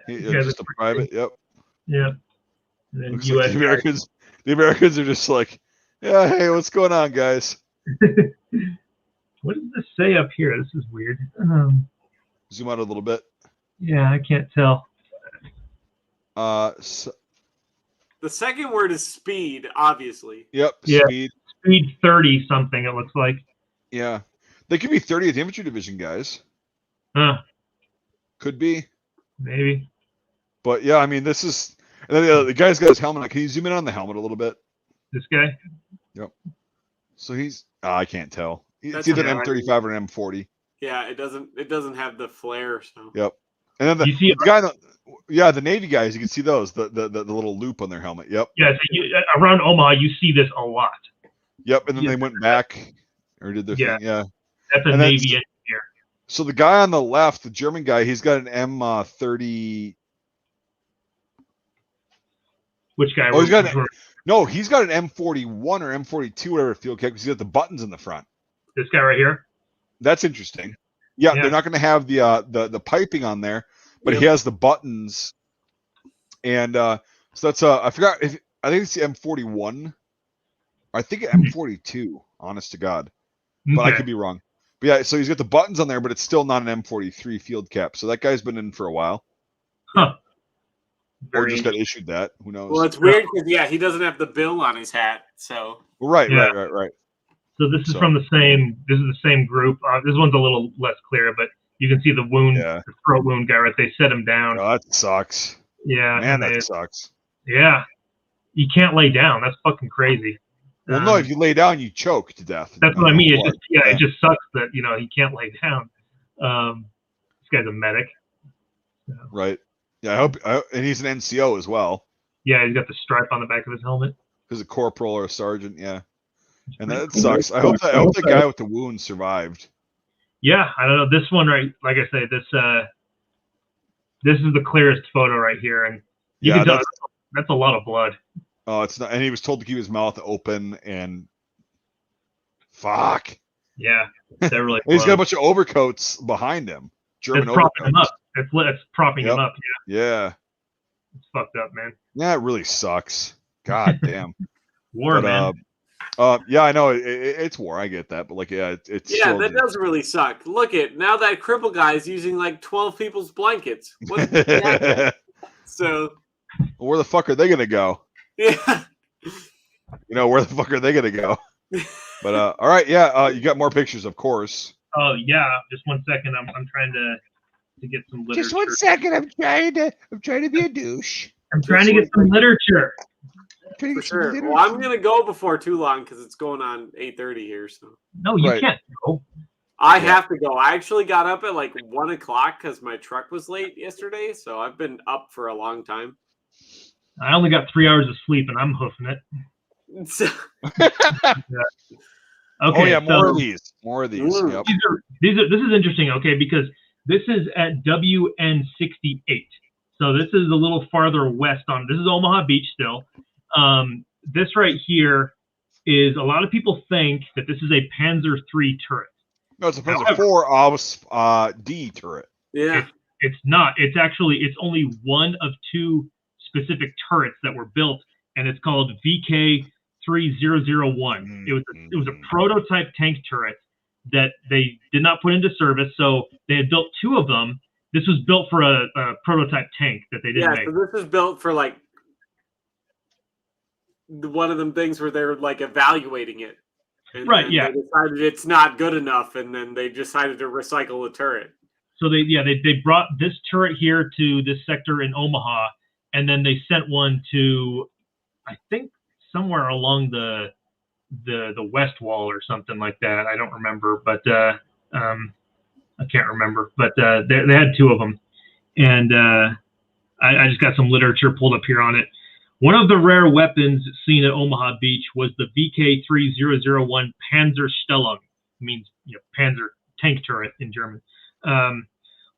just a private. Yep. Yeah. And then US like the Americans are just like, yeah, hey, what's going on, guys? What does this say up here? This is weird. Zoom out a little bit. Yeah, I can't tell. The second word is speed, obviously. Yep. Yeah. Speed 30 something. It looks like. Yeah, they could be 30th Infantry Division guys. Could be. Maybe. But yeah, I mean, this is. And then the guy's got his helmet on. Can you zoom in on the helmet a little bit? This guy? Yep. So he's. I can't tell. It's either an M35 or an M40. Yeah, it doesn't have the flare. So. Yep. And then the guy, the Navy guys, you can see those the little loop on their helmet. Yep. Yeah. So around Omaha, you see this a lot. Yep. And then they went back or did their thing. Yeah. That's a Navy engineer. So the guy on the left, the German guy, he's got an M30. Which guy? Oh, he's got an M41 or M42, whatever field cap, because he's got the buttons in the front. This guy right here? That's interesting. Yeah, they're not going to have the piping on there, but he has the buttons. And so that's I forgot I think it's the M41. I think M42, honest to God. But I could be wrong. But yeah, so he's got the buttons on there, but it's still not an M43 field cap. So that guy's been in for a while. Huh. Or just got issued that. Who knows? Well, it's weird because he doesn't have the bill on his hat. So right. So this is from the same group. This one's a little less clear, but you can see the wound, the throat wound guy. Right, they set him down. Oh, that sucks. Yeah, man, that sucks. Yeah, you can't lay down. That's fucking crazy. Well, no, if you lay down, you choke to death. That's what I mean. It just, it just sucks that, you know, he can't lay down. This guy's a medic. So. Right. Yeah, and he's an NCO as well. Yeah, he's got the stripe on the back of his helmet. He's a corporal or a sergeant, yeah. And that sucks. I hope the guy with the wound survived. Yeah, I don't know. This one, right? Like I say, this is the clearest photo right here, and you can tell that's a lot of blood. Oh, it's not. And he was told to keep his mouth open, and fuck. Yeah, they're really. He's got a bunch of overcoats behind him. German overcoats. Propping him up. It's propping him up. Yeah. It's fucked up, man. Yeah, it really sucks. God damn. War, man. Yeah, I know it's war. I get that, but like, yeah, it's that does really suck. Look now that cripple guy is using like 12 people's blankets. So, where the fuck are they gonna go? Yeah, you know, where the fuck are they gonna go? But all right, yeah, you got more pictures, of course. Oh yeah, just 1 second. I'm trying to get some literature. Just 1 second. I'm trying to be a douche. I'm trying to get some literature. For sure. Well, I'm gonna go before too long because it's going on 8:30 here. So no, you can't go. I have to go. I actually got up at like 1 o'clock because my truck was late yesterday. So I've been up for a long time. I only got 3 hours of sleep, and I'm hoofing it. Okay. Oh yeah, more of these. More of these. Yep. This is interesting. Okay, because this is at WN68. So this is a little farther west on. This is Omaha Beach still. This right here is, a lot of people think that this is a Panzer III turret. No, it's a Panzer IV D turret. Yeah. It's not. It's only one of two specific turrets that were built, and it's called VK3001. It was a prototype tank turret that they did not put into service, so they had built two of them. This was built for a prototype tank that they didn't make. So this was built for like one of them things where they're like evaluating it. And right, They decided it's not good enough, and then they decided to recycle the turret. So they brought this turret here to this sector in Omaha, and then they sent one to, I think, somewhere along the west wall or something like that. I don't remember, but I can't remember. But they had two of them, and I just got some literature pulled up here on it. One of the rare weapons seen at Omaha Beach was the VK3001 Panzerstellung. It means, Panzer tank turret in German.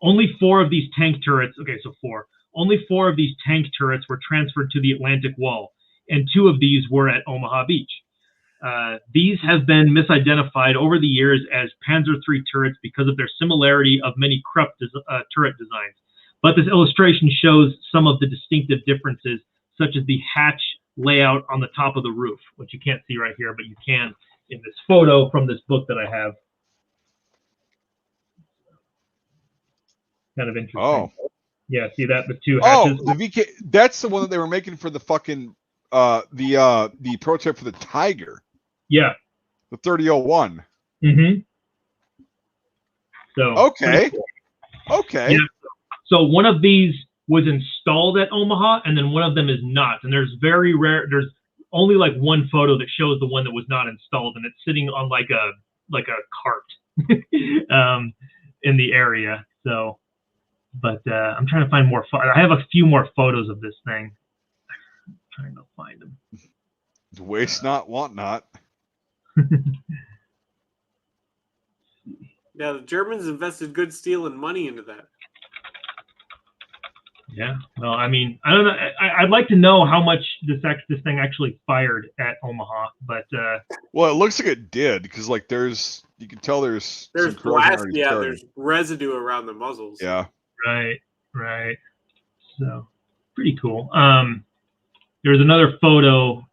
Only four of these tank turrets. Okay, so four. Only four of these tank turrets were transferred to the Atlantic Wall, and two of these were at Omaha Beach. These have been misidentified over the years as Panzer III turrets because of their similarity of many Krupp turret designs. But this illustration shows some of the distinctive differences, such as the hatch layout on the top of the roof, which you can't see right here, but you can in this photo from this book that I have. Kind of interesting. Oh. Yeah, see that? The two hatches. Oh, the VK, that's the one that they were making for the fucking, the prototype for the Tiger. Yeah. The 3001. Mm-hmm. So. Okay. Cool. Okay. Yeah. So one of these was installed at Omaha, and then one of them is not. And there's there's only like one photo that shows the one that was not installed, and it's sitting on like a cart in the area. So, but I'm trying to find more. I have a few more photos of this thing. I'm trying to find them. Waste not, want not. Yeah, the Germans invested good steel and money into that. Yeah, well, I mean, I don't know. I'd like to know how much this thing actually fired at Omaha, but well, it looks like it did, because like you can tell there's blast, there's residue around the muzzles. Yeah. Right. So pretty cool. There's another photo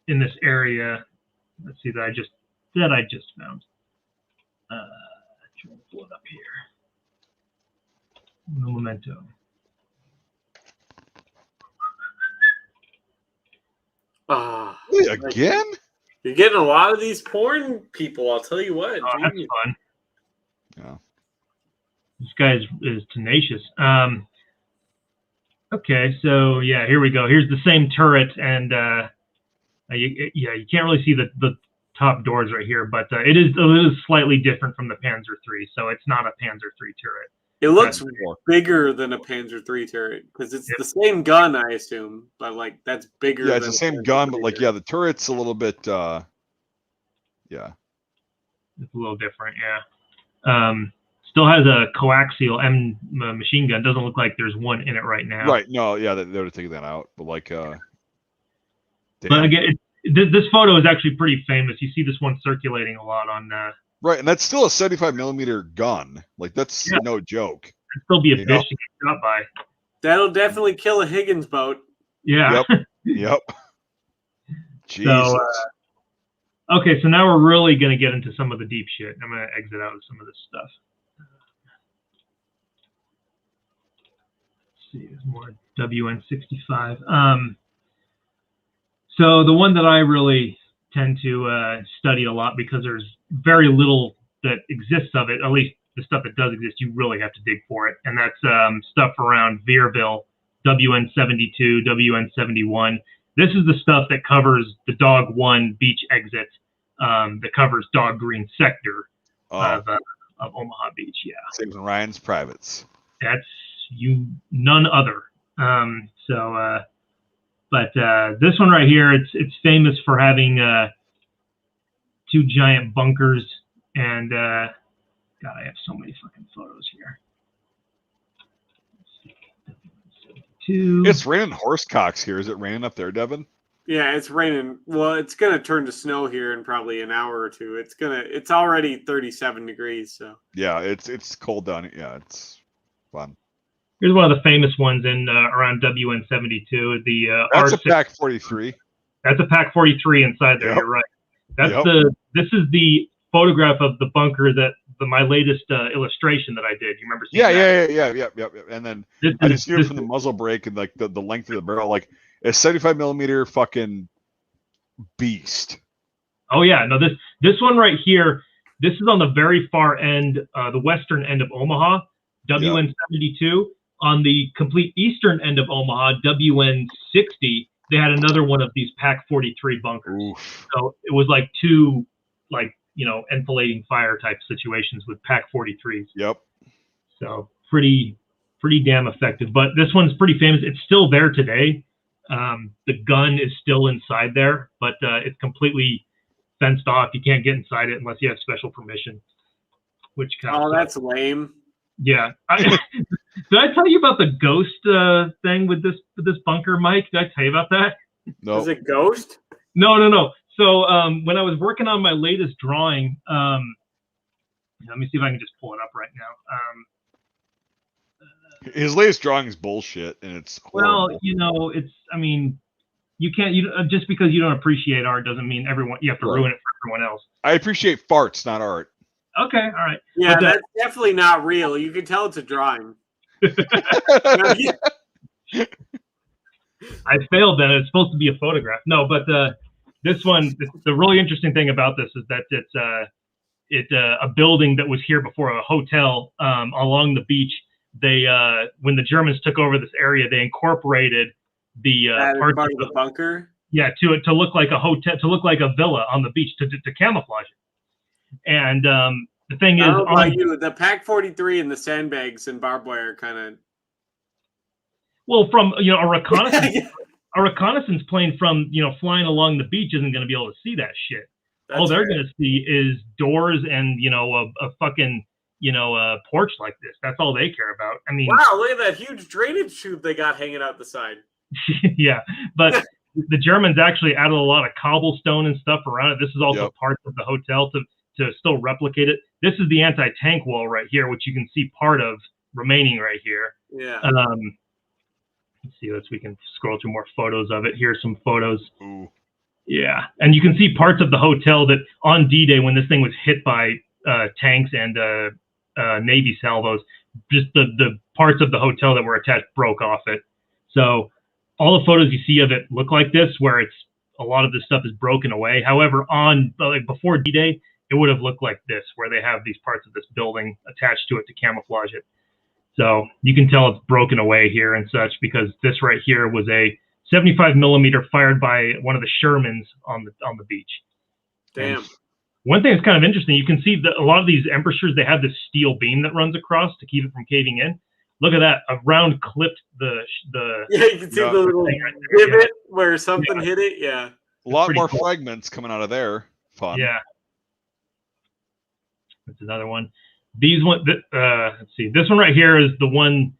in this area. Let's see that I just found. Trying to pull it up here. No memento. Again? You're getting a lot of these porn people, I'll tell you what. Oh, that's fun. Yeah. This guy is tenacious. Okay, so yeah, here we go. Here's the same turret, and You can't really see the top doors right here, but it is slightly different from the Panzer III, so it's not a Panzer III turret. It looks bigger than a Panzer III turret because it's the same gun, I assume, but like that's bigger. Yeah, it's the same gun, but like the turret's a little bit. Yeah, it's a little different. Yeah. Still has a coaxial M machine gun. Doesn't look like there's one in it right now. Right. No. Yeah, they would have taken that out, but like. But again, this photo is actually pretty famous. You see this one circulating a lot on. Right, and that's still a 75mm gun. Like that's no joke. It'd still be a bitch to get shot by. That'll definitely kill a Higgins boat. Yeah. Yep. Jesus. So, okay, so now we're really going to get into some of the deep shit. I'm going to exit out of some of this stuff. Let's see, there's more WN65. So the one that I really tend to study a lot because there's very little that exists of it, at least the stuff that does exist, you really have to dig for it. And that's stuff around Veerville, WN72, WN71. This is the stuff that covers the Dog 1 beach exit, that covers Dog Green sector of Omaha Beach. Yeah. Same as Ryan's Privates. That's none other. But this one right here, it's famous for having two giant bunkers, and God, I have so many fucking photos here. It's raining horsecocks here. Is it raining up there, Devin? Yeah, it's raining. Well, it's gonna turn to snow here in probably an hour or two. It's already 37 degrees. So yeah, it's cold down here. Yeah, it's fun. Here's one of the famous ones in around WN72. That's R6. A Pack 43. That's a Pack 43 inside there. Yep. You're right. That's This is the photograph of the bunker that my latest illustration that I did. You remember seeing that? Yeah. And then I just knew it from the muzzle brake and like the length of the barrel, like a 75mm fucking beast. Oh yeah, no, this one right here. This is on the very far end, the western end of Omaha, WN72. On the complete eastern end of Omaha, WN60, they had another one of these Pack 43 bunkers. Oof. So it was like two, enfilading fire type situations with Pack 43s. Yep. So pretty damn effective. But this one's pretty famous. It's still there today. The gun is still inside there, but it's completely fenced off. You can't get inside it unless you have special permission. Which kind of that's lame. Yeah. Did I tell you about the ghost thing with this bunker, Mike? Did I tell you about that? No. Is it ghost? No. So when I was working on my latest drawing, let me see if I can just pull it up right now. His latest drawing is bullshit, and it's horrible. Well, you can't. Just because you don't appreciate art doesn't mean you have to ruin it for everyone else. I appreciate farts, not art. Okay, all right. Yeah, that's definitely not real. You can tell it's a drawing. I failed then. It's supposed to be a photograph. No, but this one, the really interesting thing about this is that it's a building that was here before, a hotel along the beach. They when the Germans took over this area, they incorporated the part of the bunker. Yeah, to look like a hotel, to look like a villa on the beach, to camouflage it. And the thing is, the Pack 43 and the sandbags and barbed wire kind of. Well, from a reconnaissance plane from flying along the beach isn't going to be able to see that shit. All they're going to see is doors and a fucking a porch like this. That's all they care about. I mean, wow, look at that huge drainage chute they got hanging out the side. Yeah, but the Germans actually added a lot of cobblestone and stuff around it. This is also part of the hotel to still replicate it. This is the anti-tank wall right here, which you can see part of remaining right here. Yeah. Let's see. We can scroll through more photos of it. Here's some photos. Ooh. Yeah, and you can see parts of the hotel that on D-Day when this thing was hit by tanks and Navy salvos, just the parts of the hotel that were attached broke off it. So all the photos you see of it look like this, where it's a lot of this stuff is broken away. However, before D-Day, it would have looked like this, where they have these parts of this building attached to it to camouflage it. So you can tell it's broken away here and such, because this right here was a .75 millimeter fired by one of the Shermans on the beach. Damn. And one thing that's kind of interesting, you can see that a lot of these embouchures, they have this steel beam that runs across to keep it from caving in. Look at that. A round clipped the Yeah, you can see the little divot where something hit it. Yeah. A lot more fragments coming out of there. Fun. Yeah. That's another one. These one, let's see. This one right here is the one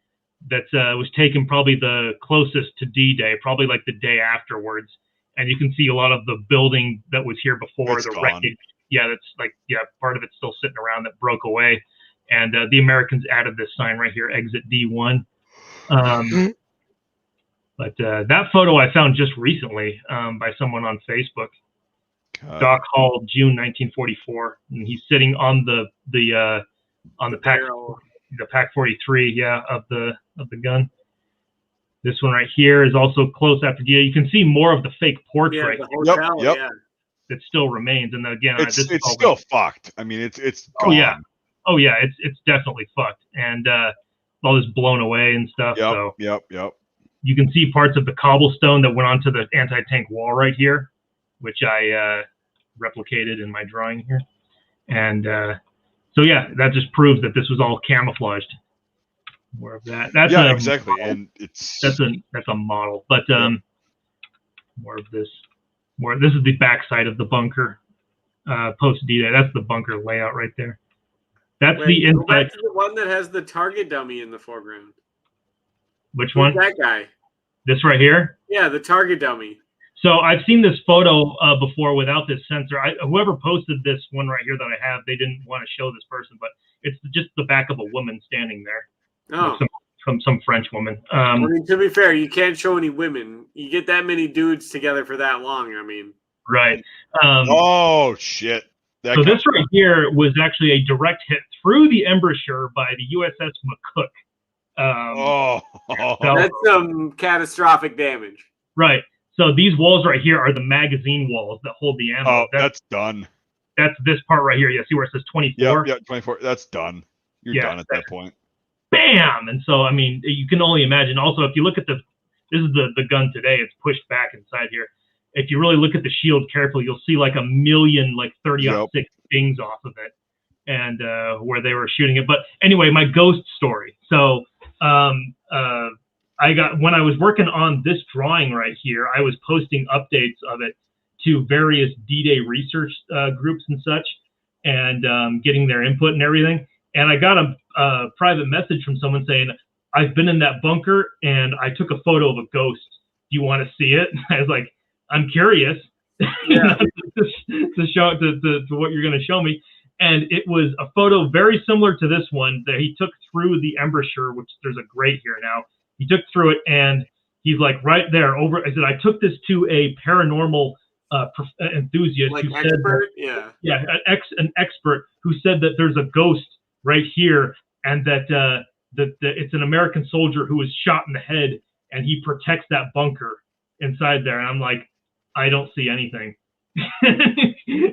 that was taken probably the closest to D-Day, probably like the day afterwards. And you can see a lot of the building that was here before, the wreckage. Yeah, that's like, part of it's still sitting around that broke away. And the Americans added this sign right here, exit D1. But that photo I found just recently by someone on Facebook. Doc Hall, June 1944, and he's sitting on the Pac 43, of the gun. This one right here is also close after D-Day. You can see more of the fake porch right here. Yep. That still remains, and again, it's still fucked. I mean, it's gone. Oh yeah, it's definitely fucked, and all this blown away and stuff. Yep. You can see parts of the cobblestone that went onto the anti-tank wall right here, which I replicated in my drawing here. And so yeah, that just proves that this was all camouflaged. More of that. That's exactly. And that's a model. But more of this. This is the backside of the bunker post D-Day. That's the bunker layout right there. That's the inside. That's the one that has the target dummy in the foreground. Which one? That guy. This right here? Yeah, the target dummy. So I've seen this photo before without this sensor. Whoever posted this one right here that I have, they didn't want to show this person, but it's just the back of a woman standing there. Oh. Some French woman. I mean, to be fair, you can't show any women. You get that many dudes together for that long. I mean. Right. Oh, shit. So this right here was actually a direct hit through the embouchure by the USS McCook. That's some catastrophic damage. Right. So these walls right here are the magazine walls that hold the ammo. Oh, that's done. That's this part right here. You see where it says 24? Yeah, 24. That's done. You're done at that point. Bam! And so, I mean, you can only imagine. Also, if you look at this is the gun today. It's pushed back inside here. If you really look at the shield carefully, you'll see like 1,000,000, like 30-06 dings off of it, and where they were shooting it. But anyway, my ghost story. So I got, when I was working on this drawing right here, I was posting updates of it to various D-Day research groups and such, and getting their input and everything. And I got a private message from someone saying, I've been in that bunker and I took a photo of a ghost. Do you want to see it? I was like, I'm curious to show to what you're going to show me. And it was a photo very similar to this one that he took through the embouchure, which there's a grate here now. He took through it and he's like right there over. I said, I took this to a paranormal enthusiast, like who expert, said an expert who said that there's a ghost right here, and that it's an American soldier who was shot in the head, and he protects that bunker inside there. And I'm like, I don't see anything.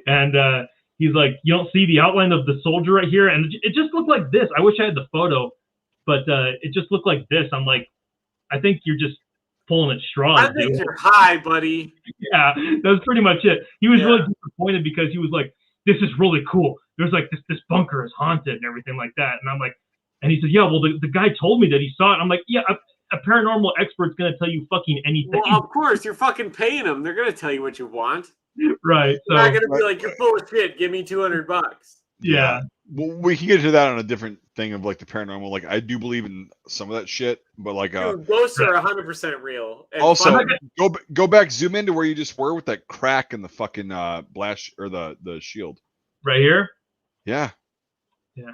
And he's like, you don't see the outline of the soldier right here? And it just looked like this. I wish I had the photo, but it just looked like this. I'm like, I think you're just pulling at straws. I think you're high, buddy. Yeah, that was pretty much it. He was really disappointed because he was like, this is really cool. There's like this bunker is haunted and everything like that. And I'm like, and he said, yeah, well, the guy told me that he saw it. I'm like, yeah, a paranormal expert's going to tell you fucking anything. Well, of course, you're fucking paying them. They're going to tell you what you want. Right. They're not going to be like, you're full of shit. Give me $200. Yeah. Well, we can get to that on a different thing of like the paranormal. Like, I do believe in some of that shit, but like, dude, ghosts are 100% real. And also, go back, zoom into where you just were with that crack in the fucking blast or the shield. Right here. Yeah. Yeah.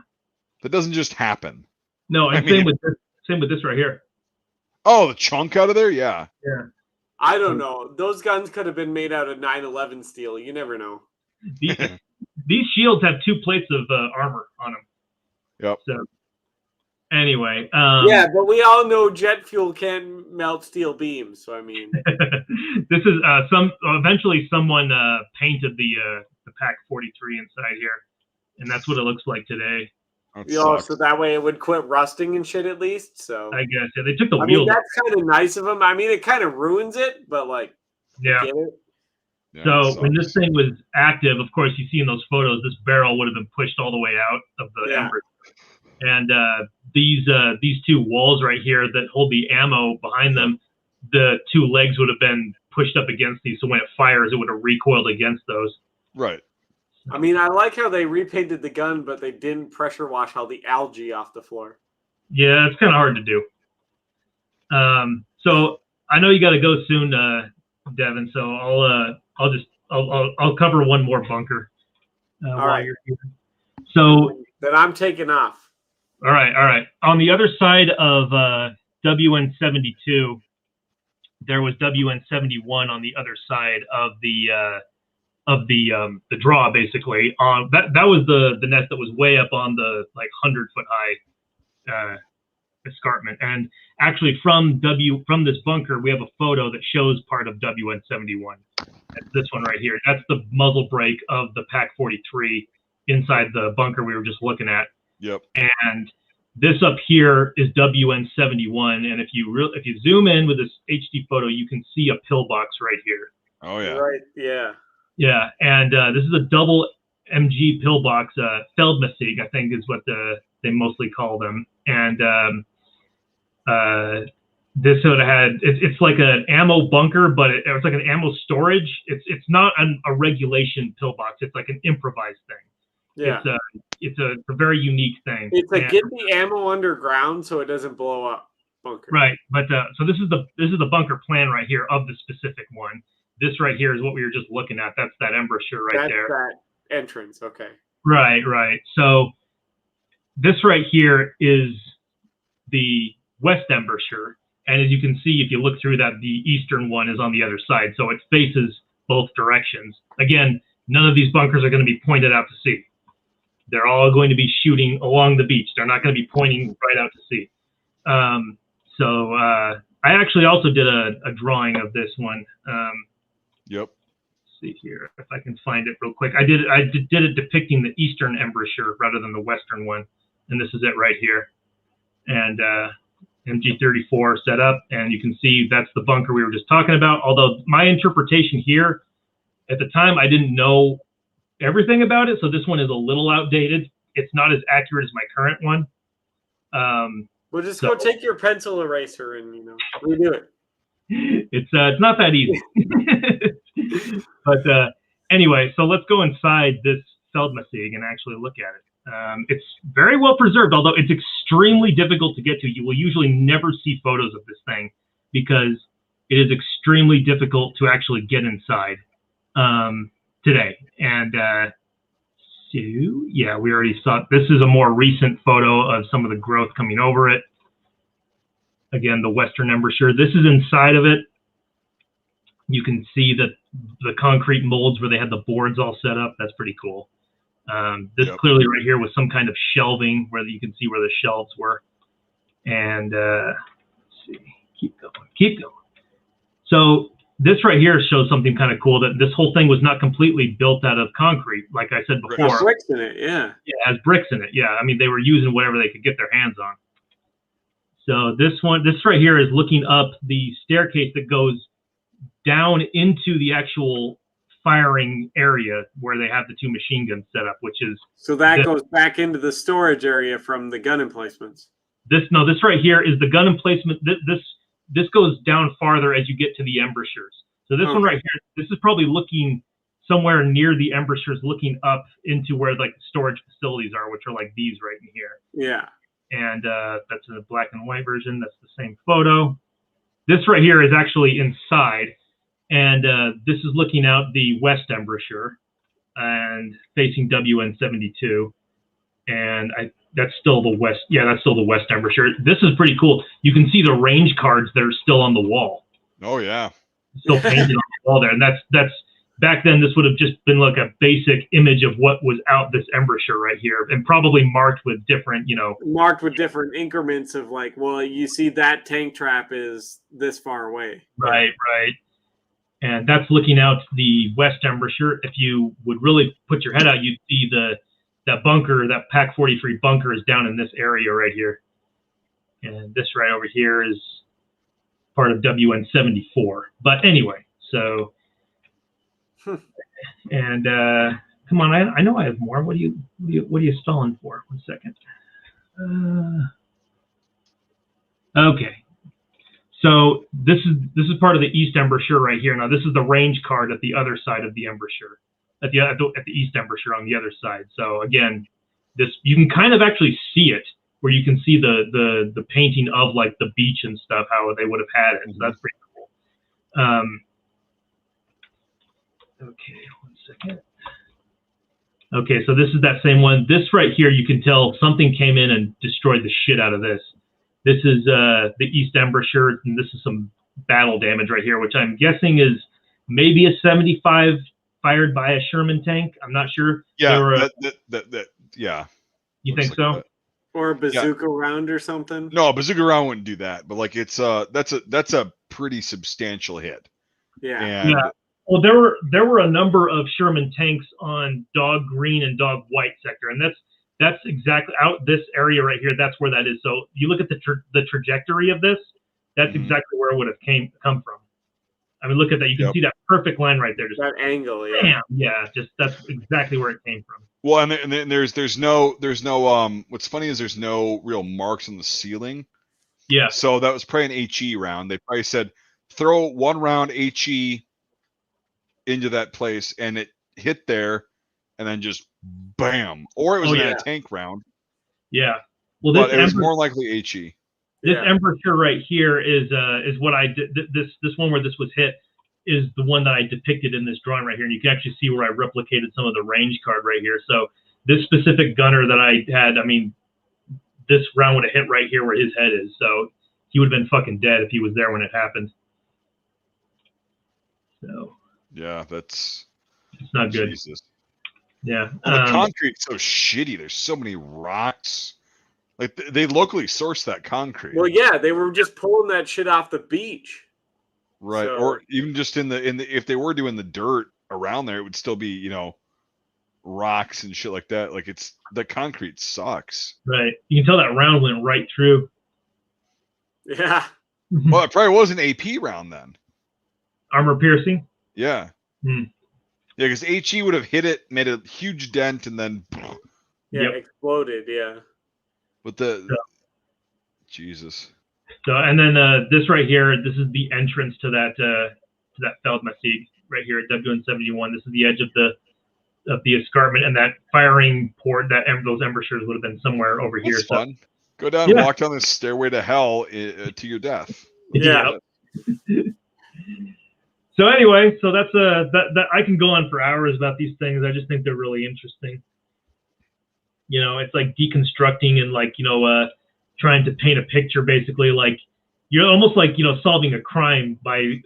That doesn't just happen. No, and same with this right here. Oh, the chunk out of there? Yeah. Yeah. I don't know. Those guns could have been made out of 9/11 steel. You never know. These shields have 2 plates of armor on them. Yep. So anyway. Yeah, but we all know jet fuel can melt steel beams. So I mean, this is eventually someone painted the Pac 43 inside here, and that's what it looks like today. That You know, sucks. so that way it would quit rusting and shit at least. So I guess they took the I mean, wheels. that's kind of nice of them. I mean, it kind of ruins it, but like, Yeah. I get it. Yeah, So when this sucks. thing was active, of course, you see in those photos, this barrel would have been pushed all the way out of the ember. And these two walls right here that hold the ammo behind them, the two legs would have been pushed up against these. So when it fires, it would have recoiled against those. Right. I mean, I like how they repainted the gun, but they didn't pressure wash all the algae off the floor. Yeah, it's kind of hard to do. So I know you got to go soon, Devin. So I'll cover one more bunker while you're here. So then I'm taking off. All right. On the other side of WN72, there was WN71 on the other side of the draw, basically. That was the nest that was way up on the 100-foot high escarpment. And actually, from this bunker, we have a photo that shows part of WN71. That's this one right here. That's the muzzle brake of the PAC-43 inside the bunker we were just looking at. Yep. And this up here is WN71, and if you zoom in with this HD photo, you can see a pillbox right here. Oh yeah. Right. Yeah. Yeah, and this is a double MG pillbox, Feldmasig, I think is what they mostly call them. And this would have had it's like an ammo bunker, but it's like an ammo storage. It's not a regulation pillbox. It's like an improvised thing. Yeah. It's a very unique thing. It's a get the ammo underground so it doesn't blow up bunker. Right, but so this is the bunker plan right here of the specific one. This right here is what we were just looking at. That's that embouchure right there. That's that entrance. Okay. Right. So this right here is the west embouchure, and as you can see, if you look through that, the eastern one is on the other side, so it faces both directions. Again, none of these bunkers are going to be pointed out to sea. They're all going to be shooting along the beach. They're not going to be pointing right out to sea. So I actually also did a drawing of this one. Yep. Let's see here if I can find it real quick. I did it depicting the eastern embouchure rather than the western one, and this is it right here. And MG34 set up, and you can see that's the bunker we were just talking about. Although my interpretation here, at the time, I didn't know everything about it, so this one is a little outdated. It's not as accurate as my current one. Well, just go take your pencil eraser and redo it. It's not that easy. But anyway, so let's go inside this Feldmasig and actually look at it. It's very well preserved, although it's extremely difficult to get to. You will usually never see photos of this thing because it is extremely difficult to actually get inside today. And so, yeah, we already saw it. This is a more recent photo of some of the growth coming over it. Again, the western embouchure. This is inside of it. You can see that the concrete molds where they had the boards all set up. That's pretty cool. This clearly right here was some kind of shelving where you can see where the shelves were. And let's see, keep going. So this right here shows something kind of cool, that this whole thing was not completely built out of concrete, like I said before. There's bricks in it, yeah. Yeah, it has bricks in it, yeah. I mean, they were using whatever they could get their hands on. So this right here is looking up the staircase that goes down into the actual firing area where they have the two machine guns set up, which is... So that goes back into the storage area from the gun emplacements. This right here is the gun emplacement. This goes down farther as you get to the embouchures. So this one right here, this is probably looking somewhere near the embouchures, looking up into where like the storage facilities are, which are like these right in here. Yeah. And that's a black and white version. That's the same photo. This right here is actually inside, and this is looking out the west embouchure and facing WN72. And that's still the west. Yeah, that's still the west embouchure. This is pretty cool. You can see the range cards that are still on the wall. Oh yeah. Still painted on the wall there, and that's back then. This would have just been like a basic image of what was out this embouchure right here, and probably marked with different, marked with different increments of like, well, you see that tank trap is this far away. Right. And that's looking out the west embouchure. If you would really put your head out, you'd see that bunker, that Pac 43 bunker, is down in this area right here, and this right over here is part of WN 74. But anyway, so and come on, I know I have more. What are you stalling for? 1 second. Okay. So this is part of the east embouchure right here. Now this is the range card at the other side of the embouchure, at the east embouchure on the other side. So again, this you can kind of actually see it, where you can see the painting of like the beach and stuff, how they would have had it. So that's pretty cool. Okay, 1 second. Okay, so this is that same one. This right here, you can tell something came in and destroyed the shit out of this. This is the east embouchure, and this is some battle damage right here, which I'm guessing is maybe a 75 fired by a Sherman tank. I'm not sure. Yeah, yeah. You think so? Or a bazooka round or something? No, a bazooka round wouldn't do that. But like that's a pretty substantial hit. Yeah. And yeah. Well, there were a number of Sherman tanks on dog green and dog white sector, and that's exactly out this area right here. That's where that is. So you look at the trajectory of this. That's exactly where it would have come from. I mean, look at that. You can see that perfect line right there. Just that angle, yeah. Bam. Yeah, just that's exactly where it came from. Well, and then there's no what's funny is there's no real marks on the ceiling. Yeah. So that was probably an HE round. They probably said throw 1 round HE into that place, and it hit there, and then just bam. Or it was a tank round. Yeah. Well, this it was more likely HE. This embouchure right here is what I did. This one where this was hit is the one that I depicted in this drawing right here, and you can actually see where I replicated some of the range card right here. So this specific gunner that I had, I mean, this round would have hit right here where his head is. So he would have been fucking dead if he was there when it happened. So yeah, it's not good. Jesus. Yeah. Well, the concrete's so shitty. There's so many rocks. Like they locally sourced that concrete. Well, yeah, they were just pulling that shit off the beach. Right. So, or even just in the if they were doing the dirt around there, it would still be, rocks and shit like that. Like the concrete sucks. Right. You can tell that round went right through. Yeah. Well, it probably was an AP round then. Armor piercing? Yeah. Yeah, because HE would have hit it, made a huge dent, and then exploded, yeah. With Jesus. So, and then this right here, this is the entrance to that Feldmassieg right here at WN71. This is the edge of the escarpment, and that firing port, those embouchures would have been somewhere over here. That's fun. Go down and walk down this stairway to hell to your death. Yeah. So anyway, so that's that I can go on for hours about these things. I just think they're really interesting. It's like deconstructing and like, trying to paint a picture, basically. Like you're almost like, solving a crime by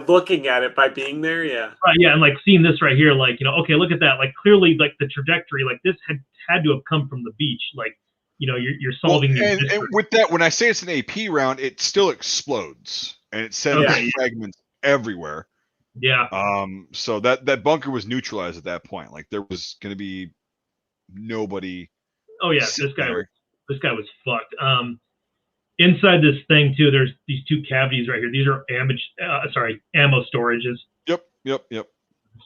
looking at it, by being there. Yeah. Yeah. And like seeing this right here, like, okay, look at that. Like clearly like the trajectory, like this had to have come from the beach. Like, you're solving. And with that, when I say it's an AP round, it still explodes and it sends fragments everywhere. Yeah. So that bunker was neutralized at that point. Like there was going to be nobody. Oh yeah, this guy was fucked. Inside this thing too, there's these 2 cavities right here. These are ammo storages. Yep.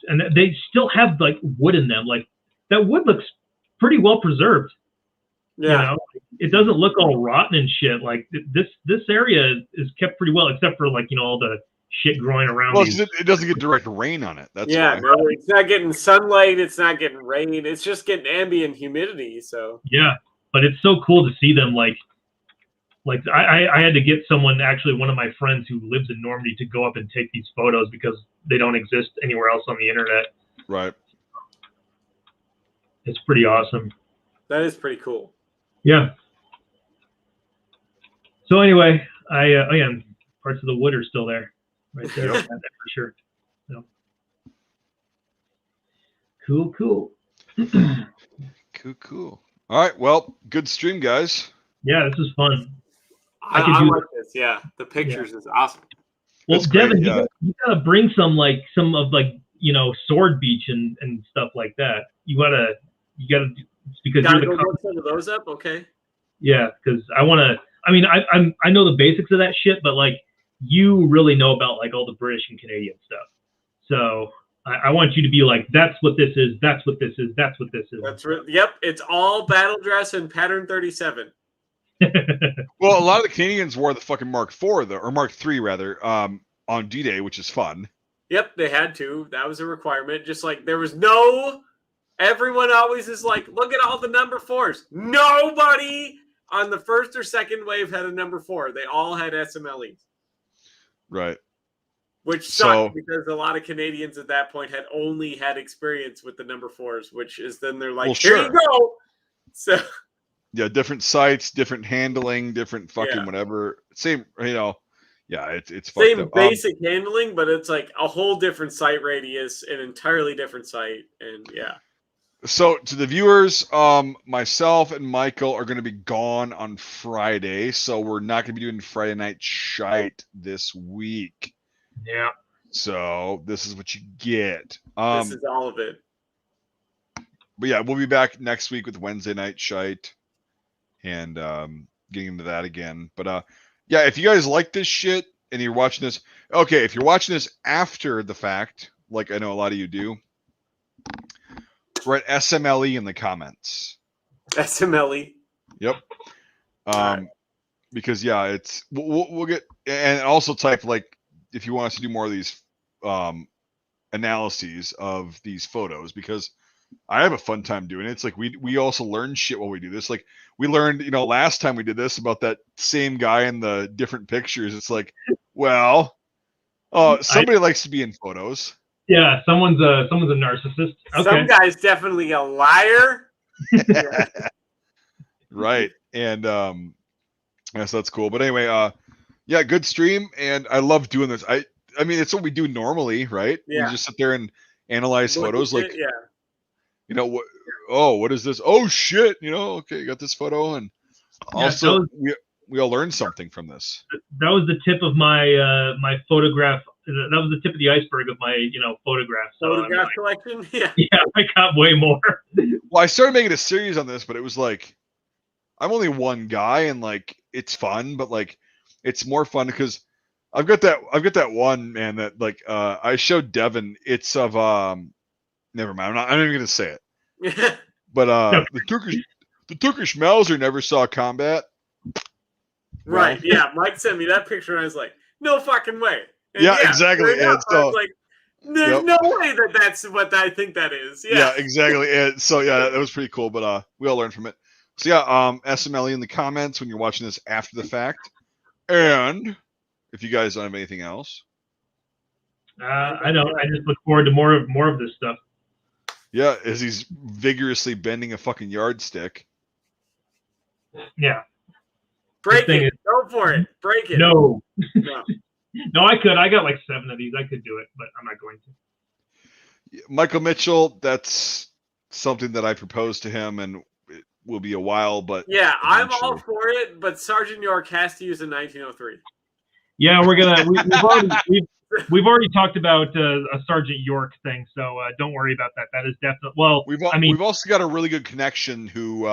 And they still have like wood in them. Like that wood looks pretty well preserved. Yeah. It doesn't look all rotten and shit. Like this area is kept pretty well, except for like all the shit growing around. Well, it doesn't get direct rain on it. That's why. No, it's not getting sunlight. It's not getting rain. It's just getting ambient humidity. So yeah, but it's so cool to see them. Like I had to get someone, actually one of my friends who lives in Normandy, to go up and take these photos because they don't exist anywhere else on the internet. Right. It's pretty awesome. That is pretty cool. Yeah. So anyway, again, parts of the wood are still there. Right there, for sure. So. Cool. Cool. All right. Well, good stream, guys. Yeah, this is fun. I like this. Yeah, the pictures is awesome. Well, That's Devin, great, you gotta bring some of Sword Beach and stuff like that. You gotta You got to because Gotta you're go the look some of those up. Okay. yeah, because I want to. I mean, I know the basics of that shit, but like you really know about like all the British and Canadian stuff. So I want you to be like, that's what this is. That's what this is. That's what this is. Yep. It's all battle dress and pattern 37. Well, a lot of the Canadians wore the fucking Mark IV, though, or Mark III rather, on D-Day, which is fun. Yep, they had to. That was a requirement. Just like there was no. Everyone always is like, look at all the number 4s. Nobody on the first or second wave had a number 4. They all had SMLEs. Right. Which sucked because a lot of Canadians at that point had only had experience with the number 4s, which is then they're like, here you go. So yeah, different sights, different handling, different fucking whatever. Same, yeah, it's fucked same up. basic handling, but it's like a whole different sight radius, an entirely different sight, and yeah. So to the viewers, myself and Michael are going to be gone on Friday, so we're not going to be doing Friday night shite this week. Yeah. So this is what you get. This is all of it. But yeah, we'll be back next week with Wednesday night shite and getting into that again. But yeah, if you guys like this shit and you're watching this, okay, if you're watching this after the fact, like I know a lot of you do, write SMLE in the comments. SMLE. Yep. Because yeah, it's we'll get, and also type like if you want us to do more of these analyses of these photos, because I have a fun time doing it. It's like we also learn shit while we do this. Like we learned, last time we did this about that same guy in the different pictures. It's like, well, somebody likes to be in photos. Yeah, someone's a narcissist. Okay. Some guy's definitely a liar. Right. And yes, that's cool. But anyway, yeah, good stream, and I love doing this. I mean, it's what we do normally, right? Yeah. We just sit there and analyze photos, like, what? Oh, what is this? Oh shit, okay, you got this photo, and also we all learned something from this. That was the tip of my my photograph. That was the tip of the iceberg of my photograph. So photograph collection. Yeah. Yeah, I got way more. Well, I started making a series on this, but it was like I'm only one guy, and like it's fun, but like it's more fun because I've got that one, man, that like I showed Devin. It's of never mind. I'm not even gonna say it. But the Turkish Mauser never saw combat. Right. Yeah. Mike sent me that picture, and I was like, no fucking way. And yeah, exactly. And so I was like, there's no way that's what I think that is. Yeah, exactly. And so yeah, that was pretty cool. But we all learned from it. So yeah, SMLE in the comments when you're watching this after the fact. And if you guys don't have anything else, I don't. I just look forward to more of this stuff. Yeah, as he's vigorously bending a fucking yardstick. Yeah. Break it. Go for it. Break it. No. No, I could. I got like 7 of these. I could do it, but I'm not going to. Michael Mitchell, that's something that I proposed to him, and it will be a while, but yeah, eventually. I'm all for it. But Sergeant York has to use a 1903. Yeah, we're gonna. We've already talked about a Sergeant York thing, so don't worry about that. That is definitely we've also got a really good connection who.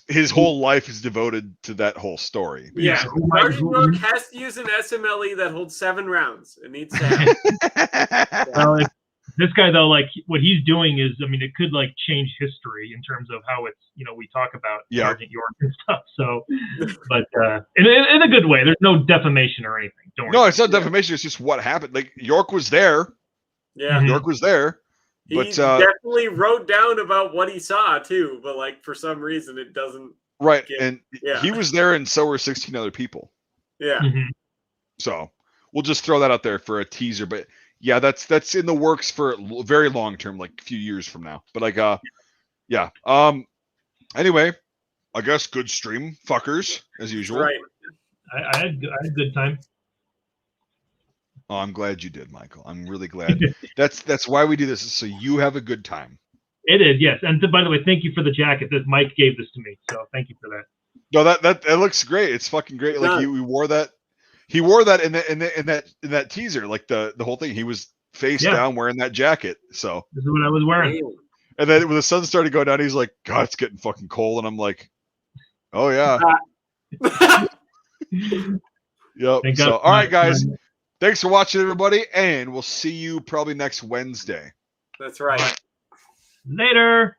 His whole life is devoted to that whole story. Yeah, Sergeant York has to use an SMLE that holds 7 rounds. It needs to have. Well, this guy though, like what he's doing is, I mean, it could like change history in terms of how it's, we talk about Sergeant York and stuff. So, but in a good way. There's no defamation or anything. Don't worry. No, it's not defamation. It's just what happened. Like York was there. Yeah, York was there. He definitely wrote down about what he saw too, but like for some reason it doesn't. Right, and he was there, and so were 16 other people. Yeah. Mm-hmm. So we'll just throw that out there for a teaser, but yeah, that's in the works for very long term, like a few years from now. But like, yeah. Anyway, I guess good stream, fuckers, as usual. Right. I had a good time. Oh, I'm glad you did, Michael. I'm really glad. That's why we do this, is so you have a good time. It is, yes. And by the way, thank you for the jacket. That Mike gave this to me, so thank you for that. No, that looks great. It's fucking great. Like he wore that. He wore that in that teaser, like the whole thing. He was face down wearing that jacket. So this is what I was wearing. And then when the sun started going down, he's like, God, it's getting fucking cold. And I'm like, oh, yeah. Yep. Thank So, God. all right, guys. Thanks for watching, everybody. And we'll see you probably next Wednesday. That's right. Later.